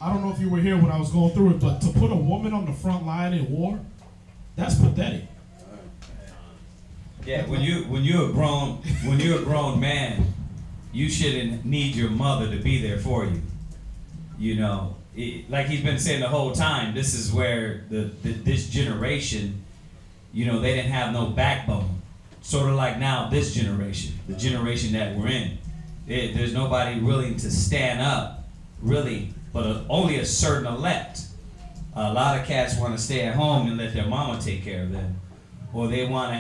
I don't know if you were here when I was going through it, but to put a woman on the front line in war, that's pathetic. Yeah, when you're a grown man, you shouldn't need your mother to be there for you. You know, like he's been saying the whole time. This is where this generation, you know, they didn't have no backbone. Sort of like now this generation, the generation that we're in, there's nobody willing to stand up, really, but only a certain elect. A lot of cats want to stay at home and let their mama take care of them, or they want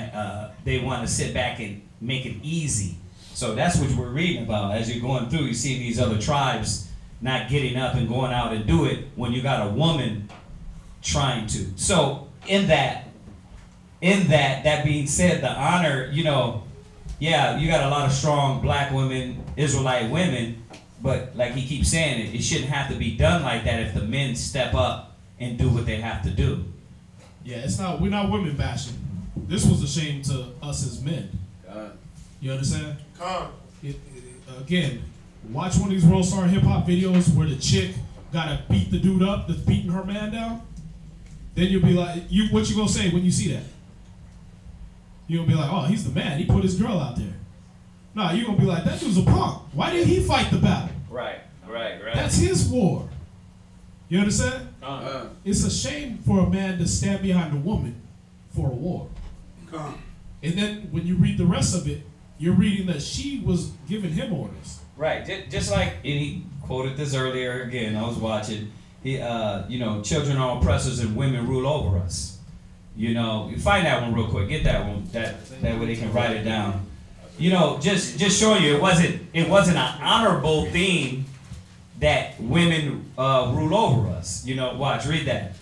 to sit back and make it easy. So that's what we're reading about as you're going through. You see these other tribes not getting up and going out and do it when you got a woman trying to. So in that being said, the honor, you know, yeah, you got a lot of strong black women, Israelite women, but like he keeps saying, it shouldn't have to be done like that if the men step up and do what they have to do. Yeah, we're not women bashing. This was a shame to us as men. You understand? Again, watch one of these World Star Hip Hop videos where the chick gotta beat the dude up that's beating her man down. Then you'll be like, what you gonna say when you see that? You're gonna be like, oh, he's the man. He put his girl out there. No, you're gonna be like, that dude's a punk. Why didn't he fight the battle? Right. That's his war. You understand? It's a shame for a man to stand behind a woman for a war. And then when you read the rest of it, you're reading that she was giving him orders. Right. Just like, and he quoted this earlier again, I was watching, you know, children are oppressors and women rule over us. You know, you find that one real quick. Get that one. That way they can write it down. You know, just showing you it wasn't an honorable thing that women rule over us. You know, watch, read that.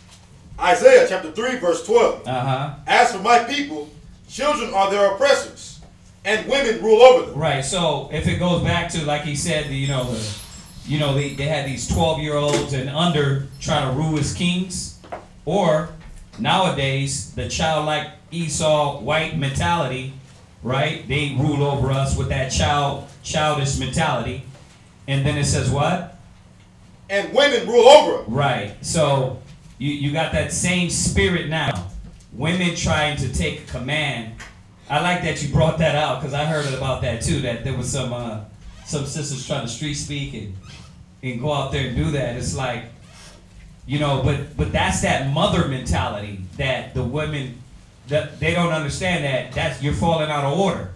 Isaiah chapter 3, verse 12. Uh-huh. As for my people, children are their oppressors, and women rule over them. Right. So if it goes back to, like he said, they had these 12-year-olds and under trying to rule as kings, or nowadays the childlike Esau white mentality, right? They rule over us with that childish mentality, and then it says what? And women rule over them. Right. So you got that same spirit now. Women trying to take command. I like that you brought that out because I heard about that too. That there was some sisters trying to street speak and go out there and do that. It's like, you know, but that's that mother mentality that the women, that they don't understand that's you're falling out of order.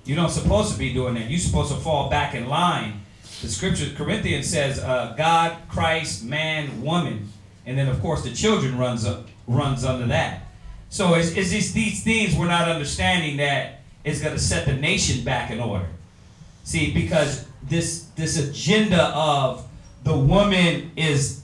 You're not supposed to be doing that. You're supposed to fall back in line. The scripture, Corinthians says, God, Christ, man, woman, and then of course the children runs under that. So it's these things we're not understanding that is going to set the nation back in order. See, because this agenda of the woman is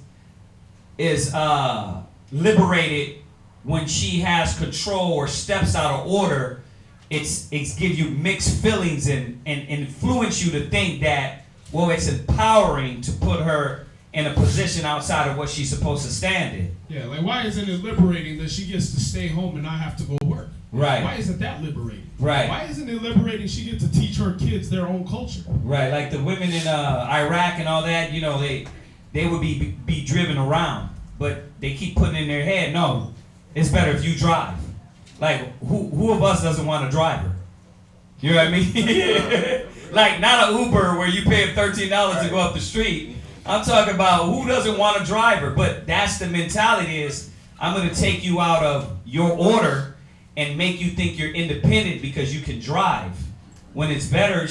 liberated when she has control or steps out of order. It's give you mixed feelings and influence you to think that, well, it's empowering to put her in a position outside of what she's supposed to stand in. Yeah, like why isn't it liberating that she gets to stay home and not have to go work? Right. Why isn't that liberating? Right. Why isn't it liberating she gets to teach her kids their own culture? Right, like the women in Iraq and all that, you know, they would be driven around, but they keep putting in their head, no, it's better if you drive. Like, who of us doesn't want a driver? You know what I mean? Like, not an Uber where you pay $13 to go up the street. I'm talking about who doesn't want a driver, but that's the mentality is, I'm going to take you out of your order and make you think you're independent because you can drive. When it's better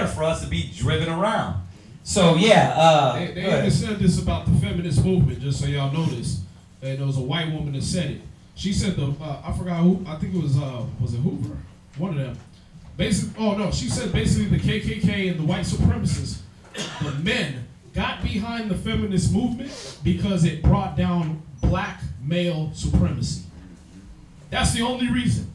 for us to be driven around. So, yeah. They even said this about the feminist movement, just so y'all know this. And there was a white woman that said it. She said I forgot who, I think it was it Hoover? One of them. She said basically the KKK and the white supremacists, the men got behind the feminist movement because it brought down black male supremacy. That's the only reason.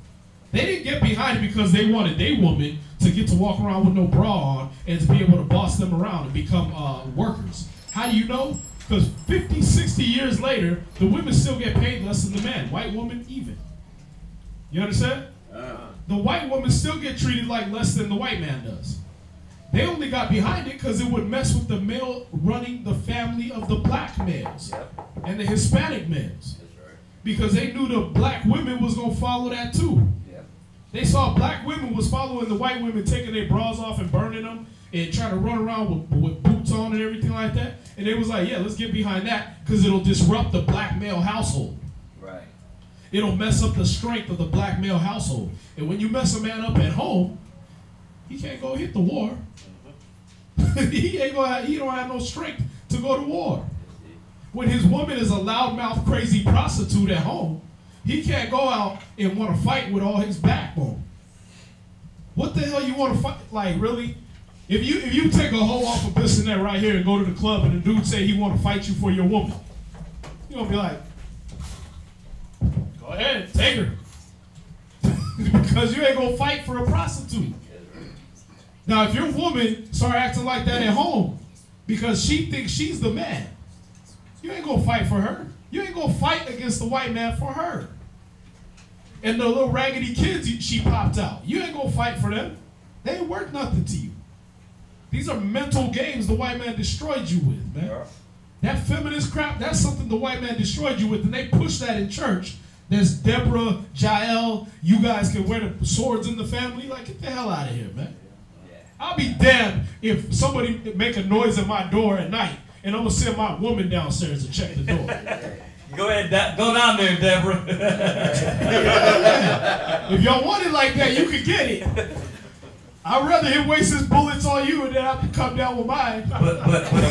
They didn't get behind it because they wanted their woman to get to walk around with no bra on and to be able to boss them around and become workers. How do you know? Because 50, 60 years later, the women still get paid less than the men. White woman even. You understand? The white women still get treated like less than the white man does. They only got behind it because it would mess with the male running the family of the black males and the Hispanic males. Because they knew the black women was going to follow that too. They saw black women was following the white women, taking their bras off and burning them and trying to run around with boots on and everything like that. And they was like, yeah, let's get behind that because it'll disrupt the black male household. Right. It'll mess up the strength of the black male household. And when you mess a man up at home, he can't go hit the war. He don't have no strength to go to war. When his woman is a loudmouth, crazy prostitute at home, he can't go out and want to fight with all his backbone. What the hell you want to fight? Like, really? If you take a hoe off of this and that right here and go to the club and the dude say he want to fight you for your woman, you're going to be like, go ahead, take her. Because you ain't going to fight for a prostitute. Now, if your woman start acting like that at home because she thinks she's the man, you ain't going to fight for her. You ain't going to fight against the white man for her. And the little raggedy kids she popped out, you ain't going to fight for them. They ain't worth nothing to you. These are mental games the white man destroyed you with, man. Yeah. That feminist crap, that's something the white man destroyed you with, and they push that in church. There's Deborah, Jael, you guys can wear the swords in the family. Like, get the hell out of here, man. Yeah. I'll be damned if somebody make a noise at my door at night and I'm going to send my woman downstairs to check the door. Go ahead, go down there, Deborah. If y'all want it like that, you can get it. I'd rather him waste his bullets on you and then have to come down with mine. But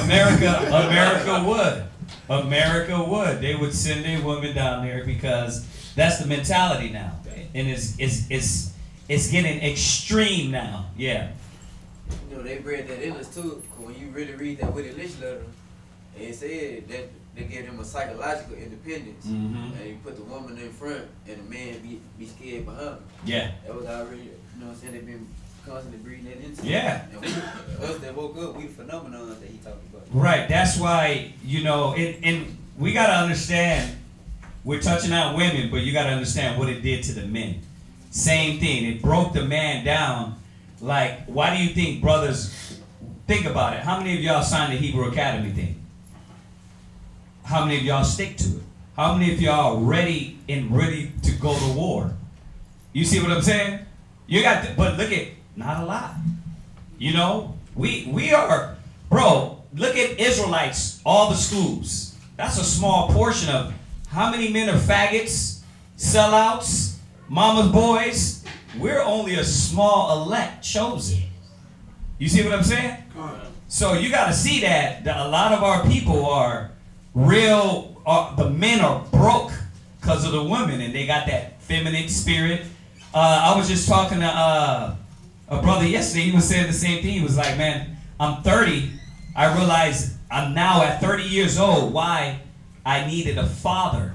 America would. America would. They would send their women down there because that's the mentality now. And it's getting extreme now. Yeah. You know, they read that in us too. When you really read that Willie Lynch letter, it said that they gave him a psychological independence. And you put the woman in front and the man be scared behind. Yeah. That was already, you know what I'm saying, they've been constantly breeding that into Yeah. And us that woke up, we the phenomenon that he talked about. Right. That's why, you know, and we got to understand, we're touching on women, but you got to understand what it did to the men. Same thing. It broke the man down. Like, why do you think brothers, think about it. How many of y'all signed the Hebrew Academy thing? How many of y'all stick to it? How many of y'all ready to go to war? You see what I'm saying? You got, but look at, not a lot. You know, we are, bro, look at Israelites, all the schools. That's a small portion of how many men are faggots, sellouts, mama's boys. We're only a small elect chosen. You see what I'm saying? So you got to see that a lot of our people are real, the men are broke because of the women, and they got that feminine spirit. I was just talking to a brother yesterday. He was saying the same thing. He was like, man, I'm 30. I realized I'm now at 30 years old why I needed a father.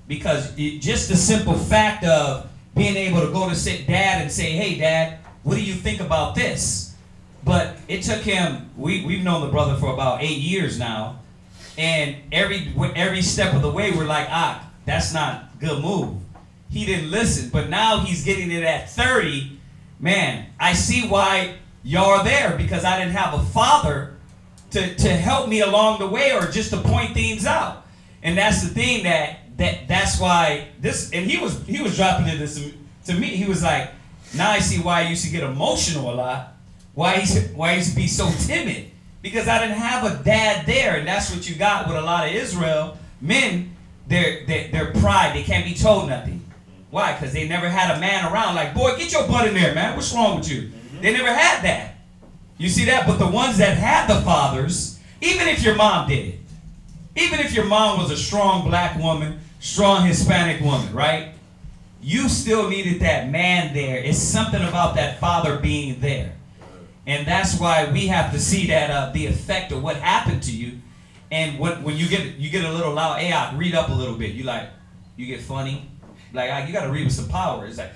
Because just the simple fact of being able to go to sit dad and say, hey, dad, what do you think about this? But it took him, we've known the brother for about 8 years now. And every step of the way, we're like, that's not a good move. He didn't listen, but now he's getting it at 30. Man, I see why y'all are there, because I didn't have a father to help me along the way or just to point things out. And that's the thing that's why this, and he was dropping it to me. He was like, now I see why I used to get emotional a lot. Why I used to be so timid, because I didn't have a dad there. And that's what you got with a lot of Israel men. Their pride, they can't be told nothing. Why? Because they never had a man around. Like, boy, get your butt in there, man. What's wrong with you? They never had that. You see that? But the ones that had the fathers, even if your mom did it, even if your mom was a strong black woman, strong Hispanic woman, right? You still needed that man there. It's something about that father being there. And that's why we have to see that the effect of what happened to you. And when you get a little loud, hey, read up a little bit. You get funny. Like, you got to read with some power. It's like,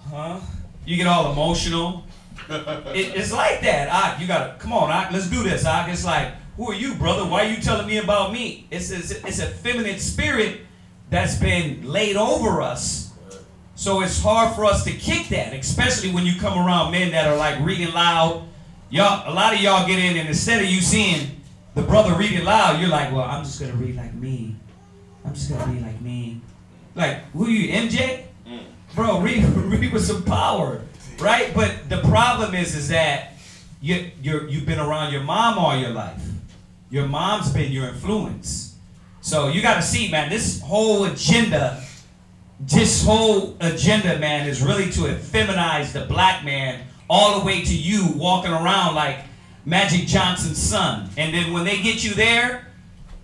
huh? You get all emotional. It's like that. You got to, come on, let's do this. It's like, who are you, brother? Why are you telling me about me? It's a feminine spirit that's been laid over us. So it's hard for us to kick that, especially when you come around men that are like reading loud. A lot of y'all get in, and instead of you seeing the brother reading loud, you're like, well, I'm just going to read like me. I'm just going to read like me. Like, who are you, MJ? Bro, read with some power, right? But the problem is that you've been around your mom all your life. Your mom's been your influence. So you got to see, man, this whole agenda, man, is really to feminize the black man all the way to you walking around like Magic Johnson's son. And then when they get you there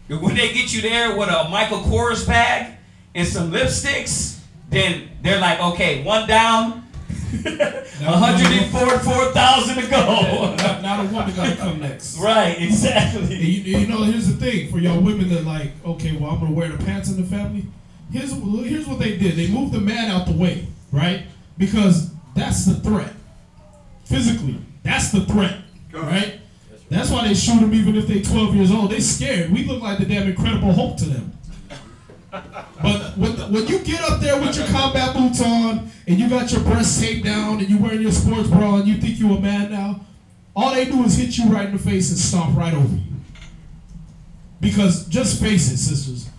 with a Michael Kors bag and some lipsticks, then they're like, okay, one down, 104,000 to go. Now the woman got to come next. Right, exactly. You know, here's the thing for y'all women that like, okay, well, I'm going to wear the pants in the family. Here's what they did. They moved the man out the way, right? Because that's the threat. Physically, that's the threat, right? That's why they shoot them even if they're 12 years old. They scared. We look like the damn Incredible Hulk to them. But when you get up there with your combat boots on and you got your breasts taped down and you're wearing your sports bra and you think you're a man now, all they do is hit you right in the face and stomp right over you. Because just face it, sisters.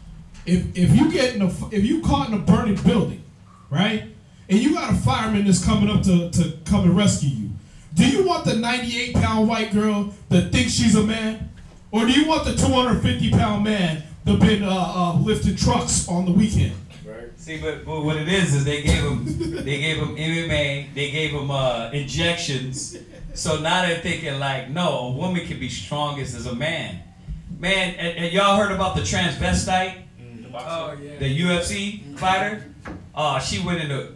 If you caught in a burning building, right, and you got a fireman that's coming up to come and rescue you, do you want the 98-pound white girl that thinks she's a man, or do you want the 250-pound man that been lifting trucks on the weekend? Right. See, but what it is they gave him MMA, they gave him injections, so now they're thinking like, no, a woman can be strongest as a man. Man, and y'all heard about the transvestite? Oh, yeah. The UFC fighter? She went into,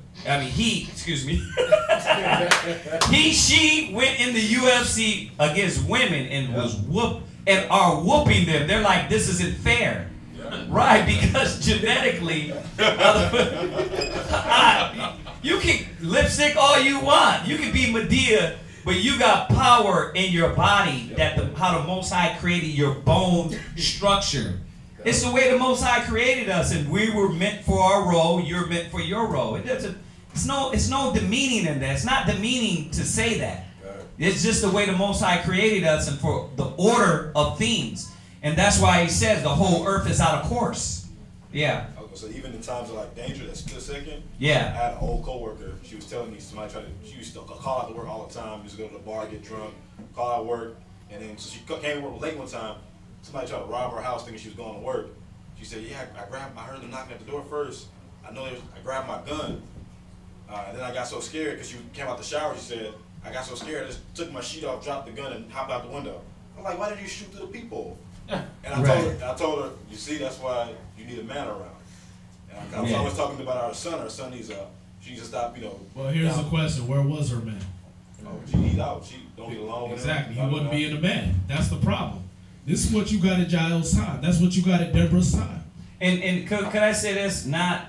she went in the UFC against women and was are whooping them. They're like, this isn't fair. Yeah. Right, because genetically, you can lipstick all you want. You can be Medea, but you got power in your body that how the Most High created your bone structure. It's the way the Most High created us, and we were meant for our role. You're meant for your role. It's no demeaning in that. It's not demeaning to say that. It's just the way the Most High created us and for the order of things. And that's why he says the whole earth is out of course. Yeah. Okay, so even in times of like danger, that split second. Yeah. I had an old coworker. She was telling me she used to call out to work all the time. Used to go to the bar, get drunk, call out work, and then so she came to work late one time. Somebody tried to rob her house thinking she was going to work. She said, "Yeah, I heard them knocking at the door first. I grabbed my gun, and then I got so scared because she came out the shower. She said, I got so scared, I just took my sheet off, dropped the gun, and hopped out the window. I'm like, why did you shoot through the peephole? And I told her, you see, that's why you need a man around. And I was always talking about our son. Our son needs she needs to stop, Well, here's the question: where was her man? Oh, she need out. She don't get along with him. Exactly. He wasn't being a man. That's the problem. This is what you got at Jael's time. That's what you got at Deborah's time. And could I say this?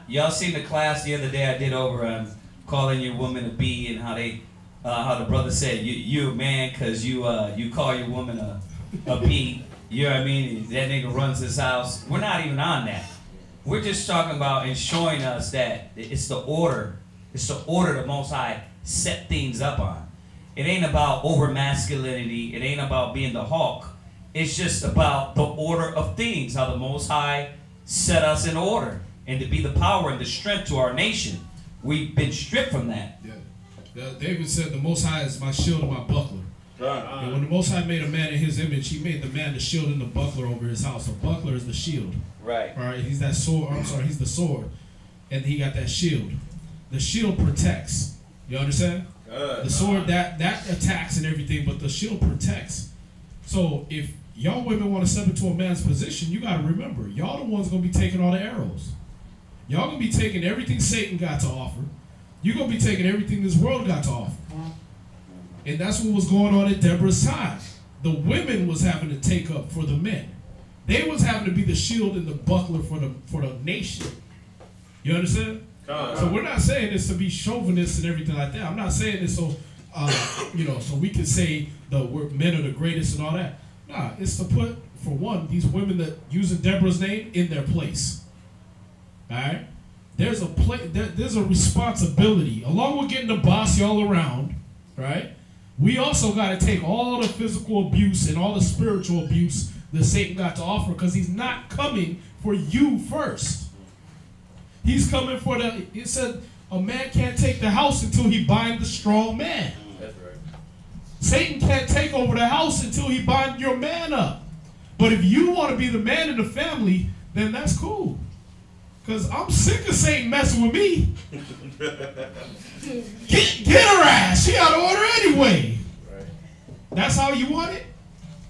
Y'all seen the class the other day I did over calling your woman a B and how the brother said you a man because you call your woman a B. You know what I mean? That nigga runs his house. We're not even on that. We're just talking about and showing us that it's the order. It's the order the Most High set things up on. It ain't about over masculinity. It ain't about being the Hulk. It's just about the order of things, how the Most High set us in order, and to be the power and the strength to our nation. We've been stripped from that. Yeah. David said, the Most High is my shield and my buckler. And when the Most High made a man in his image, he made the man the shield and the buckler over his house. The buckler is the shield. Right. All right. He's that sword. He's the sword. And he got that shield. The shield protects. You understand? The sword that attacks and everything, but the shield protects. So if y'all women want to step into a man's position, you got to remember, y'all the ones going to be taking all the arrows. Y'all going to be taking everything Satan got to offer. You're going to be taking everything this world got to offer. And that's what was going on at Deborah's time. The women was having to take up for the men. They was having to be the shield and the buckler for the nation. You understand? So we're not saying this to be chauvinist and everything like that. I'm not saying this so so we can say men are the greatest and all that. Nah, it's to put, for one, these women that using Deborah's name in their place. All right? There's a responsibility, along with getting the boss y'all around, right? We also got to take all the physical abuse and all the spiritual abuse that Satan got to offer, because he's not coming for you first. He's coming for it said, A man can't take the house until he bind the strong man. That's right. Satan can't take over the house until he bind your man up. But if you want to be the man in the family, then that's cool. Because I'm sick of Satan messing with me. Get her ass. She out of order anyway. Right. That's how you want it?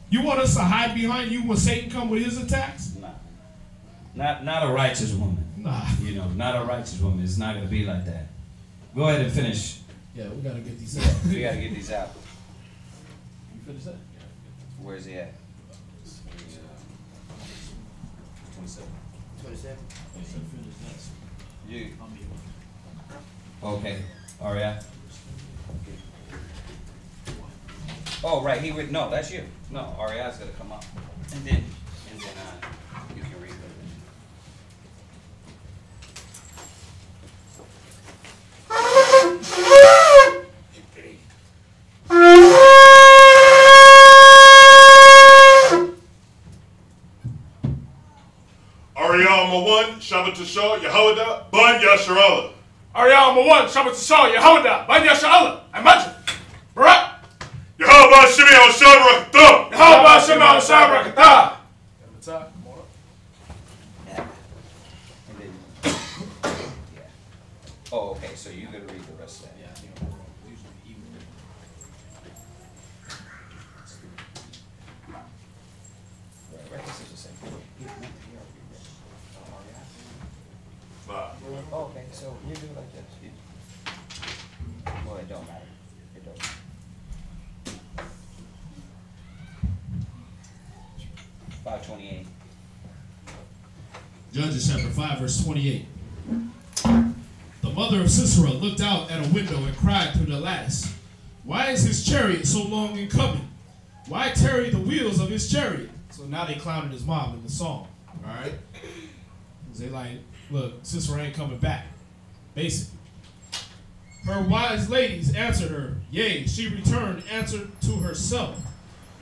You want us to hide behind you when Satan come with his attacks? Nah. Not a righteous woman. Nah. You know, not a righteous woman. It's not going to be like that. Go ahead and finish. Yeah, we got to get these out. We gotta get these out. You finish that? Where's he at? 27. You. Okay. Aria. Oh, right. He would. No, that's you. No, Aria's gonna come up, and then you can read it. Ariama 1, Shabbat Tashah, Yehoiada, Bun Yasharallah. Ariama 1, Shabbat Tashah, Yehoiada, Ban Yasharallah, Imagine. Barak. Yehovah Shemi al-Shad Rakatah. Yehovah Shemi al-Shad Rakatah. Oh, okay. So you're gonna read the rest of that. Yeah. Right. This is the same. Oh, okay. So you do it like this. Well, it don't matter. It don't. 5:28. Judges chapter 5, verse 28. The mother of Sisera looked out at a window and cried through the lattice, "Why is his chariot so long in coming? Why tarry the wheels of his chariot?" So now they clowned his mom in the song. All right? They like, look, Sisera ain't coming back. Basically. Her wise ladies answered her, yea, she returned, answered to herself.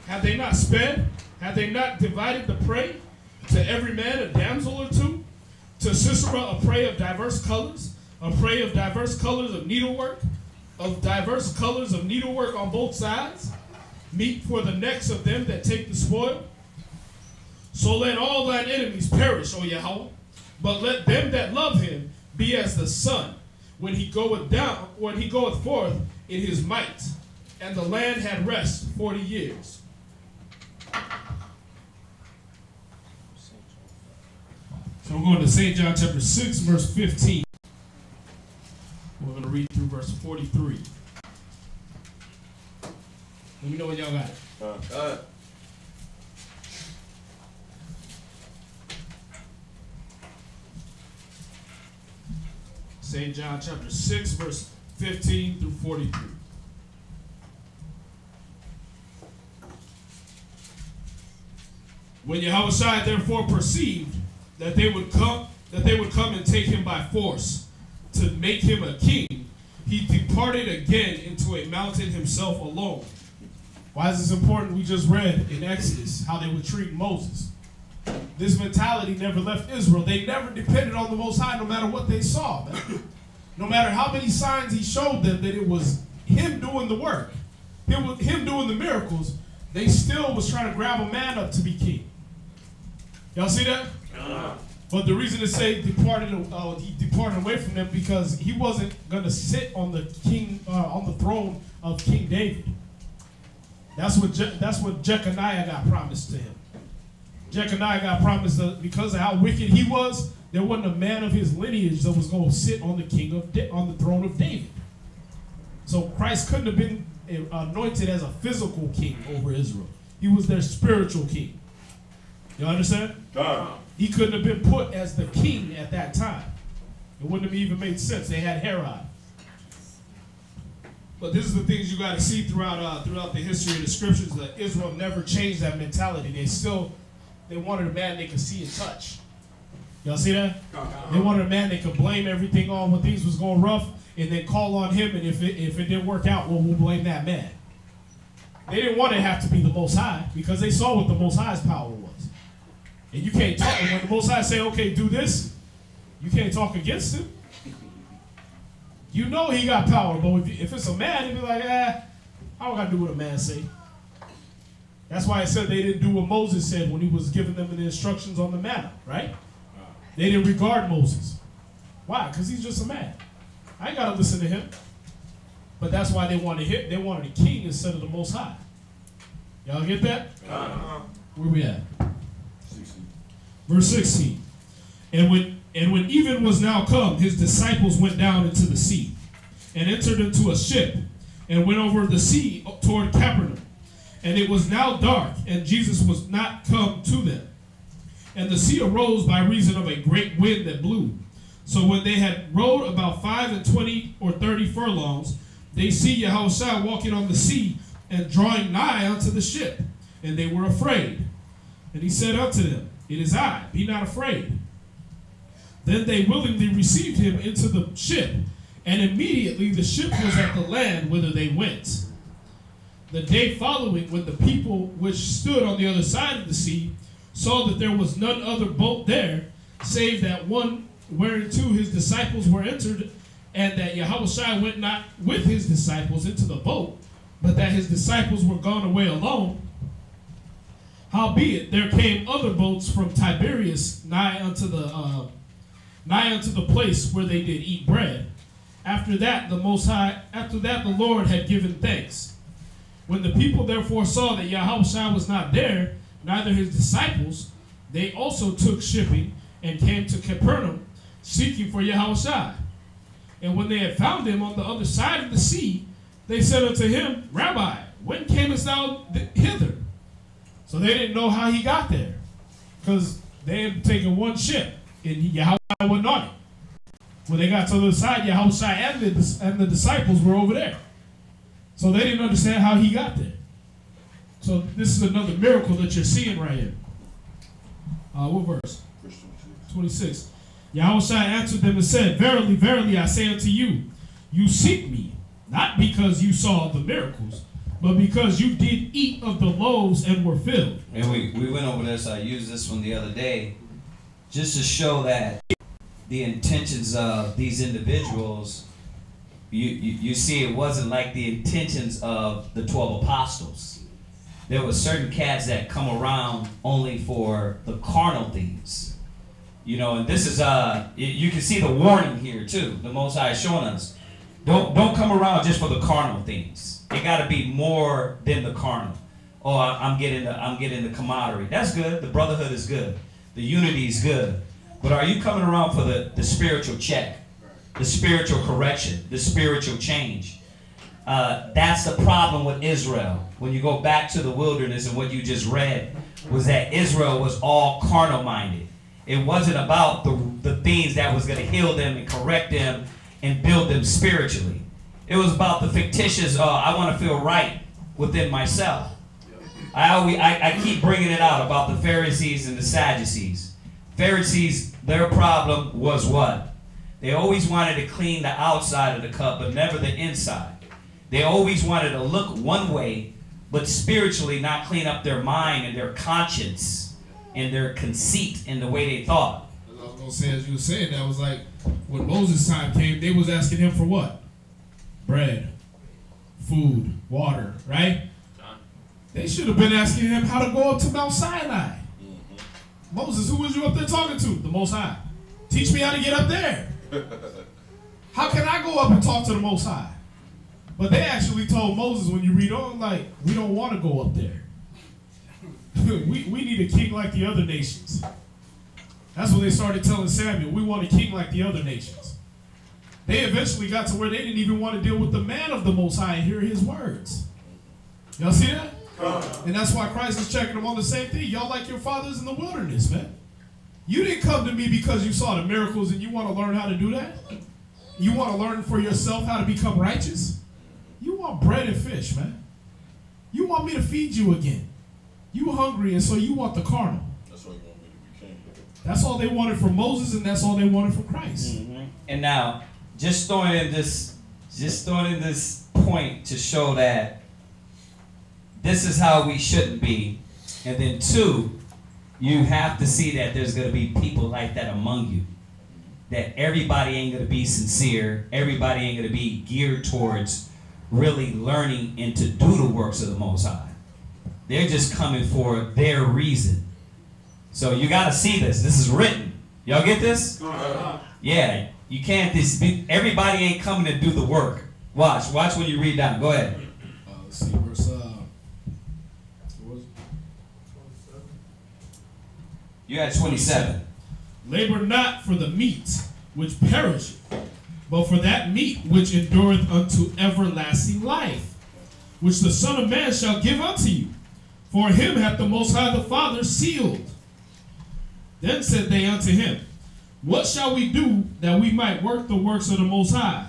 Had they not sped? Had they not divided the prey? To every man a damsel or two? To Sisera a prey of diverse colors? A prey of diverse colors of needlework? Of diverse colors of needlework on both sides? Meat for the necks of them that take the spoil? So let all thine enemies perish, O Yahweh. But let them that love him be as the sun, when he goeth forth in his might. And the land had rest 40 years. So we're going to St. John chapter 6, verse 15. We're going to read through verse 43. Let me know when y'all got it. St. John chapter 6, verse 15 through 43. When Yahushua therefore perceived that they would come and take him by force to make him a king, he departed again into a mountain himself alone. Why is this important? We just read in Exodus how they would treat Moses. This mentality never left Israel. They never depended on the Most High no matter what they saw. Man. No matter how many signs he showed them that it was him doing the work, him doing the miracles, they still was trying to grab a man up to be king. Y'all see that? But the reason to say he departed away from them because he wasn't going to sit on the throne of King David. That's what Jeconiah got promised to him. Jeconiah got promised that because of how wicked he was, there wasn't a man of his lineage that was going to sit on the throne of David. So Christ couldn't have been anointed as a physical king over Israel. He was their spiritual king. You understand? He couldn't have been put as the king at that time. It wouldn't have even made sense. They had Herod. But this is the things you got to see throughout the history of the scriptures, that Israel never changed that mentality. They wanted a man they could see and touch. Y'all see that? They wanted a man they could blame everything on when things was going rough and then call on him, and if it didn't work out, well, we'll blame that man. They didn't want to have to be the Most High because they saw what the Most High's power was. And you can't talk. When the Most High say, okay, do this, you can't talk against him. You know he got power, but if it's a man, he'd be like, I don't got to do what a man say. That's why it said they didn't do what Moses said when he was giving them the instructions on the manna, right? They didn't regard Moses. Why? Because he's just a man. I ain't got to listen to him. But that's why they wanted him. They wanted a king instead of the Most High. Y'all get that? Where we at? 16. Verse 16. And when even was now come, his disciples went down into the sea, and entered into a ship, and went over the sea toward Capernaum. And it was now dark, and Jesus was not come to them. And the sea arose by reason of a great wind that blew. So when they had rowed about 25 or 30 furlongs, they see Yahushua walking on the sea, and drawing nigh unto the ship. And they were afraid. And he said unto them, It is I, be not afraid. Then they willingly received him into the ship, and immediately the ship was at the land whither they went. The day following, when the people which stood on the other side of the sea saw that there was none other boat there, save that one whereunto his disciples were entered, and that Yahushua went not with his disciples into the boat, but that his disciples were gone away alone. Howbeit there came other boats from Tiberias nigh unto the place where they did eat bread. After that the Lord had given thanks. When the people therefore saw that Yahushua was not there, neither his disciples, they also took shipping and came to Capernaum, seeking for Yahushua. And when they had found him on the other side of the sea, they said unto him, Rabbi, when camest thou hither? So they didn't know how he got there, because they had taken one ship, and Yahushua wasn't on it. When they got to the other side, Yahushua and the disciples were over there. So they didn't understand how he got there. So this is another miracle that you're seeing right here. What verse? 26. Yahushua answered them and said, Verily, verily, I say unto you, you seek me, not because you saw the miracles, but because you did eat of the loaves and were filled. And we went over this. I used this one the other day, just to show that the intentions of these individuals, you see it wasn't like the intentions of the 12 apostles. There were certain cats that come around only for the carnal things. You know, and this is, you can see the warning here too. The Most High is showing us, don't come around just for the carnal things. It got to be more than the carnal. Oh, I'm getting the camaraderie. That's good. The brotherhood is good. The unity is good. But are you coming around for the spiritual check, the spiritual correction, the spiritual change? That's the problem with Israel. When you go back to the wilderness and what you just read, was that Israel was all carnal minded. It wasn't about the things that was going to heal them and correct them and build them spiritually. It was about the fictitious, I want to feel right within myself. I keep bringing it out about the Pharisees and the Sadducees. Pharisees, their problem was what? They always wanted to clean the outside of the cup, but never the inside. They always wanted to look one way, but spiritually not clean up their mind and their conscience and their conceit in the way they thought. I was going to say, as you were saying, that was like when Moses' time came, they was asking him for what? Bread, food, water, right? They should have been asking him how to go up to Mount Sinai. Moses, who was you up there talking to? The Most High. Teach me how to get up there. How can I go up and talk to the Most High? But they actually told Moses, when you read on, like, we don't want to go up there. we need a king like the other nations. That's what they started telling Samuel. We want a king like the other nations. They eventually got to where they didn't even want to deal with the man of the Most High and hear his words. Y'all see that? And that's why Christ is checking them on the same thing. Y'all like your fathers in the wilderness, man. You didn't come to me because you saw the miracles and you want to learn how to do that? You want to learn for yourself how to become righteous? You want bread and fish, man. You want me to feed you again. You hungry, and so you want the carnal. That's all you want me to be king. That's all they wanted from Moses, and that's all they wanted from Christ. Mm-hmm. And now, just throwing in this point to show that this is how we shouldn't be. And then 2, you have to see that there's going to be people like that among you. that everybody ain't going to be sincere. Everybody ain't going to be geared towards really learning and to do the works of the Most High. They're just coming for their reason. So you got to see this. This is written. Y'all get this? Yeah. You can't. Everybody ain't coming to do the work. Watch when you read down. Go ahead. Let's see, verse. You had 27. Labor not for the meat which perisheth, but for that meat which endureth unto everlasting life, which the Son of Man shall give unto you. For him hath the Most High the Father sealed. Then said they unto him, What shall we do that we might work the works of the Most High?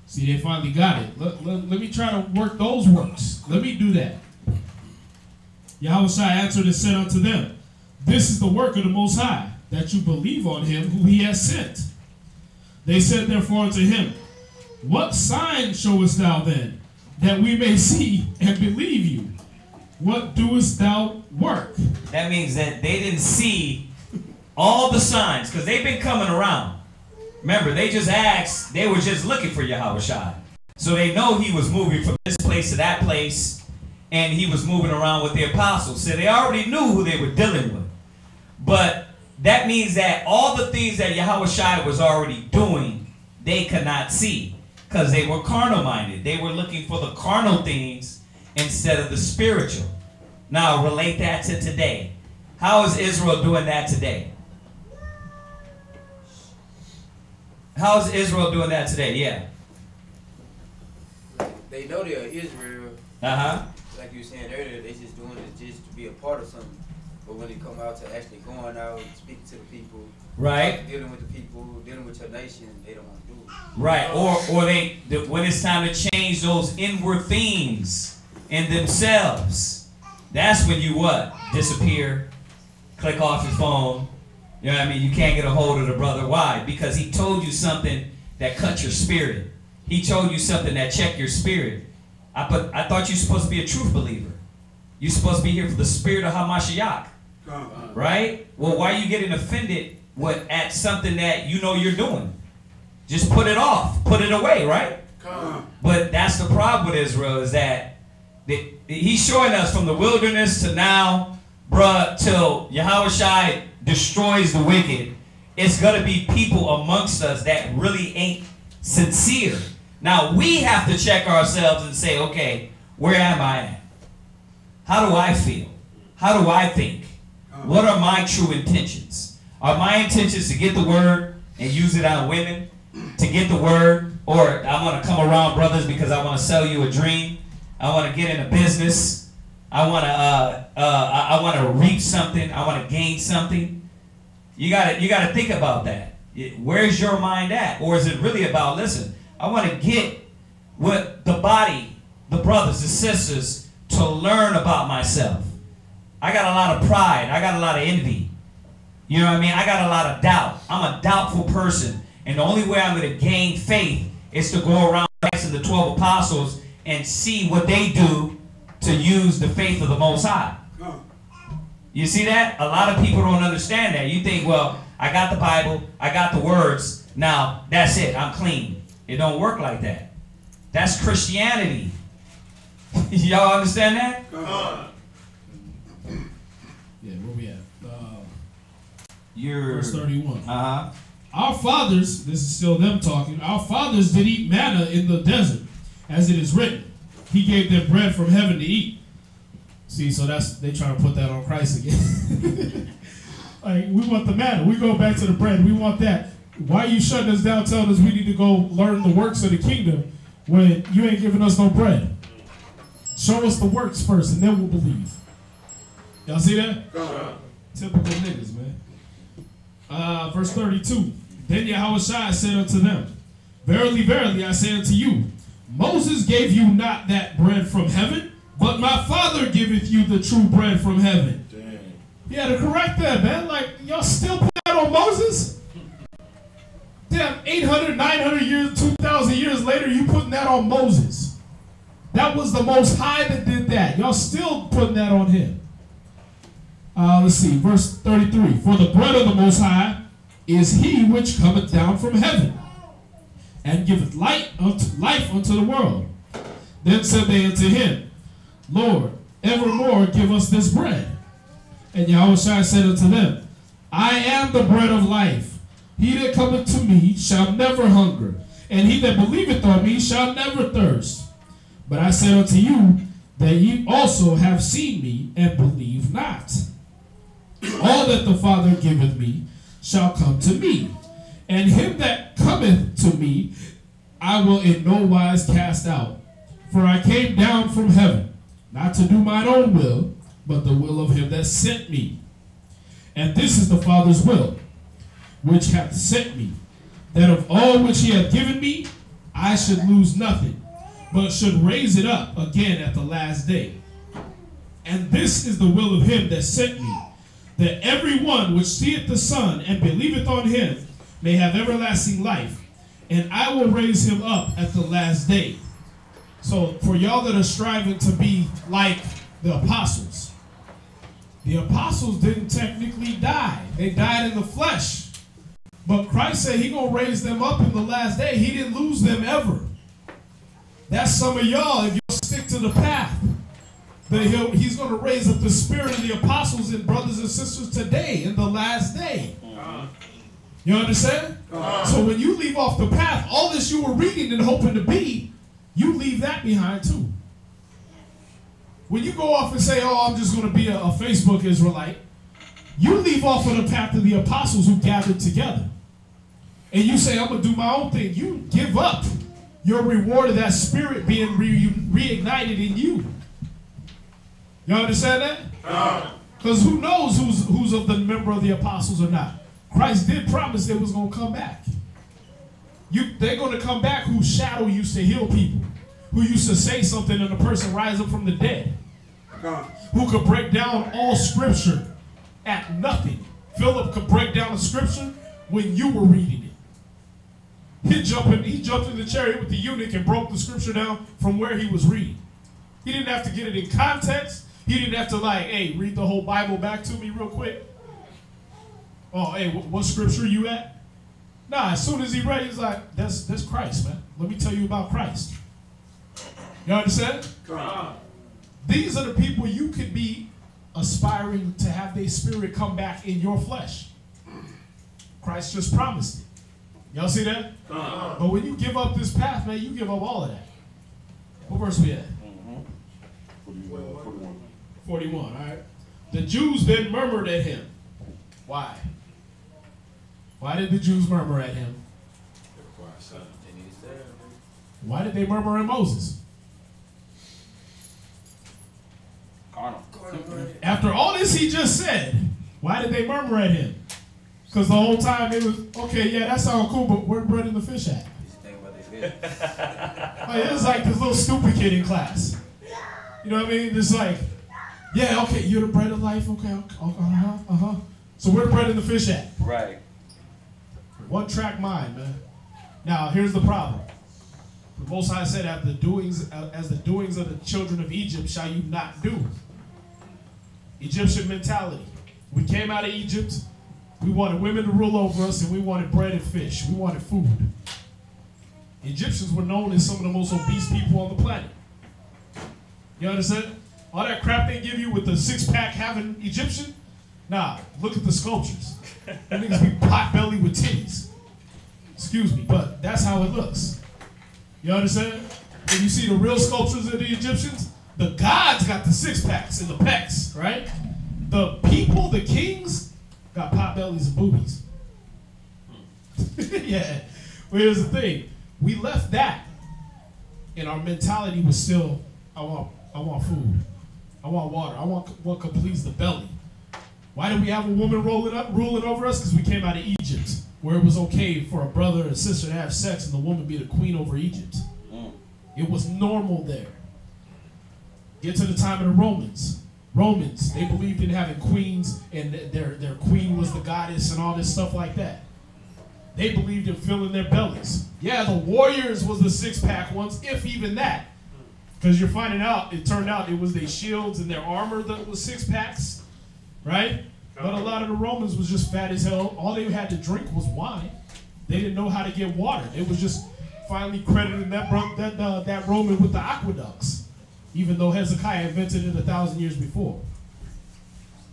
See, they finally got it. Let me try to work those works. Let me do that. Yahushua answered and said unto them, This is the work of the Most High, that you believe on him who he has sent. They said therefore unto him, What sign showest thou then, that we may see and believe you? What doest thou work? That means that they didn't see all the signs, because they've been coming around. Remember, they just asked, they were just looking for Yahushua. So they know he was moving from this place to that place, and he was moving around with the apostles. So they already knew who they were dealing with. But that means that all the things that Yahushua was already doing, they could not see, because they were carnal-minded. They were looking for the carnal things instead of the spiritual. Now, relate that to today. How is Israel doing that today? How is Israel doing that today? Yeah. They know they're Israel. Uh-huh. Like you were saying earlier, they just doing it just to be a part of something. But when they come out to actually going out, speaking to the people, right, dealing with the people, dealing with your nation, they don't want to do it. Right. Or when it's time to change those inward things in themselves, that's when you what? Disappear, click off your phone. You know what I mean? You can't get a hold of the brother. Why? Because he told you something that cut your spirit. He told you something that checked your spirit. I thought you were supposed to be a truth believer. You're supposed to be here for the spirit of Hamashiach. Right? Well, why are you getting offended at something that you know you're doing? Just put it off. Put it away, right? But that's the problem with Israel, is that he's showing us from the wilderness to now, bruh, till Yahushua destroys the wicked, it's going to be people amongst us that really ain't sincere. Now, we have to check ourselves and say, okay, where am I at? How do I feel? How do I think? What are my true intentions? Are my intentions to get the word and use it on women? To get the word? Or I want to come around brothers because I want to sell you a dream? I want to get in a business? I want to reap something. I want to gain something. You gotta think about that. Where's your mind at? Or is it really about, listen, I want to get what the body, the brothers, the sisters, to learn about myself. I got a lot of pride. I got a lot of envy. You know what I mean? I got a lot of doubt. I'm a doubtful person. And the only way I'm going to gain faith is to go around next to the 12 apostles and see what they do to use the faith of the Most High. You see that? A lot of people don't understand that. You think, well, I got the Bible, I got the words, now that's it, I'm clean. It don't work like that. That's Christianity. Y'all understand that? Yeah, where we at? You're verse 31. Uh-huh. Our fathers, this is still them talking, our fathers did eat manna in the desert, as it is written. He gave them bread from heaven to eat. See, so they trying to put that on Christ again. Like, we want the manna. We go back to the bread. We want that. Why are you shutting us down, telling us we need to go learn the works of the kingdom when you ain't giving us no bread? Show us the works first, and then we'll believe. Y'all see that? Typical niggas, man. Verse 32. Then Yahushua said unto them, Verily, verily, I say unto you, Moses gave you not that bread from heaven, but my Father giveth you the true bread from heaven. Dang. He had to correct that, man. Like, y'all still put that on Moses? Damn, 800, 900 years, 2,000 years later, you putting that on Moses. That was the Most High that did that. Y'all still putting that on him. Let's see, verse 33. For the bread of the Most High is he which cometh down from heaven, and giveth life unto the world. Then said they unto him, Lord, evermore give us this bread. And Yahushua said unto them, I am the bread of life. He that cometh to me shall never hunger, and he that believeth on me shall never thirst. But I said unto you, that ye also have seen me, and believe not. All that the Father giveth me shall come to me, and him that cometh to me I will in no wise cast out. For I came down from heaven, not to do mine own will, but the will of him that sent me. And this is the Father's will, which hath sent me, that of all which he hath given me, I should lose nothing, but should raise it up again at the last day. And this is the will of him that sent me, that every one which seeth the Son and believeth on him may have everlasting life, and I will raise him up at the last day. So for y'all that are striving to be like the apostles didn't technically die. They died in the flesh. But Christ said he gonna raise them up in the last day. He didn't lose them ever. That's some of y'all, if you stick to the path, that he's gonna raise up the spirit of the apostles and brothers and sisters today in the last day. You understand? So when you leave off the path, all this you were reading and hoping to be, you leave that behind too. When you go off and say, oh, I'm just going to be a Facebook Israelite, you leave off of the path of the apostles who gathered together. And you say, I'm going to do my own thing. You give up your reward of that spirit being reignited in you. You understand that? Because who knows who's of the member of the apostles or not. Christ did promise they was going to come back. They're going to come back whose shadow used to heal people, who used to say something and a person rise up from the dead, who could break down all scripture at nothing. Philip could break down the scripture when you were reading it. He jumped in the chariot with the eunuch and broke the scripture down from where he was reading. He didn't have to get it in context. He didn't have to hey, read the whole Bible back to me real quick. Oh, hey, what scripture you at? Nah, as soon as he read, he's like, that's Christ, man. Let me tell you about Christ. You understand? These are the people you could be aspiring to have their spirit come back in your flesh. Christ just promised it. Y'all see that? But when you give up this path, man, you give up all of that. What verse we at? 41, all right. The Jews then murmured at him. Why? Why did the Jews murmur at him? Why did they murmur at Moses? After all this he just said, why did they murmur at him? Because the whole time it was, okay, yeah, that sounds cool, but where the bread and the fish at? It was like this little stupid kid in class. You know what I mean? It's like, yeah, okay, you're the bread of life, okay, So where the bread and the fish at? Right. One track mind, man. Now, here's the problem. The Most High said, as the doings of the children of Egypt shall you not do. Egyptian mentality. We came out of Egypt. We wanted women to rule over us, and we wanted bread and fish. We wanted food. Egyptians were known as some of the most obese people on the planet. You understand? All that crap they give you with the six-pack having Egyptian, nah, look at the sculptures. Them niggas be pot-belly with titties. Excuse me, but that's how it looks. You understand? When you see the real sculptures of the Egyptians, the gods got the six-packs and the pecs, right? The people, the kings, got pot-bellies and boobies. Yeah. Well, here's the thing. We left that, and our mentality was still, I want food. I want water. I want what can please the belly. Why did we have a woman ruling over us? Because we came out of Egypt, where it was okay for a brother and sister to have sex and the woman be the queen over Egypt. It was normal there. Get to the time of the Romans. Romans, they believed in having queens, and their queen was the goddess and all this stuff like that. They believed in filling their bellies. Yeah, the warriors was the six-pack ones, if even that. Because you're finding out, it turned out it was their shields and their armor that was six-packs, right? But a lot of the Romans was just fat as hell. All they had to drink was wine. They didn't know how to get water. It was just finally crediting that Roman with the aqueducts, even though Hezekiah invented it 1,000 years before.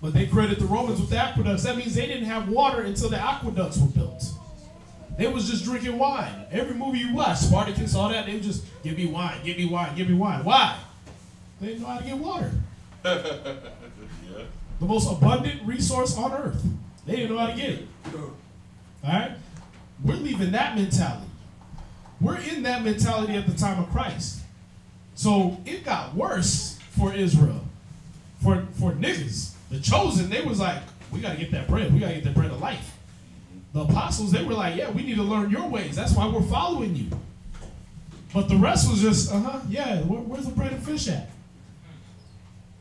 But they credit the Romans with the aqueducts. That means they didn't have water until the aqueducts were built. They was just drinking wine. Every movie you watch, Spartacus, all that, they would just, give me wine, give me wine, give me wine. Why? They didn't know how to get water. The most abundant resource on earth. They didn't know how to get it. All right? We're leaving that mentality. We're in that mentality at the time of Christ. So it got worse for Israel. For niggas. The chosen, they was like, we got to get that bread. We got to get that bread of life. The apostles, they were like, yeah, we need to learn your ways. That's why we're following you. But the rest was just, yeah, where's the bread and fish at?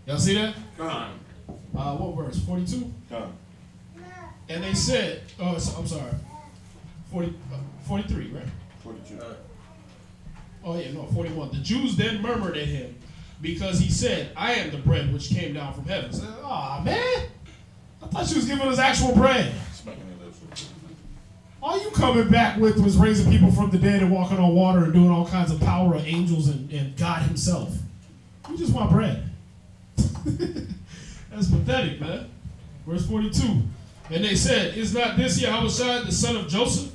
Y'all see that? What verse? 42? And they said, I'm sorry, 43, right? 42. Oh yeah, no, 41. The Jews then murmured at him because he said, I am the bread which came down from heaven. So, aw, man, I thought you was giving us actual bread. All you coming back with was raising people from the dead and walking on water and doing all kinds of power of angels and God himself. We just want bread. That's pathetic, man. Verse 42. And they said, is not this Yahushua the son of Joseph,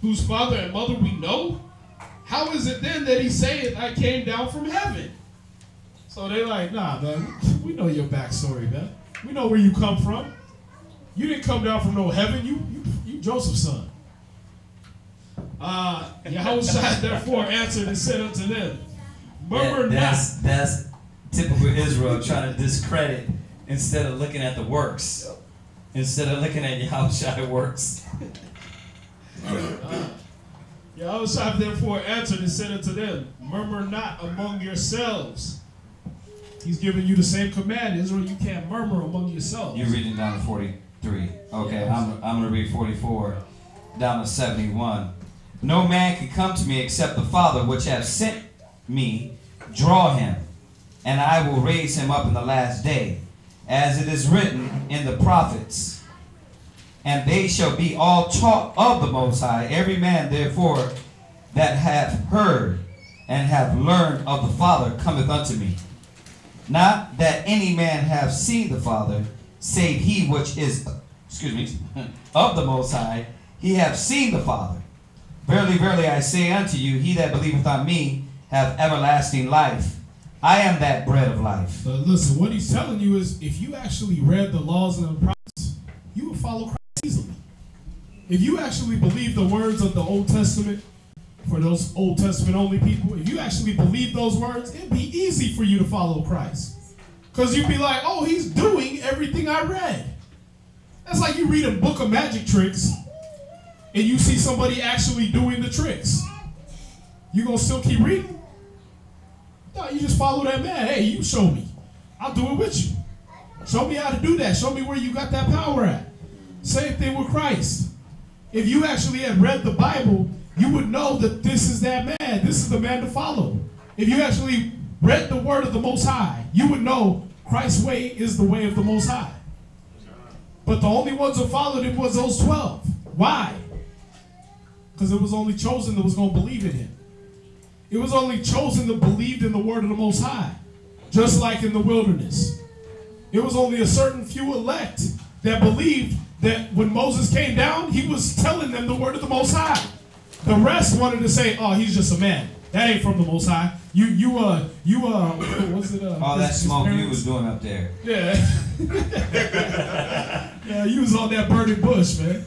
whose father and mother we know? How is it then that he saith, I came down from heaven? So they're like, nah, man, we know your backstory, man. We know where you come from. You didn't come down from no heaven. You Joseph's son. Yahushua therefore answered and said unto them, murmur not. That's typical Israel trying to discredit instead of looking at the works. Instead of looking at Yahushua works. Yahushua therefore answered and said unto them, murmur not among yourselves. He's giving you the same command, Israel. You can't murmur among yourselves. You're reading down to 43. Okay, I'm going to read 44 down to 71. No man can come to me except the Father which hath sent me draw him, and I will raise him up in the last day, as it is written in the prophets. And they shall be all taught of the Most High. Every man therefore that hath heard and hath learned of the Father cometh unto me. Not that any man have seen the Father, save he which is, of the Most High, he hath seen the Father. Verily, verily, I say unto you, he that believeth on me hath everlasting life. I am that bread of life. So listen, what he's telling you is, if you actually read the laws and the prophets, you would follow Christ easily. If you actually believe the words of the Old Testament, for those Old Testament only people, if you actually believe those words, it'd be easy for you to follow Christ. Because you'd be like, oh, he's doing everything I read. That's like you read a book of magic tricks and you see somebody actually doing the tricks. You gonna still keep reading? No, you just follow that man. Hey, you show me. I'll do it with you. Show me how to do that. Show me where you got that power at. Same thing with Christ. If you actually had read the Bible, you would know that this is that man. This is the man to follow. If you actually read the word of the Most High, you would know Christ's way is the way of the Most High. But the only ones who followed him was those 12. Why? Because it was only chosen that was going to believe in him. It was only chosen that believed in the word of the Most High. Just like in the wilderness. It was only a certain few elect that believed that when Moses came down, he was telling them the word of the Most High. The rest wanted to say, oh, he's just a man. That ain't from the Most High. What's it? All that smoke you was doing up there. Yeah. Yeah, you was on that burning bush, man.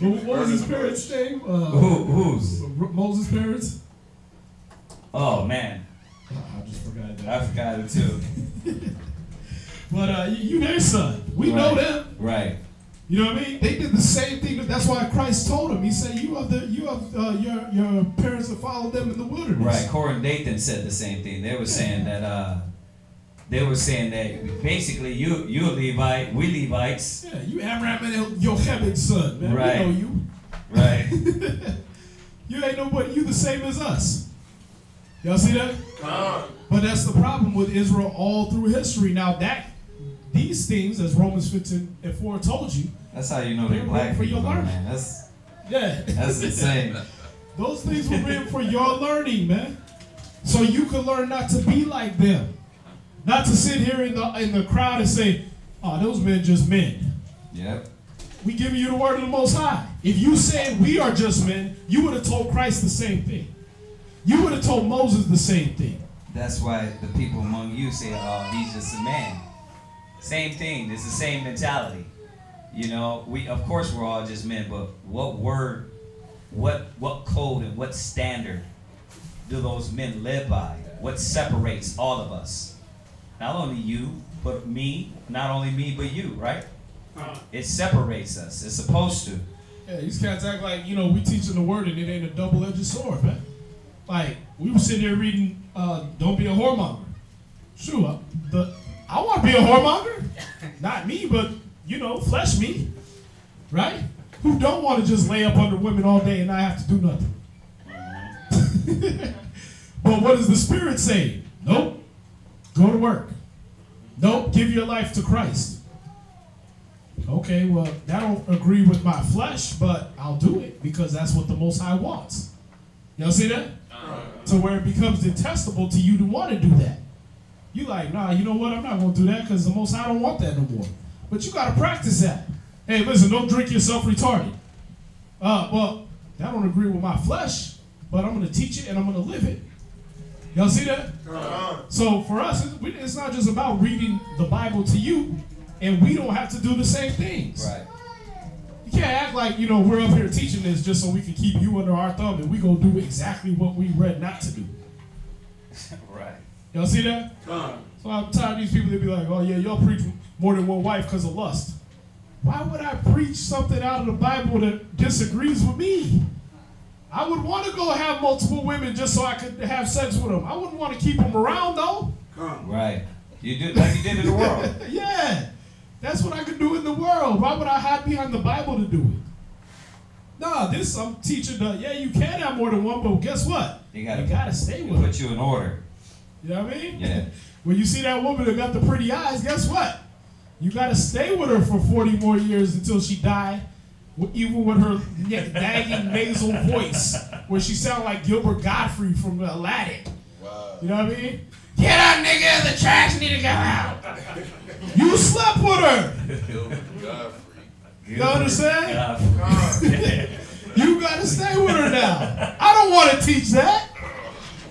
What was his parents' name? Whose? Moses' parents? Oh, man. I just forgot that. I forgot it too. But you their son. We know them. Right. You know what I mean? They did the same thing. That's why Christ told him. He said, "You have your parents that followed them in the wilderness." Right. Korah and Dathan said the same thing. They were saying that. They were saying that basically you a Levite, we Levites. Yeah, you Amram and Yochebed's son, man. Right. We know you. Right. You ain't nobody. You the same as us. Y'all see that? But that's the problem with Israel all through history. Now that these things, as Romans 15:4 told you. That's how you know they're black people, man. That's insane. Those things were written for your learning, man. So you can learn not to be like them. Not to sit here in the crowd and say, oh, those men just men. Yep. We giving you the word of the Most High. If you said we are just men, you would have told Christ the same thing. You would have told Moses the same thing. That's why the people among you say, oh, he's just a man. Same thing. It's the same mentality. You know, of course we're all just men, but what word, what code and what standard do those men live by? What separates all of us? Not only you, but me. Not only me, but you, right? It separates us. It's supposed to. Yeah, these cats act like, we teaching the word and it ain't a double-edged sword, man. Like, we were sitting here reading, don't be a whoremonger. Sure, I want to be a whoremonger. Not me, but, flesh me. Right? Who don't want to just lay up under women all day and not have to do nothing? But what does the Spirit say? Nope. Go to work. Nope. Give your life to Christ. Okay, well, that don't agree with my flesh, but I'll do it because that's what the Most High wants. Y'all see that? So where it becomes detestable to you to want to do that. You like, nah, you know what? I'm not going to do that because the Most High don't want that no more. But you got to practice that. Hey, listen, don't drink yourself retarded. Well, that don't agree with my flesh, but I'm going to teach it and I'm going to live it. Y'all see that? So for us, it's not just about reading the Bible to you, and we don't have to do the same things. Right. You can't act like, we're up here teaching this just so we can keep you under our thumb and we go do exactly what we read not to do. Right. Y'all see that? So I'm tired of these people that be like, oh yeah, y'all preach more than one wife because of lust. Why would I preach something out of the Bible that disagrees with me? I would want to go have multiple women just so I could have sex with them. I wouldn't want to keep them around though. Right. You do like you did in the world. Yeah. That's what I could do in the world. Why would I hide behind the Bible to do it? Nah, I'm teaching you can have more than one, but guess what? You gotta stay with her. Put you in order. You know what I mean? Yeah. When you see that woman that got the pretty eyes, guess what? You gotta stay with her for 40 more years until she die, even with her nagging nasal voice, where she sound like Gilbert Godfrey from Aladdin. Wow. You know what I mean? Get out, nigga! The trash need to come out. You slept with her. You understand? You gotta stay with her now. I don't want to teach that.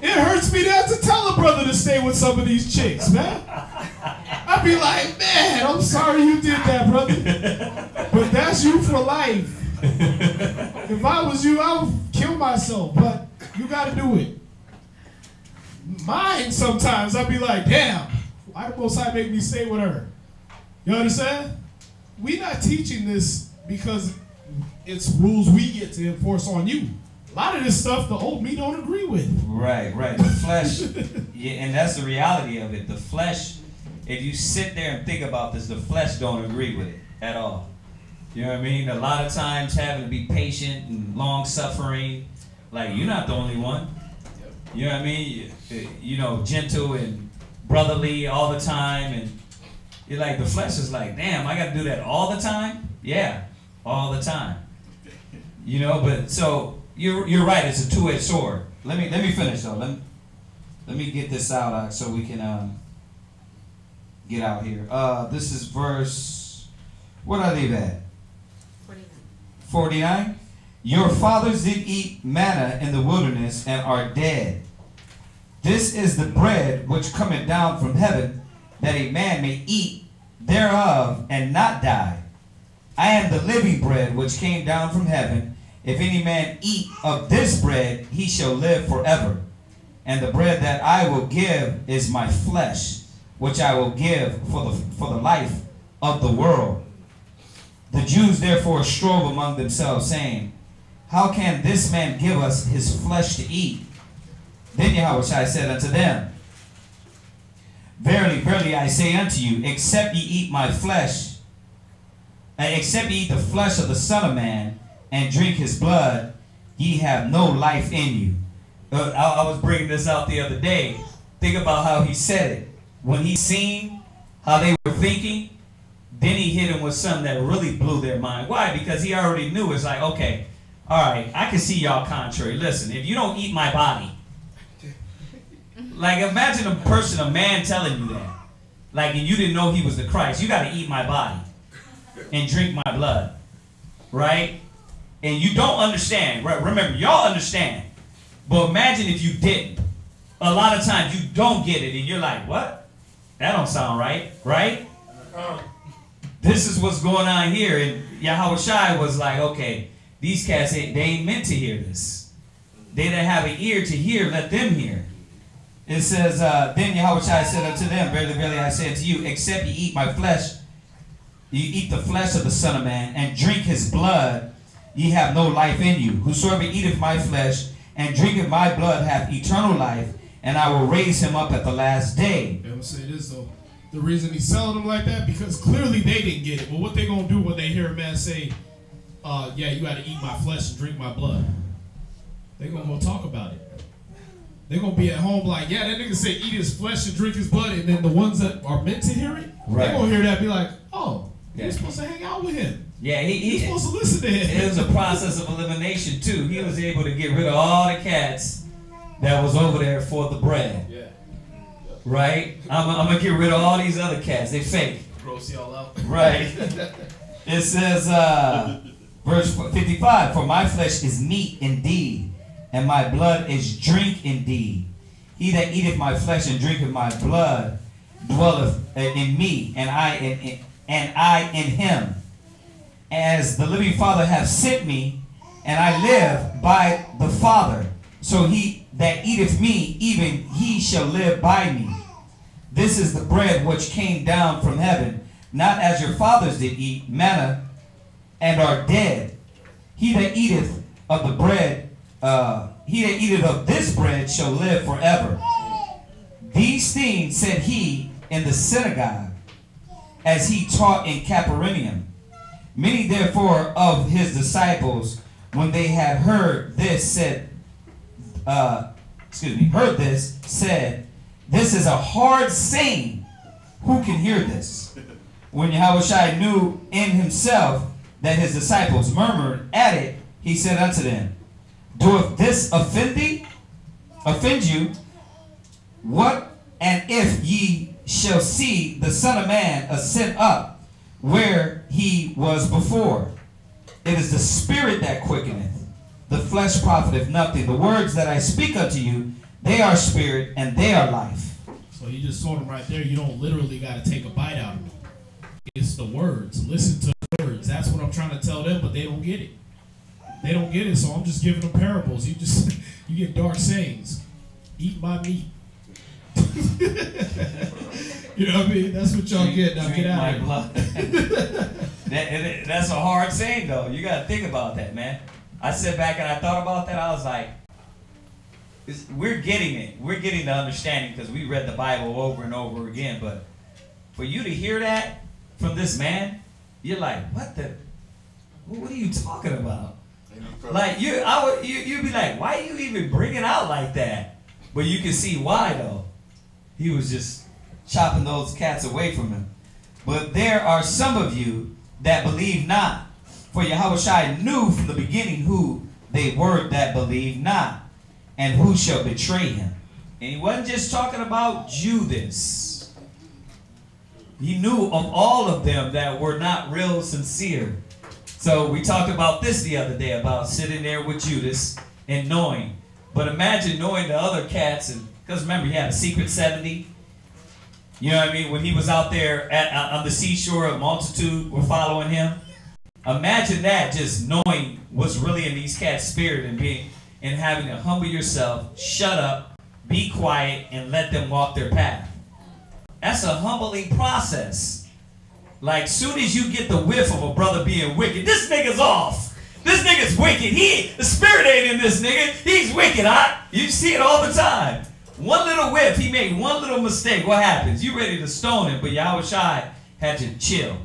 It hurts me to have to tell a brother to stay with some of these chicks, man. I'd be like, man, I'm sorry you did that, brother. But that's you for life. If I was you, I would kill myself. But you gotta do it. Mine sometimes I'd be like, damn, why the Most High make me stay with her? You understand? We're not teaching this because it's rules we get to enforce on you. A lot of this stuff the old me don't agree with. Right. The flesh, and that's the reality of it. The flesh, if you sit there and think about this, the flesh don't agree with it at all. You know what I mean? A lot of times having to be patient and long suffering, like you're not the only one. You know what I mean? Gentle and brotherly all the time, and you're like, the flesh is like, damn, I got to do that all the time? Yeah, all the time. But so you're right. It's a two-edged sword. Let me finish though. Let me get this out so we can get out here. This is verse. What I leave at? 49. Your fathers did eat manna in the wilderness and are dead. This is the bread which cometh down from heaven, that a man may eat thereof and not die. I am the living bread which came down from heaven. If any man eat of this bread, he shall live forever. And the bread that I will give is my flesh, which I will give for the life of the world. The Jews therefore strove among themselves, saying, how can this man give us his flesh to eat? Then Yahushua said unto them, verily, verily, I say unto you, except ye eat my flesh, except ye eat the flesh of the Son of Man, and drink his blood, ye have no life in you. I was bringing this out the other day. Think about how he said it. When he seen how they were thinking, Then he hit him with something that really blew their mind. Why? Because he already knew. It's like, okay, all right, I can see y'all contrary. Listen, if you don't eat my body, like imagine a man telling you that. Like, and you didn't know he was the Christ. You got to eat my body and drink my blood, right? And you don't understand, right? Remember, y'all understand. But imagine if you didn't. A lot of times you don't get it, and you're like, what? That don't sound right, right? This is what's going on here. And Yahushua was like, okay, these cats, they ain't meant to hear this. They that have an ear to hear, let them hear. It says, then Yahushua said unto them, verily, verily, I say unto you, except ye eat my flesh, you eat the flesh of the Son of Man, and drink his blood, ye have no life in you. Whosoever eateth my flesh, and drinketh my blood, hath eternal life, and I will raise him up at the last day. I'm going to say this, though. The reason he's selling them like that, because clearly they didn't get it. But what they going to do when they hear a man say, yeah, you got to eat my flesh and drink my blood? They going to go talk about it. They're going to be at home like, yeah, that nigga say eat his flesh and drink his blood. And then the ones that are meant to hear it, right, they're going to hear that and be like, oh, you're supposed to hang out with him. Yeah, you're supposed to listen to him. It was a process of elimination, too. He was able to get rid of all the cats that was over there for the bread. Yeah. Right? I'm going to get rid of all these other cats. They fake. Gross y'all out. Right. It says, verse 55, for my flesh is meat indeed, and my blood is drink indeed. He that eateth my flesh and drinketh my blood dwelleth in me, and I in him. As the living Father hath sent me, and I live by the Father, so he that eateth me, even he shall live by me. This is the bread which came down from heaven, not as your fathers did eat manna, and are dead. He that eateth of the bread, he that eateth of this bread shall live forever. These things said he in the synagogue, as he taught in Capernaum. Many therefore of his disciples, when they had heard this, said, said, this is a hard saying. Who can hear this? When Yahushua knew in himself that his disciples murmured at it, he said unto them, doeth this offend you? What, and if ye shall see the Son of Man ascend up where he was before? It is the Spirit that quickeneth, the flesh profiteth nothing. The words that I speak unto you, they are spirit and they are life. So he just told them right there, you don't literally got to take a bite out of me. It's the words. Listen to the words. That's what I'm trying to tell them, but they don't get it. They don't get it, so I'm just giving them parables. You get dark sayings. Eat my meat. You know what I mean? That's what y'all get. Now get out of here. That's a hard saying, though. You got to think about that, man. I sat back and I thought about that. I was like, we're getting it. We're getting the understanding because we read the Bible over and over again. But for you to hear that from this man, you're like, what are you talking about? Like, you'd be like, why you even bring it out like that? But you can see why, though. He was just chopping those cats away from him. But there are some of you that believe not. For Yahushua knew from the beginning who they were that believed not, and who shall betray him. And he wasn't just talking about Judas. He knew of all of them that were not real sincere. So we talked about this the other day, about sitting there with Judas and knowing. But imagine knowing the other cats, and because remember, he had a secret 70. You know what I mean? When he was out there on the seashore, a multitude were following him. Imagine that, just knowing what's really in these cats' spirit and having to humble yourself, shut up, be quiet, and let them walk their path. That's a humbling process. Like, soon as you get the whiff of a brother being wicked, this nigga's off. This nigga's wicked. The spirit ain't in this nigga. He's wicked. You see it all the time. One little whiff, he made one little mistake. What happens? You ready to stone him, but Yahushua had to chill.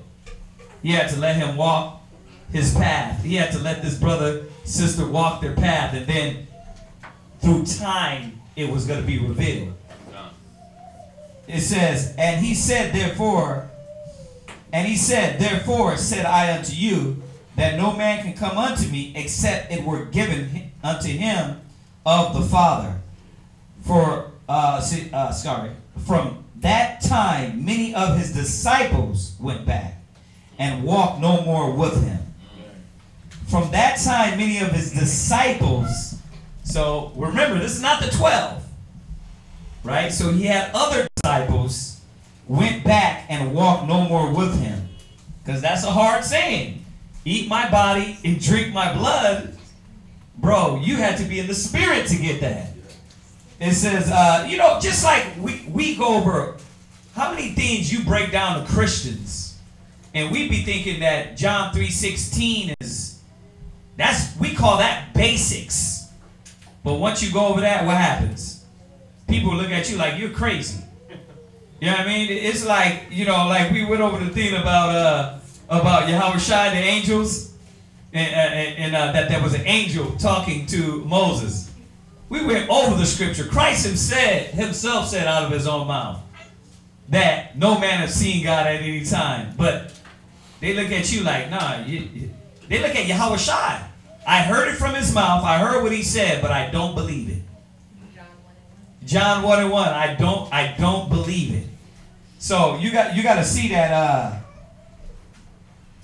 He had to let him walk his path. He had to let this brother, sister walk their path, and then through time, it was going to be revealed. It says, and he said, therefore, And he said, therefore said I unto you, that no man can come unto me, except it were given unto him of the Father. From that time many of his disciples went back and walked no more with him. From that time many of his disciples, so remember, this is not the 12, right? So he had other disciples went back and walked no more with him, because that's a hard saying. Eat my body and drink my blood. Bro, you had to be in the spirit to get that. It says, just like we go over how many things you break down to Christians, and we be thinking that John 3:16 we call that basics. But once you go over that, what happens? People look at you like you're crazy. You know what I mean? It's like, like we went over the thing about Yahweh Shai, the angels, and that there was an angel talking to Moses. We went over the scripture. Christ himself said out of his own mouth that no man has seen God at any time. But they look at you like, nah, they look at Yahweh Shai. I heard it from his mouth. I heard what he said, but I don't believe it. John 1:1. I don't believe it. So you got to see that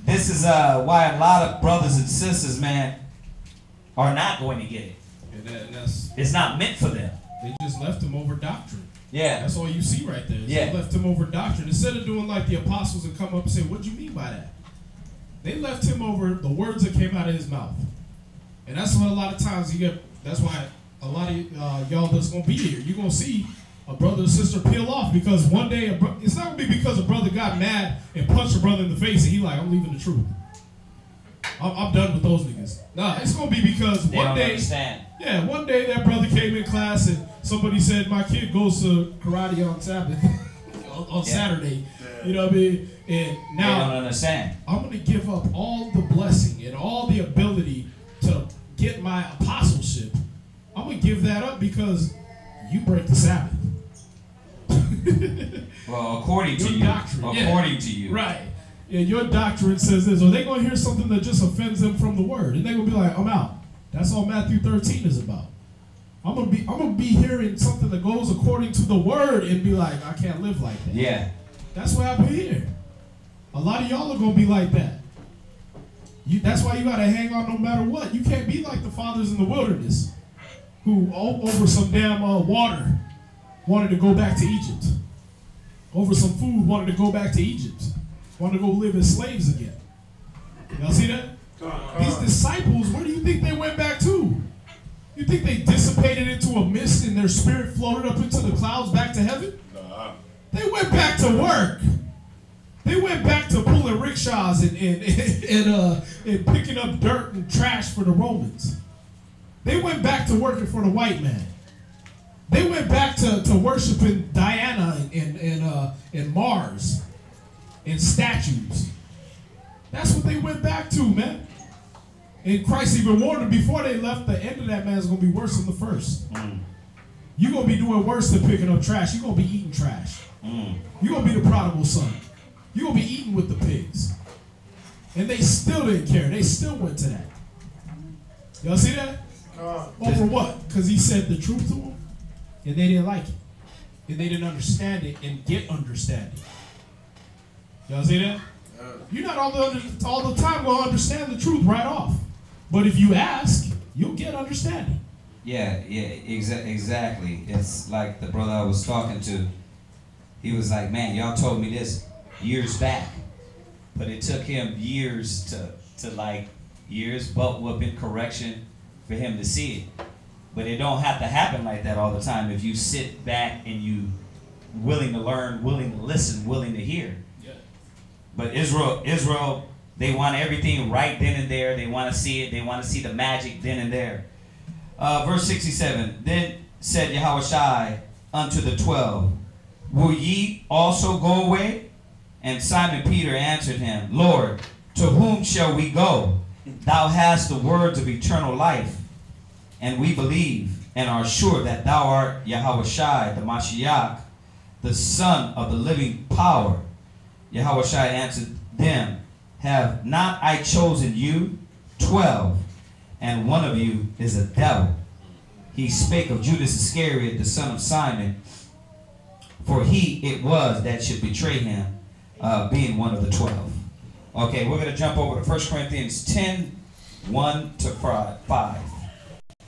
this is why a lot of brothers and sisters, man, are not going to get it. It's not meant for them. They just left him over doctrine. Yeah. That's all you see right there. Yeah. They left him over doctrine. Instead of doing like the apostles and come up and say, what do you mean by that? They left him over the words that came out of his mouth. And that's why a lot of times that's why a lot of y'all that's going to be here, you're going to see a brother or sister peel off, because one day, it's not going to be because a brother got mad and punched a brother in the face and he like, I'm leaving the truth. I'm done with those niggas. Nah, it's going to be because one day that brother came in class and somebody said, my kid goes to karate on Sabbath, on Saturday. You know what I mean? And now they don't understand. I'm going to give up all the blessing and all the ability to get my apostleship. I'm going to give that up because you break the Sabbath. Well, according to you. Right. Yeah, your doctrine says this. Or they're going to hear something that just offends them from the word. And they're going to be like, I'm out. That's all Matthew 13 is about. I'm gonna be hearing something that goes according to the word and be like, I can't live like that. Yeah. That's what happened here. A lot of y'all are going to be like that. That's why you got to hang on no matter what. You can't be like the fathers in the wilderness who, over some damn water, wanted to go back to Egypt. Over some food, wanted to go back to Egypt. Wanted to go live as slaves again. Y'all see that? These disciples, where do you think they went back to? You think they dissipated into a mist and their spirit floated up into the clouds back to heaven? Nah. They went back to work. They went back to pulling rickshaws and picking up dirt and trash for the Romans. They went back to working for the white man. They went back to worshiping Diana and Mars and statues. That's what they went back to, man. And Christ even warned them before they left, the end of that man is going to be worse than the first. You're going to be doing worse than picking up trash. You're going to be eating trash. You're going to be the prodigal son. You're going to be eating with the pigs. And they still didn't care. They still went to that. Y'all see that? Over what? Because he said the truth to them, and they didn't like it. And they didn't understand it and get understanding. Y'all see that? You're not all the time going to understand the truth right off. But if you ask, you'll get understanding. Yeah, exactly. It's like the brother I was talking to. He was like, man, y'all told me this years back. But it took him years years, butt whooping, correction, for him to see it. But it don't have to happen like that all the time if you sit back and you willing to learn, willing to listen, willing to hear. Yeah. But Israel, they want everything right then and there. They want to see it. They want to see the magic then and there. Verse 67, then said Yahushua unto the 12, will ye also go away? And Simon Peter answered him, Lord, to whom shall we go? Thou hast the words of eternal life, and we believe and are sure that thou art Yahushua, the Mashiach, the Son of the living power. Yahushua answered them, have not I chosen you 12, and one of you is a devil? He spake of Judas Iscariot, the son of Simon, for he it was that should betray him, being one of the 12. Okay, we're going to jump over to 1 Corinthians 10, 1 to 5. 1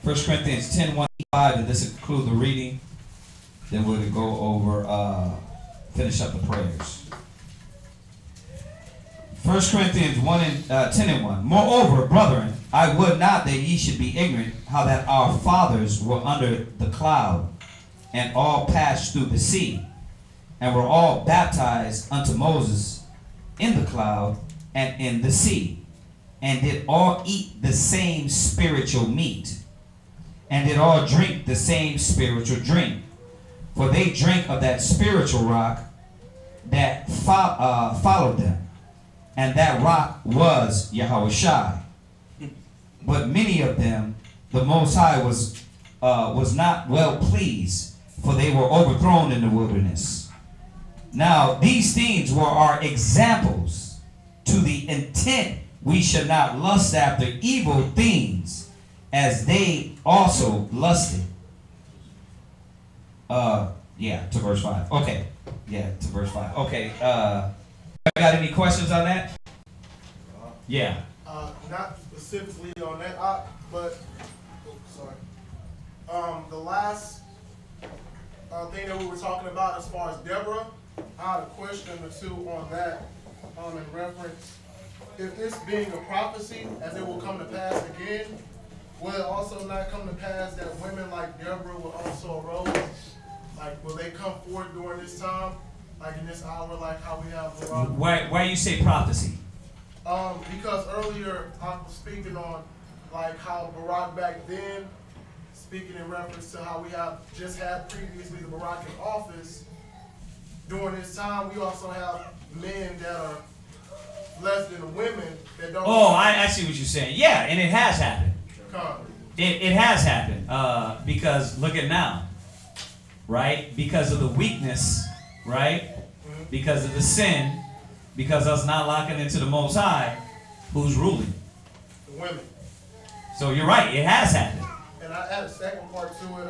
Corinthians 10, 1 to 5, and this will conclude the reading. Then we're going to go over, finish up the prayers. 1 Corinthians 10 and 1. Moreover, brethren, I would not that ye should be ignorant how that our fathers were under the cloud, and all passed through the sea, and were all baptized unto Moses in the cloud and in the sea, and did all eat the same spiritual meat, and did all drink the same spiritual drink. For they drank of that spiritual rock that followed them, and that rock was Yahushua. But many of them the Most High was not well pleased, for they were overthrown in the wilderness. Now these things were our examples, to the intent we should not lust after evil things, as they also lusted. To verse 5. Okay. Yeah, to verse 5. Okay. Got any questions on that? Yeah. Not specifically on that, but the last thing that we were talking about as far as Deborah, I had a question or two on that, in reference. If this being a prophecy, as it will come to pass again, will it also not come to pass that women like Deborah will also arise? Like, will they come forward during this time? Like in this hour, like how we have Barak? Why you say prophecy? Because earlier I was speaking on like how Barak back then, speaking in reference to how we have just had previously the Barak in office. During this time, we also have men that are less than women that don't. Oh, I see what you're saying. Yeah, and it has happened. It has happened because look at now, right? Because of the weakness. Right? Because of the sin, because us not locking into the Most High, who's ruling? The women. So you're right, it has happened. And I add a second part to it.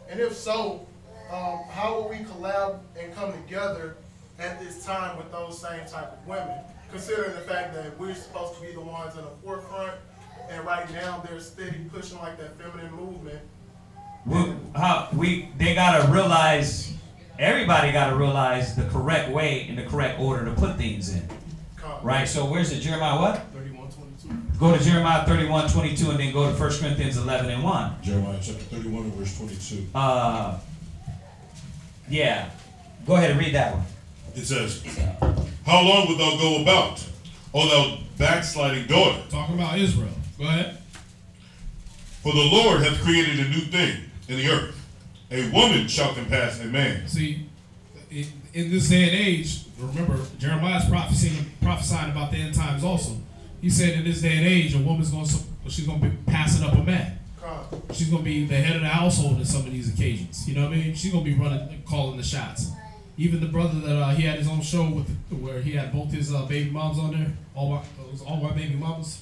And if so, how will we collab and come together at this time with those same type of women? Considering the fact that we're supposed to be the ones in the forefront, and right now they're steady pushing like that feminine movement. They gotta realize. Everybody got to realize the correct way and the correct order to put things in. Right? So where's it? Jeremiah what? 31:22. Go to Jeremiah 31:22 and then go to 1 Corinthians 11 and 1. Jeremiah chapter 31 and verse 22. Yeah. Go ahead and read that one. It says, how long wilt thou go about, O thou backsliding daughter? Talking about Israel. Go ahead. For the Lord hath created a new thing in the earth. A woman shall compass a man. See, in this day and age, remember, Jeremiah's prophesying about the end times also. He said in this day and age, a woman's she's going to be passing up a man. She's going to be the head of the household in some of these occasions. You know what I mean? She's going to be running, calling the shots. Even the brother that he had his own show with, where he had both his baby moms on there, all white baby mamas.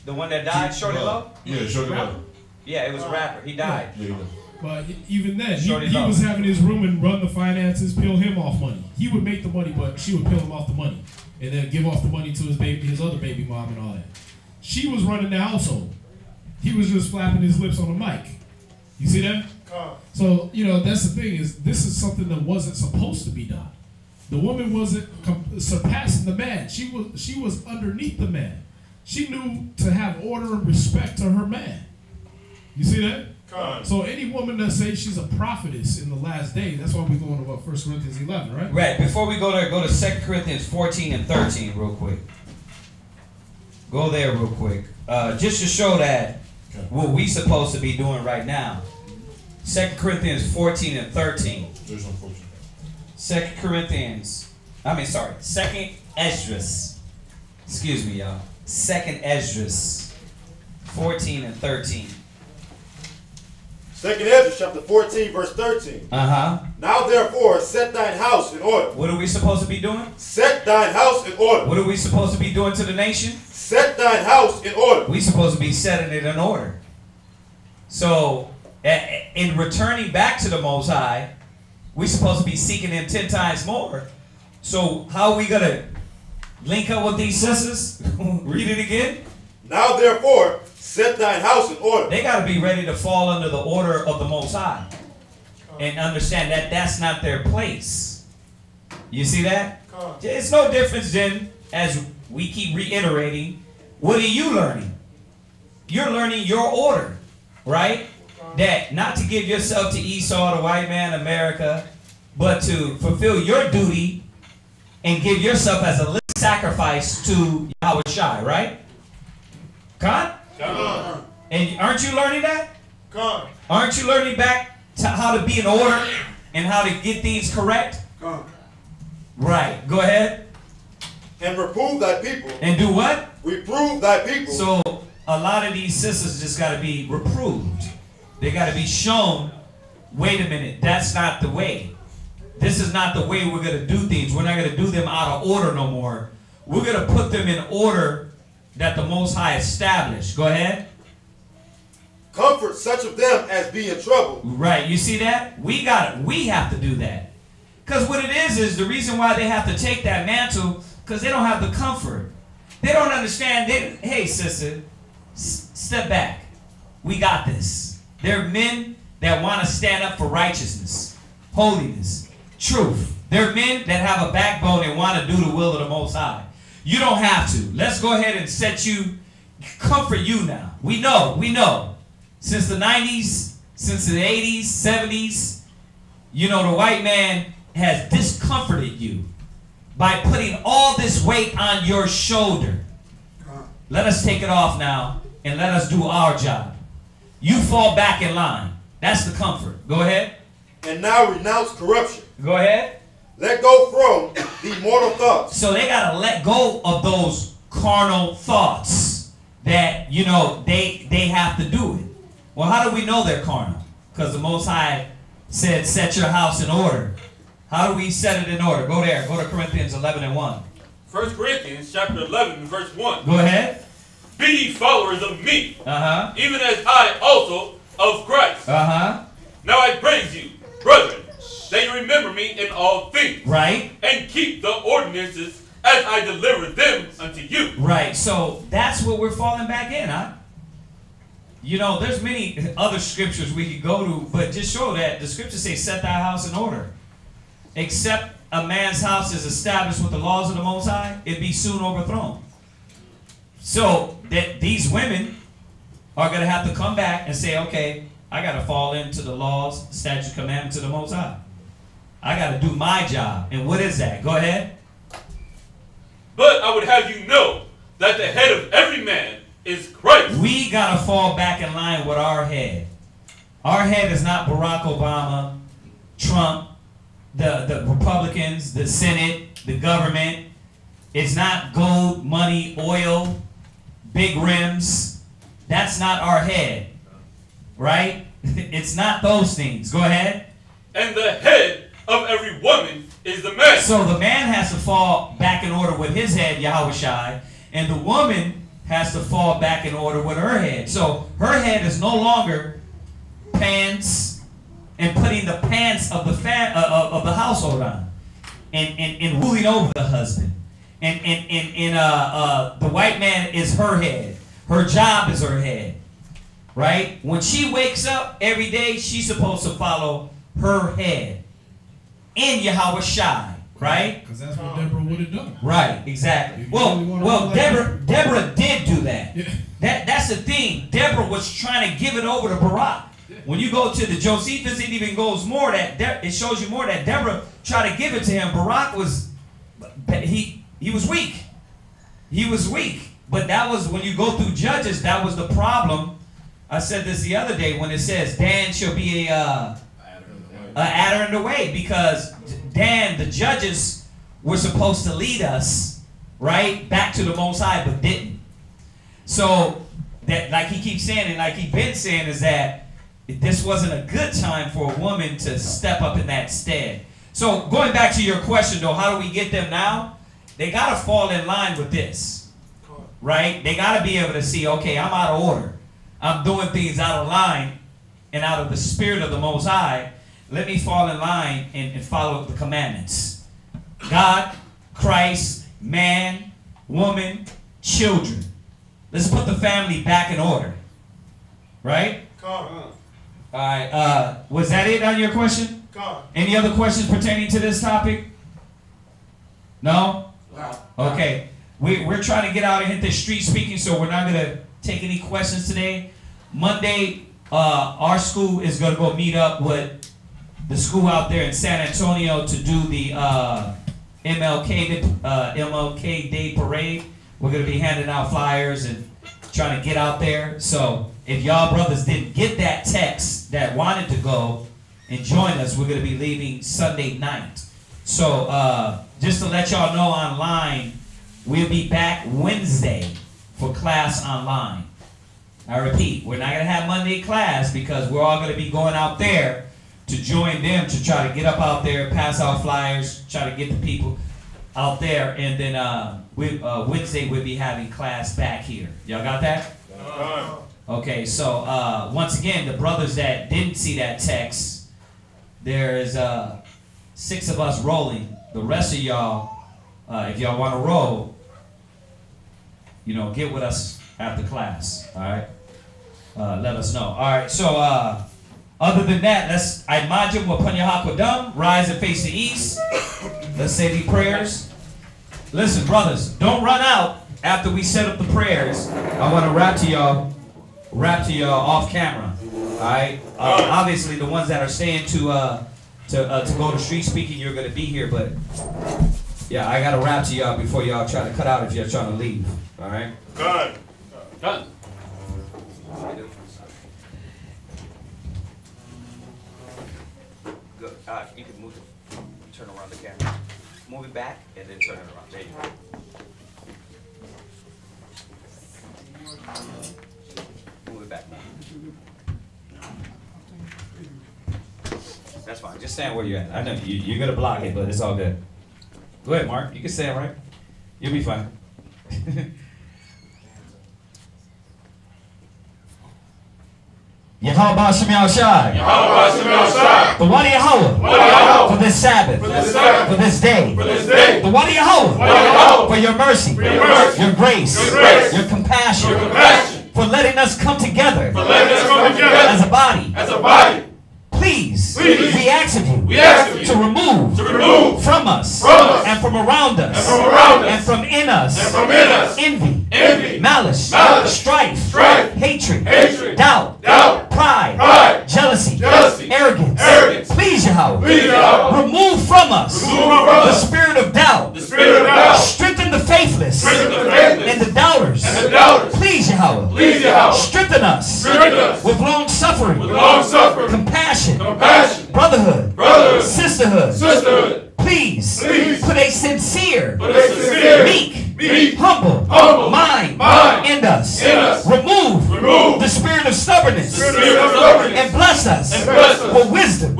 The one that died, Shorty Low? Yeah, Shorty Low. Yeah, it was a rapper. He died. Yeah. But even then, he was having his room and run the finances, peel him off money. He would make the money, but she would peel him off the money, and then give off the money to his other baby mom and all that. She was running the household. He was just flapping his lips on the mic. You see that? So that's the thing, is this is something that wasn't supposed to be done. The woman wasn't surpassing the man. She was underneath the man. She knew to have order and respect to her man. You see that? So any woman that says she's a prophetess in the last day, that's why we're going to 1 Corinthians 11, right? Right. Before we go there, go to 2 Corinthians 14 and 13 real quick. Go there real quick. Just to show that what we supposed to be doing right now. 2 Corinthians 14 and 13. There's no 14. 2 Esdras. Excuse me, y'all. 2 Esdras 14 and 13. Second Ezra chapter 14 verse 13. Now therefore set thine house in order. What are we supposed to be doing? Set thine house in order. What are we supposed to be doing to the nation? Set thine house in order. We're supposed to be setting it in order. So, in returning back to the Most High, we're supposed to be seeking Him 10 times more. So, how are we going to link up with these sisters? Read it again. Now therefore, set thine house in order. They got to be ready to fall under the order of the Most High. And understand that that's not their place. You see that? It's no difference then, as we keep reiterating, what are you learning? You're learning your order, right? That not to give yourself to Esau, the white man, America, but to fulfill your duty and give yourself as a living sacrifice to Yahweh Shai, right? Con? And aren't you learning that? Aren't you learning back to how to be in order and how to get things correct? Right. Go ahead. And reprove thy people. And do what? Reprove thy people. So a lot of these sisters just got to be reproved. They got to be shown, wait a minute, that's not the way. This is not the way we're going to do things. We're not going to do them out of order no more. We're going to put them in order that the Most High established. Go ahead. Comfort such of them as be in trouble. Right. You see that? We have to do that. Because what it is the reason why they have to take that mantle, because they don't have the comfort. They don't understand. Hey, sister, step back. We got this. They're men that want to stand up for righteousness, holiness, truth. They're men that have a backbone and want to do the will of the Most High. You don't have to. Let's go ahead and comfort you now. We know. Since the 90s, since the 80s, 70s, you know, the white man has discomforted you by putting all this weight on your shoulder. Let us take it off now and let us do our job. You fall back in line. That's the comfort. Go ahead. And now renounce corruption. Go ahead. Let go from the mortal thoughts. So they got to let go of those carnal thoughts that, you know, they have to do it. Well, how do we know they're carnal? Because the Most High said, set your house in order. How do we set it in order? Go there. Go to Corinthians 11 and 1. 1 Corinthians chapter 11 verse 1. Go ahead. Be ye followers of me, even as I also of Christ. Now I praise you, brethren, that you remember me in all things. Right. And keep the ordinances as I deliver them unto you. Right. So that's what we're falling back in, huh? You know, there's many other scriptures we could go to, but just show that the scriptures say, set thy house in order. Except a man's house is established with the laws of the Most High, it be soon overthrown. So that these women are going to have to come back and say, okay, I got to fall into the laws, statute, commandments of the Most High. I got to do my job. And what is that? Go ahead. But I would have you know that the head of every man is Christ. We got to fall back in line with our head. Our head is not Barack Obama, Trump, the Republicans, the Senate, the government. It's not gold, money, oil, big rims. That's not our head, right? It's not those things. Go ahead. And the head of every woman is the man. So the man has to fall back in order with his head, Yahweh Shai, and the woman has to fall back in order with her head. So her head is no longer pants and putting the pants of the household on and ruling over the husband. And the white man is her head. Her job is her head. Right? When she wakes up every day, she's supposed to follow her head in Yahweh Shai. Right? Because that's what Deborah would have done. Right, exactly. Well, Deborah did do that. Yeah. That's the thing. Deborah was trying to give it over to Barak. When you go to the Josephus, it even goes more that it shows you more that Deborah tried to give it to him. Barak was he was weak. He was weak. But that was when you go through Judges. That was the problem. I said this the other day when it says Dan shall be a adder in the way, because Dan, the judges, were supposed to lead us right back to the Most High, but didn't. So that, like he keeps saying, and like he's been saying, is that this wasn't a good time for a woman to step up in that stead. So going back to your question though, how do we get them now? They got to fall in line with this, right? They got to be able to see, okay, I'm out of order. I'm doing things out of line and out of the spirit of the Most High. Let me fall in line and follow the commandments. God, Christ, man, woman, children. Let's put the family back in order. Right? All right. Was that it on your question? Any other questions pertaining to this topic? No? Okay. We're trying to get out and hit this street speaking, so we're not going to take any questions today. Monday, our school is going to go meet up with the school out there in San Antonio to do the MLK Day Parade. We're going to be handing out flyers and trying to get out there. So if y'all brothers didn't get that text that wanted to go and join us, we're going to be leaving Sunday night. So just to let y'all know online, we'll be back Wednesday for class online. I repeat, we're not going to have Monday class because we're all going to be going out there to join them to try to get up out there, pass out flyers, try to get the people out there. And then Wednesday we'll be having class back here. Y'all got that? Okay, so once again, the brothers that didn't see that text, there's 6 of us rolling. The rest of y'all, if y'all want to roll, you know, get with us after class. All right? Let us know. All right, so other than that, let's imagine we'll put your hakwadam, rise and face the east. Let's say the prayers. Listen, brothers, don't run out after we set up the prayers. I want to rap to y'all off camera. All right. Obviously, the ones that are staying to go to street speaking, you're gonna be here. But yeah, I gotta rap to y'all before y'all try to cut out if you're trying to leave. All right. Done. Done. Good. You can move it. Turn around the camera. Move it back and then turn it around. There you go. Move it back. That's fine. Just stand where you're at. I know you're gonna block it, but it's all good. Go ahead, Mark. You can stand right. You'll be fine. Yahweh Ba'Shem Yahushai. The Wadi Yahweh. For this Sabbath. For this day. The Wadi Yahweh. For your mercy. Your grace. Your compassion. For letting us come together. As a body. Please, we ask of you to remove from us and from around us and from in us envy, malice, strife, hatred, doubt, pride, jealousy, arrogance. Please, Yahweh, remove from us the spirit of doubt. Strengthen the faithless and the doubters. Please, Yahweh, strengthen us with long suffering, compassion, brotherhood, sisterhood. Please, put a sincere, meek, humble mind in us. Remove the spirit of stubbornness and bless us with wisdom,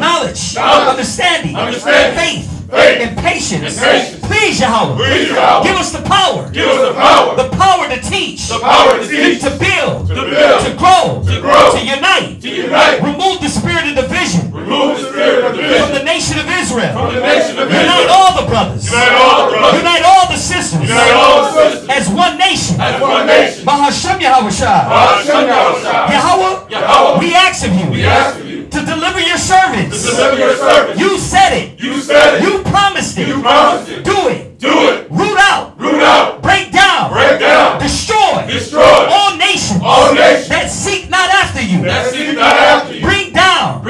knowledge, understanding, faith, and patience. Please, Yahweh, give us the power to teach, to build, to grow, to unite. Remove the spirit of division from the nation of Israel. Unite all the brothers. Unite all the sisters as one nation. Bahashem Yahushua. Yahweh, we ask of you to deliver your servants. You said it. You promised it. Do it. Root out. Break down. Destroy all nations that seek not after you. Bring down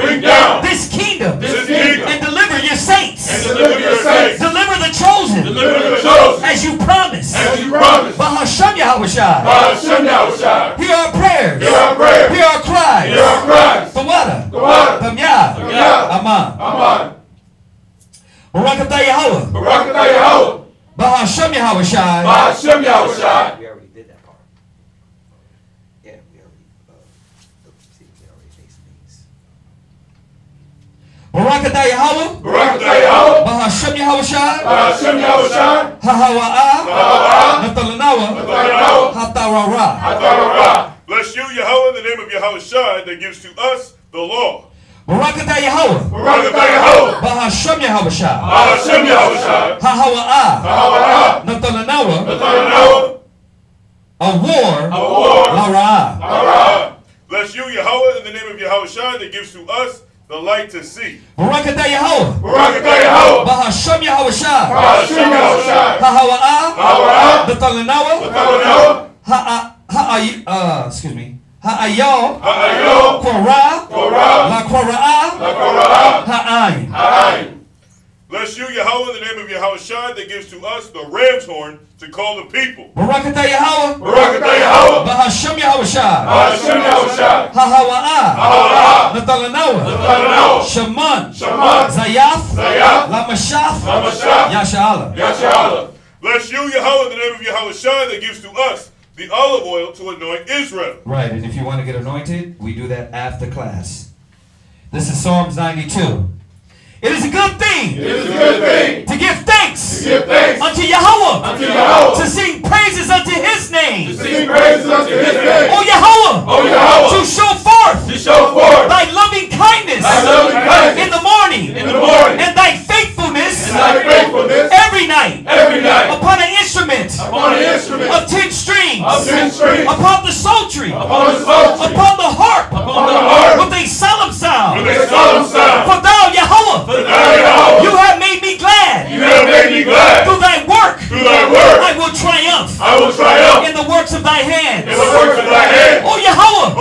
this kingdom and deliver your saints. Deliver the chosen as you promised. Bahashem Yahushua. Hear our prayers. Hear our cries. The water. Aman. Barakatah Yahweh. Bahashem Yahushai. We already did that part. Yeah, we already faced Barakatah Yahweh. Barakatah Yahweh. Bahashem Yahweh Shai. Bahashem Yahweh Shai. Hahawa'ah. Nathalanawa. Hatarara. Bless you, Yahweh, in the name of Yahweh Shai that gives to us the law. Barakatah Yahweh. Barakatah Yahweh. Bahashem Yahweh Shai. Bahashem Yahweh Shai. Hahawa'ah. Nathalanawa. A war. Lara'ah. Bless you, Yahweh, in the name of Yahweh Shai that gives to us the light to see. Barakatah Yahweh. Barakatah Yahweh. Bahashem Yahweh Shai. Bahashem Yahweh Shai. Hahawa'ah. Nathalanawa. Excuse me. Ha'ayah. Korah. La Korah. Ha'ayin. Bless you, Yahweh, in the name of Yahweh Shai that gives to us the ram's horn to call the people. Barakatah Yahweh. Barakatah Yahweh. Bahashem Yahweh Shai. Bahashem Yahweh Shai. Hahawa'ah. Nathalanawa. Shaman. Zayaf. La Mashaf. Yasha'ala. Bless you, Yahweh, in the name of Yahweh Shai that gives to us the olive oil to anoint Israel. Right, and if you want to get anointed, we do that after class. This is Psalms 92. It is a good thing, to give thanks, unto Yahweh, to sing praises unto His name, O Yahweh, to show forth thy loving kindness in the morning, and thy faithfulness every night upon an instrument of 10 strings, upon the psaltery, upon the harp, with a solemn sound. For thou, Yahweh, you have made me glad. Through thy work, I will triumph. In the works of thy hands. O Yahweh,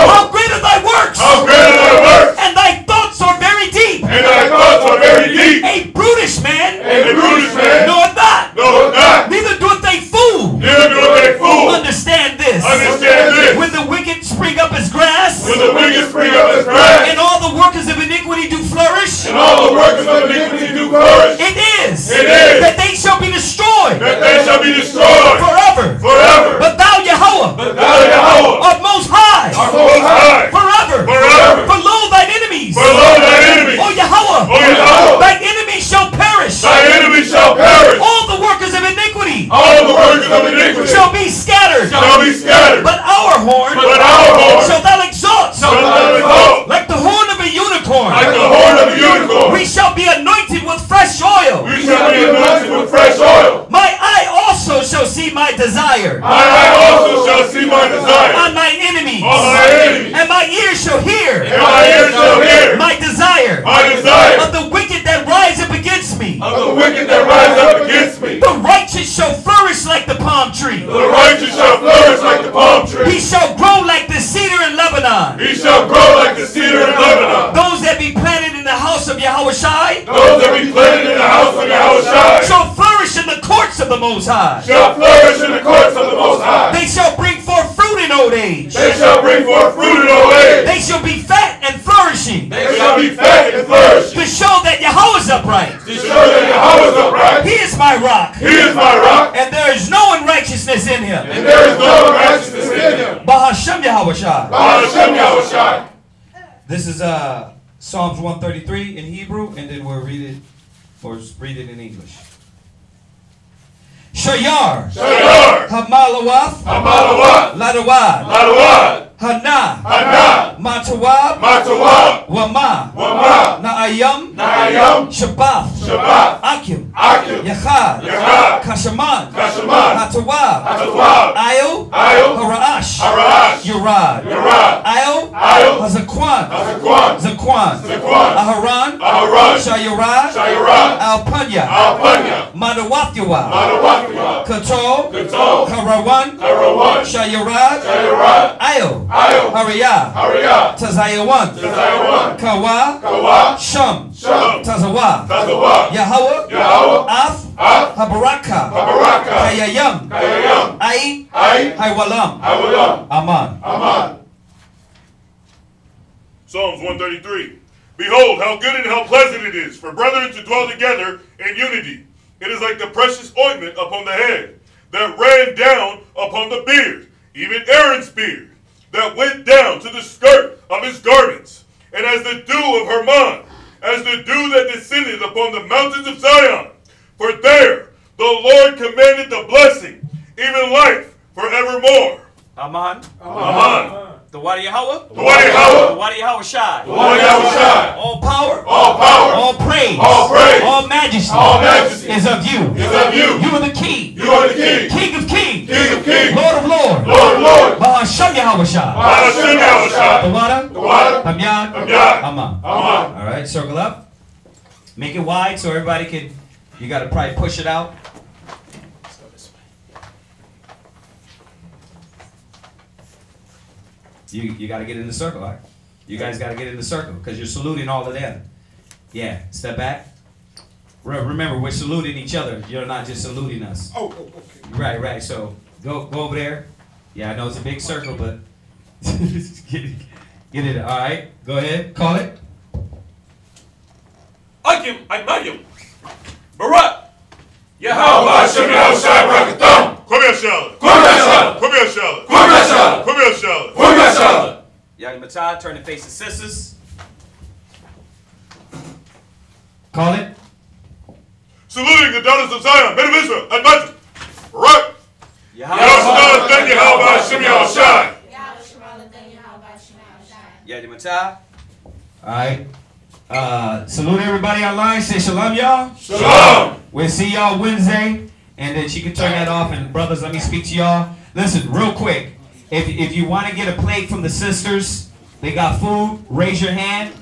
how great are thy works. And thy thoughts are very deep. A brutish man knoweth not. Neither doeth a fool. Understand this. When the wicked spring up as grass, and all the workers of iniquity do flourish, it is that they shall be destroyed, forever. But thou, Yahweh, art most high, forever. For lo, thine enemies, O Yahweh, thine enemies shall perish. All the workers of iniquity shall be scattered. But our horn shall thou exalt, like the horn of a unicorn. We shall be anointed with fresh oil. My eye also shall see my desire. On my enemies. And my ears shall hear. My desire. Of the wicked that rise up against me. The righteous shall flourish like the palm tree. He shall grow like the cedar in Lebanon. Those that be planted in the house of Yahweh Shai shall flourish in the courts of the Most High. They shall bring forth fruit in old age. They shall be fat and flourishing. To show that Yahweh is upright. He is my rock. And there is no unrighteousness in him. Bahashem Yahweh Shai. This is Psalms 133 in Hebrew, and then we'll read it in English. Shayar. Hamalawath. Ladawad. Hana. Matawab. Wama. Na'ayam. Shabath. Akim. Yachad. Kashaman. Hatawab. Ayo. Haraash. Yurad. Ayo. Hazakwan. Zakwan. Aharan. Shayurad. Alpanya. Madawathyawa. Kato. Harawan. Shayurad. Ayo. Hariyah. Tazayawan. Kawa. Sham. Tazawa. Yahweh. Af. Habaraka. Hayayam. Ai. Haywalam. Aman. Psalms 133. Behold, how good and how pleasant it is for brethren to dwell together in unity. It is like the precious ointment upon the head, that ran down upon the beard, even Aaron's beard, that went down to the skirt of his garments, and as the dew of Hermon, as upon the mountains of Zion. For there the Lord commanded the blessing, even life forevermore. Aman. Aman. The Wadi Yahweh. The Wadi Yahweh. The Wadi Yahweh Shai. The Wadi Yahweh Shai. All power. All power. All praise. All praise. All majesty. All majesty. Is of you. Is of you. You are the King. You are the King. King of kings. King of kings. Lord of lords. Lord of lords. Bahasham Yahweh Shai. Bahasham Yahweh Shai. The Wada. The Wada. Hamyad. Hamyad. Aman. Aman. All right, circle up. Make it wide so everybody can, you got to probably push it out. You got to get in the circle, all right? You guys got to get in the circle because you're saluting all of them. Yeah, step back. Remember, we're saluting each other. You're not just saluting us. Oh, okay. Right. So go over there. Yeah, I know it's a big circle, but get it. All right, go ahead. Call it. Imayim. Barak. Yahweh Shem Yahweh Shai Barakatham. Come here, Charlotte. Come here, Charlotte. Come here, Charlotte. Come here, Charlotte. Come here, Charlotte. Come here, Charlotte. Yadi Matah, turn and face the sisters. Call it. Saluting the daughters of Zion, men of Israel, and Majid. Barak. Yahweh Then Yahweh Shem Yahweh Shai. Yadi Matah. All right. Salute everybody online. Say shalom, y'all. Shalom. We'll see y'all Wednesday. And then she can turn that off. And brothers, let me speak to y'all. Listen, real quick. If you want to get a plate from the sisters, they got food, raise your hand.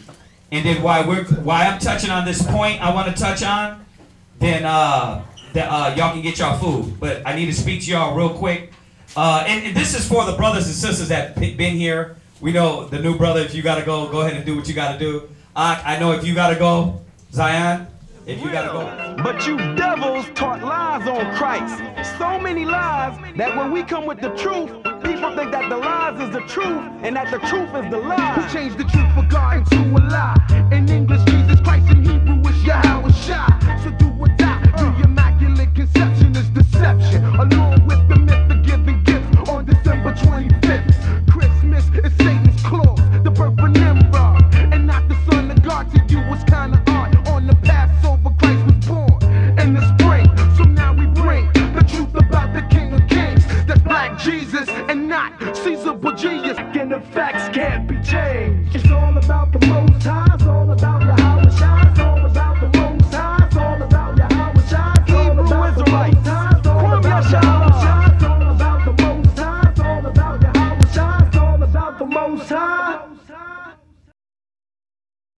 And then while I'm touching on this point I want to touch on, then y'all can get y'all food. But I need to speak to y'all real quick. And this is for the brothers and sisters that been here. We know the new brother, if you got to go ahead and do what you got to do. I know if you got to go, Zion, if you got to go. But you devils taught lies on Christ. So many lies that when we come with the truth, people think that the lies is the truth and that the truth is the lie. Who changed the truth for God into a lie? In English, Jesus Christ, in Hebrew, is Yahweh Shai. So do what